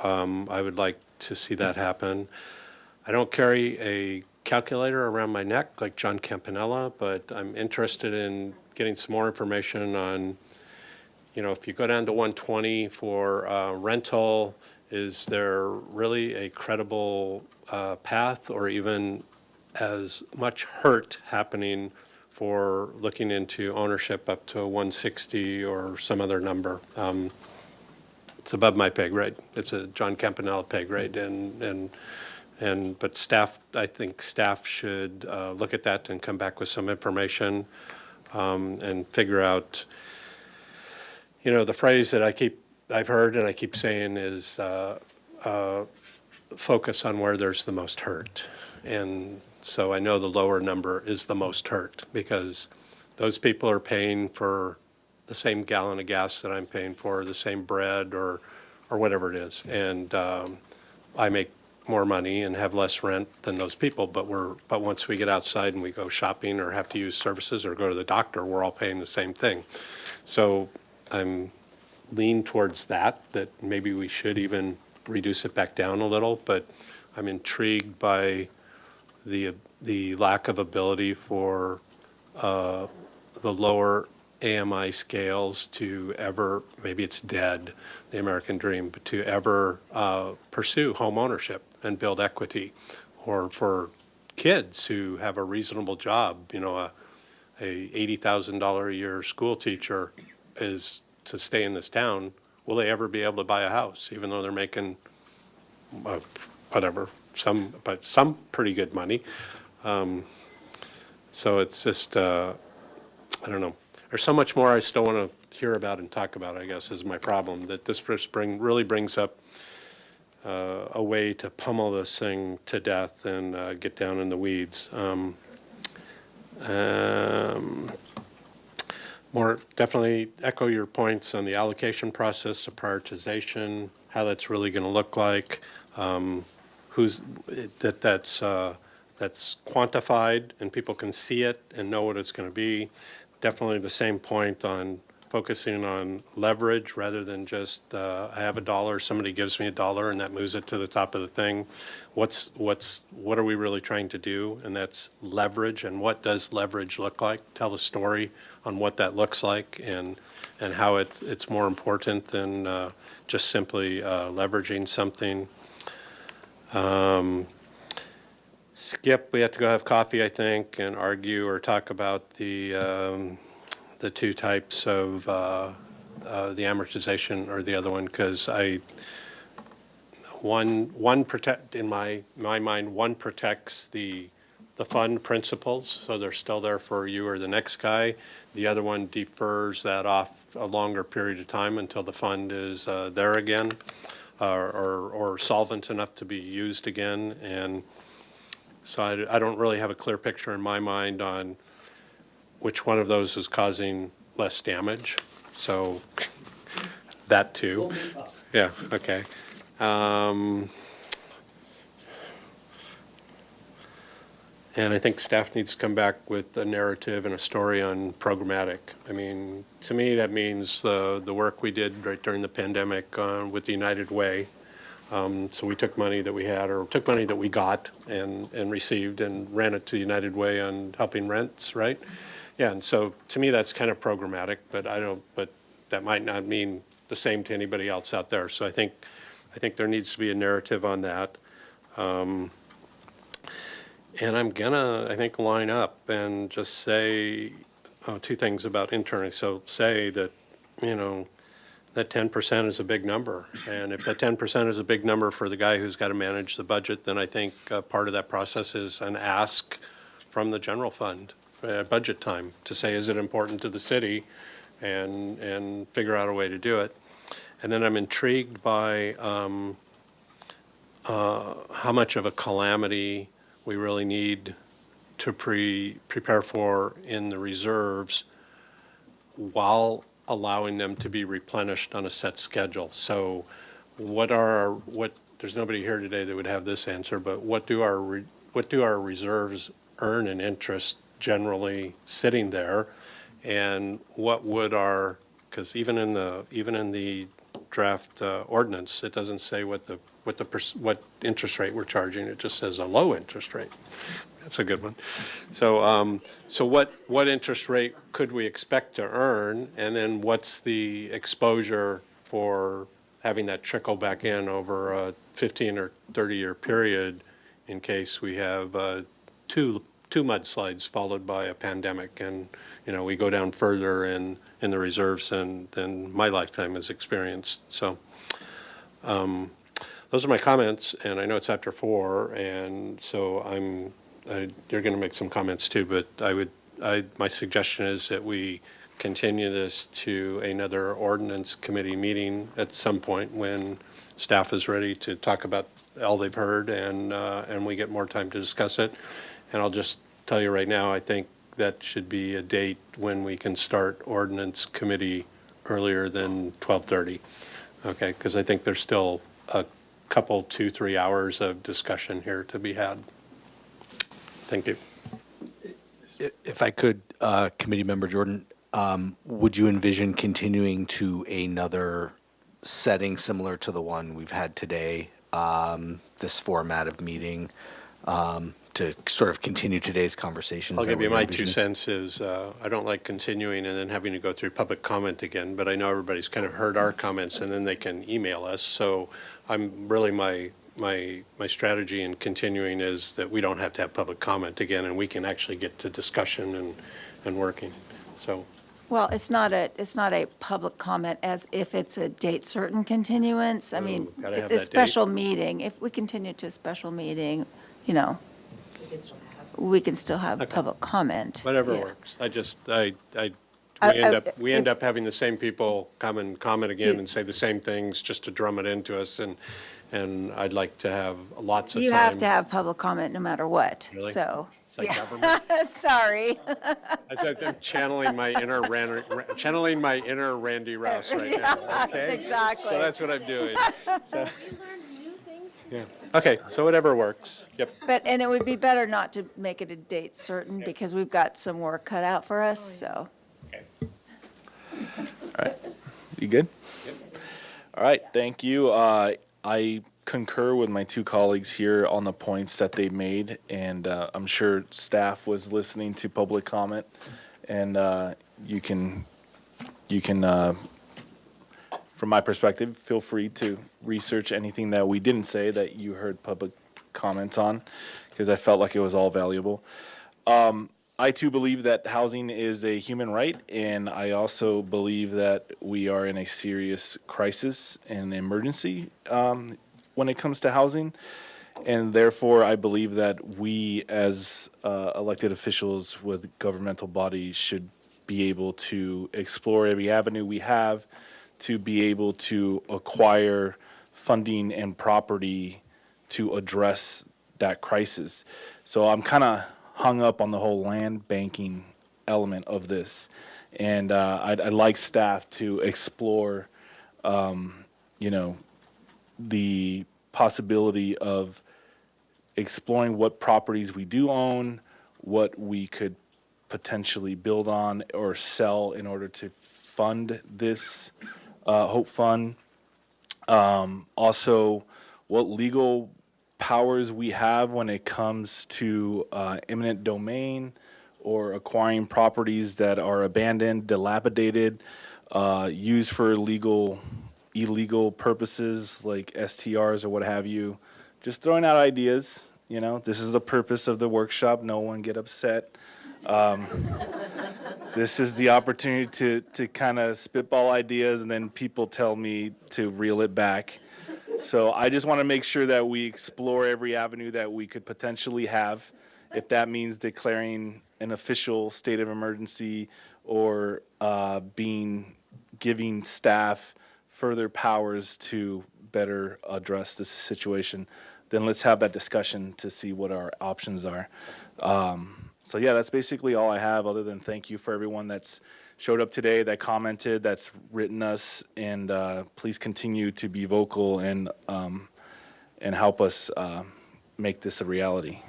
I would like to see that happen. I don't carry a calculator around my neck like John Campanella, but I'm interested in getting some more information on, if you go down to 120 for rental, is there really a credible path or even as much hurt happening for looking into ownership up to 160 or some other number? It's above my pay grade. It's a John Campanella pay grade, but staff, I think staff should look at that and come back with some information and figure out, the phrase that I've heard and I keep saying is focus on where there's the most hurt. And so I know the lower number is the most hurt because those people are paying for the same gallon of gas that I'm paying for, the same bread or whatever it is. And I make more money and have less rent than those people, but once we get outside and we go shopping or have to use services or go to the doctor, we're all paying the same thing. So I'm lean towards that maybe we should even reduce it back down a little, but I'm intrigued by the lack of ability for the lower AMI scales to ever, maybe it's dead, the American dream, but to ever pursue home ownership and build equity, or for kids who have a reasonable job, you know, a $80,000 a year school teacher is to stay in this town, will they ever be able to buy a house, even though they're making whatever, some pretty good money. So it's just, I don't know. There's so much more I still want to hear about and talk about, I guess, is my problem, that this really brings up a way to pummel this thing to death and get down in the weeds. More definitely echo your points on the allocation process, the prioritization, how that's really going to look like, that's quantified and people can see it and know what it's going to be. Definitely the same point on focusing on leverage rather than just I have $1, somebody gives me $1 and that moves it to the top of the thing. What are we really trying to do? And that's leverage. And what does leverage look like? Tell a story on what that looks like and how it's more important than just simply leveraging something. Skip, we have to go have coffee, I think, and argue or talk about the two types of the amortization or the other one, because one protect in my mind, one protects the fund principles, so they're still there for you or the next guy. The other one defers that off a longer period of time until the fund is there again, or solvent enough to be used again. And so I don't really have a clear picture in my mind on which one of those is causing less damage. So that too. Yeah, okay. And I think staff needs to come back with a narrative and a story on programmatic. I mean, to me, that means the work we did right during the pandemic with the United Way. So we took money that we had, or took money that we got and received and ran it to United Way on helping rents, right? Yeah, and so to me, that's kind of programmatic, but that might not mean the same to anybody else out there. So I think there needs to be a narrative on that. And I'm gonna, I think, line up and just say two things about internally. So say that, you know, that 10% is a big number. And if that 10% is a big number for the guy who's got to manage the budget, then I think part of that process is an ask from the general fund at budget time to say, is it important to the city, and figure out a way to do it. And then I'm intrigued by how much of a calamity we really need to prepare for in the reserves while allowing them to be replenished on a set schedule. So there's nobody here today that would have this answer, but what do our reserves earn in interest generally sitting there? And what would because even in the draft ordinance, it doesn't say what interest rate we're charging. It just says a low interest rate. That's a good one. So what interest rate could we expect to earn, and then what's the exposure for having that trickle back in over a 15 or 30-year period in case we have two mudslides followed by a pandemic, and we go down further in the reserves than my lifetime has experienced. So those are my comments, and I know it's after 4, and so you're going to make some comments too, but my suggestion is that we continue this to another ordinance committee meeting at some point when staff is ready to talk about all they've heard, and we get more time to discuss it. And I'll just tell you right now, I think that should be a date when we can start ordinance committee earlier than 12:30. Okay, because I think there's still a couple, 2-3 hours of discussion here to be had. Thank you. If I could, Committee Member Jordan, would you envision continuing to another setting similar to the one we've had today, this format of meeting, to sort of continue today's conversations. I'll that give you we're my envisioning. 2 cents is, I don't like continuing and then having to go through public comment again, but I know everybody's kind of heard our comments and then they can email us. So I'm really, my strategy in continuing is that we don't have to have public comment again and we can actually get to discussion and working. So, Well, it's not a public comment as if it's a date certain continuance. I mean, gotta have it's a that date. special meeting. If we continue to a special meeting, you know, we can still have public comment. whatever Yeah. works. We I- end up having the same people come and comment again Do- and say the same things just to drum it into us, and I'd like to have lots of time. You have to have public comment no matter what, Really? so. It's like yeah. government. Sorry. I said I'm channeling my inner Randy Rouse right now, okay? Exactly. So that's what I'm doing. So- Yeah, okay, so whatever works, yep. But, and it would be better not to make it a date certain because we've got some work cut out for us, so. All right. You good? All right, thank you. I concur with my 2 colleagues here on the points that they made, and I'm sure staff was listening to public comment, and you can, from my perspective, feel free to research anything that we didn't say that you heard public comments on, because I felt like it was all valuable. I too believe that housing is a human right, and I also believe that we are in a serious crisis and emergency when it comes to housing. And therefore, I believe that we as elected officials with governmental bodies should be able to explore every avenue we have to be able to acquire funding and property to address that crisis. So I'm kind of hung up on the whole land banking element of this. And I'd like staff to explore, the possibility of exploring what properties we do own, what we could potentially build on or sell in order to fund this Hope Fund. Also, what legal powers we have when it comes to eminent domain or acquiring properties that are abandoned, dilapidated, used for illegal purposes like STRs or what have you. Just throwing out ideas, this is the purpose of the workshop. No one get upset. This is the opportunity to kind of spitball ideas and then people tell me to reel it back. So I just want to make sure that we explore every avenue that we could potentially have. If that means declaring an official state of emergency or giving staff further powers to better address this situation, then let's have that discussion to see what our options are. So yeah, that's basically all I have, other than thank you for everyone that's showed up today, that commented, that's written us, and please continue to be vocal and help us make this a reality.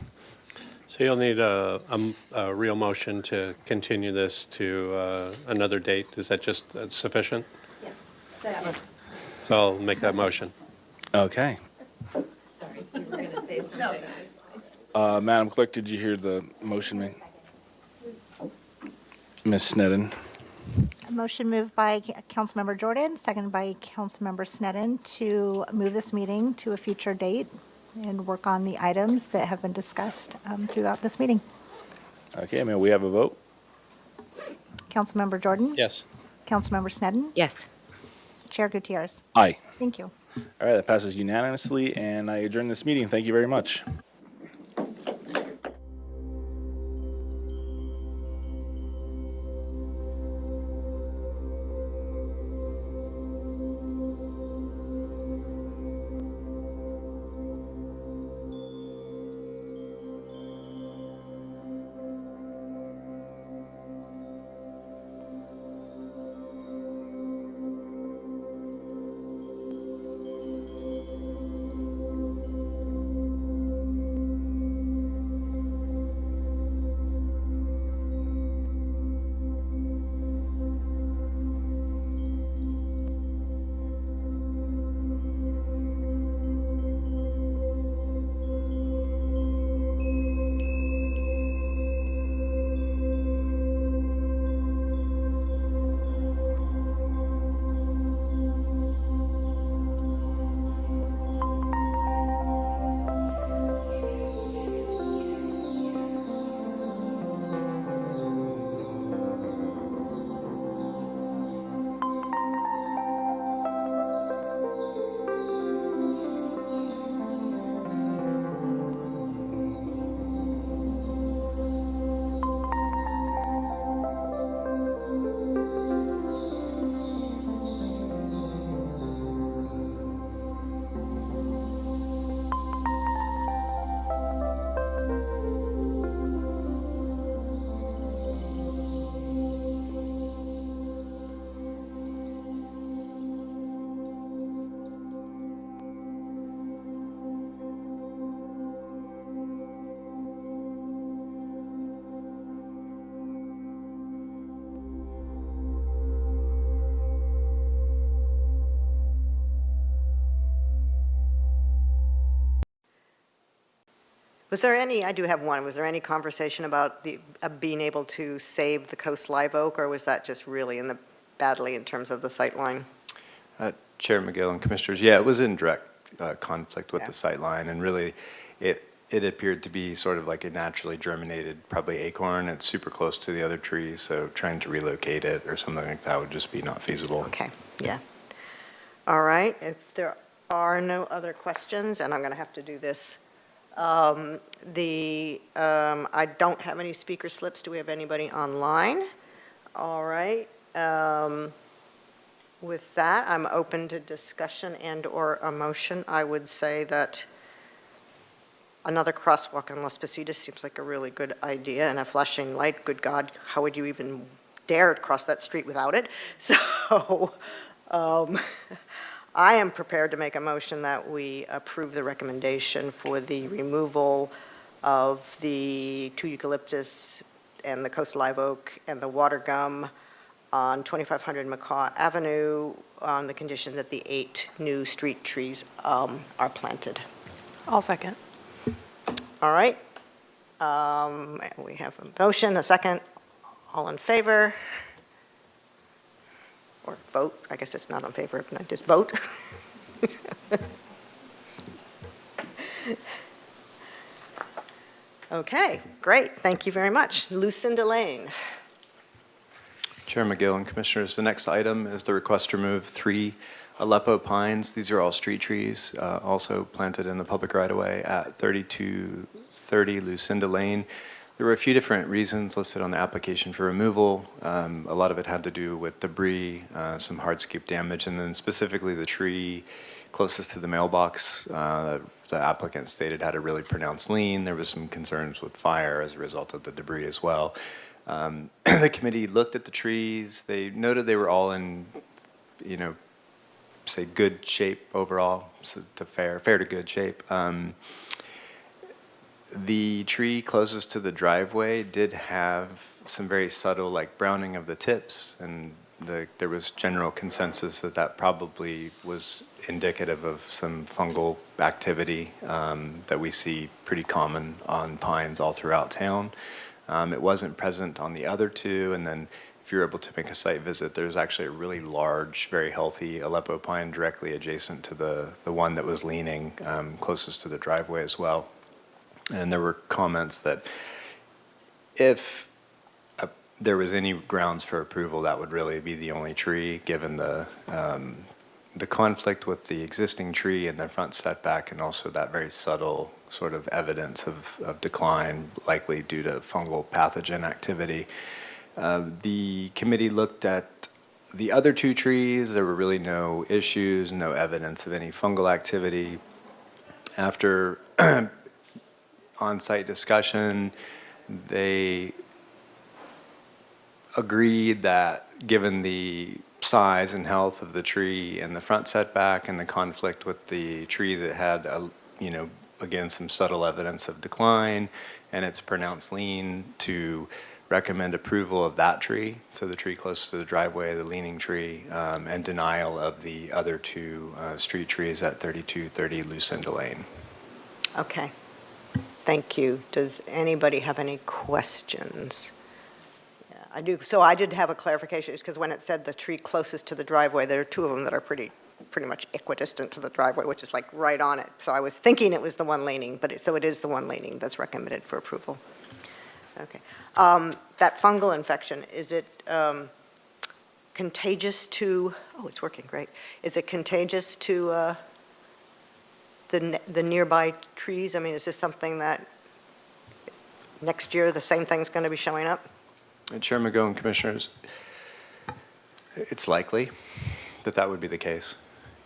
So you'll need a real motion to continue this to another date. Is that just sufficient? Yeah. Second. So I'll make that motion. Okay. Sorry, you were going to say something. Madam Clerk, did you hear the motion made? Ms. Sneddon? A motion moved by Councilmember Jordan, seconded by Councilmember Sneddon to move this meeting to a future date and work on the items that have been discussed throughout this meeting. Okay, may we have a vote? Councilmember Jordan? Yes. Councilmember Sneddon? Yes. Chair Gutierrez? Aye. Thank you. All right, that passes unanimously, and I adjourn this meeting. Thank you very much. Was there any, I do have one, was there any conversation about being able to save the coast live oak, or was that just really badly in terms of the sight line? Chair McGill and Commissioners, yeah, it was in direct conflict with Yeah. the sight line, and really, it appeared to be sort of like a naturally germinated, probably acorn. It's super close to the other trees, so trying to relocate it or something like that would just be not feasible. Okay, yeah. All right, if there are no other questions, and I'm going to have to do this. I don't have any speaker slips. Do we have anybody online? All right. With that, I'm open to discussion and/or a motion. I would say that another crosswalk on Las Positas seems like a really good idea, and a flashing light, good God, how would you even dare cross that street without it? So I am prepared to make a motion that we approve the recommendation for the removal of the 2 eucalyptus and the coast live oak and the water gum on 2500 Macaw Avenue on the condition that the 8 new street trees are planted. I'll second. All right. We have a motion, a second. All in favor? Or vote. I guess it's not in favor, but I just vote. Okay, great. Thank you very much. Lucinda Lane. Chair McGill and Commissioners, the next item is the request to remove 3 Aleppo pines. These are all street trees, also planted in the public right-of-way at 3230 Lucinda Lane. There were a few different reasons listed on the application for removal. A lot of it had to do with debris, some hardscape damage, and then specifically the tree closest to the mailbox. The applicant stated had a really pronounced lean. There was some concerns with fire as a result of the debris as well. The committee looked at the trees. They noted they were all in, say good shape overall, so to fair to good shape. The tree closest to the driveway did have some very subtle, like browning of the tips, and there was general consensus that probably was indicative of some fungal activity that we see pretty common on pines all throughout town. It wasn't present on the other 2, and then if you're able to make a site visit, there's actually a really large, very healthy Aleppo pine directly adjacent to the one that was leaning closest to the driveway as well. And there were comments that if there was any grounds for approval, that would really be the only tree, given the conflict with the existing tree and the front setback, and also that very subtle sort of evidence of decline, likely due to fungal pathogen activity. The committee looked at the other 2 trees. There were really no issues, no evidence of any fungal activity. After on-site discussion, they agreed that given the size and health of the tree and the front setback and the conflict with the tree that had, again, some subtle evidence of decline and its pronounced lean, to recommend approval of that tree, so the tree closest to the driveway, the leaning tree, and denial of the other 2 street trees at 3230 Lucinda Lane. Okay. Thank you. Does anybody have any questions? Yeah, I do. So I did have a clarification, because when it said the tree closest to the driveway, there are 2 of them that are pretty much equidistant to the driveway, which is like right on it. So I was thinking it was the one leaning, but so it is the one leaning that's recommended for approval. Okay. That fungal infection, is it contagious to, oh, it's working great. Is it contagious to the nearby trees? I mean, is this something that next year the same thing's going to be showing up? Chair McGill and Commissioners, it's likely that would be the case.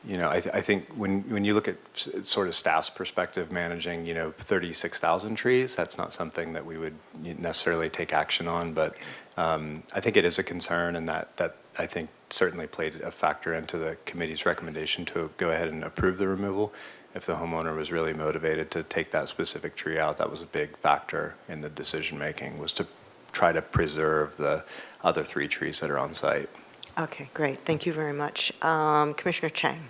I think when you look at sort of staff's perspective managing, 36,000 trees, that's not something that we would necessarily take action on, but I think it is a concern, and that I think certainly played a factor into the committee's recommendation to go ahead and approve the removal. If the homeowner was really motivated to take that specific tree out, that was a big factor in the decision-making, was to try to preserve the other 3 trees that are on site. Okay, great. Thank you very much. Commissioner Chang.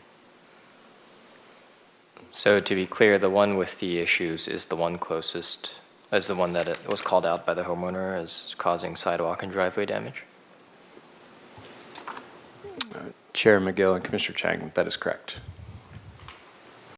So to be clear, the one with the issues is the one closest, as the one that it was called out by the homeowner as causing sidewalk and driveway damage? Chair McGill and Commissioner Chang, that is correct.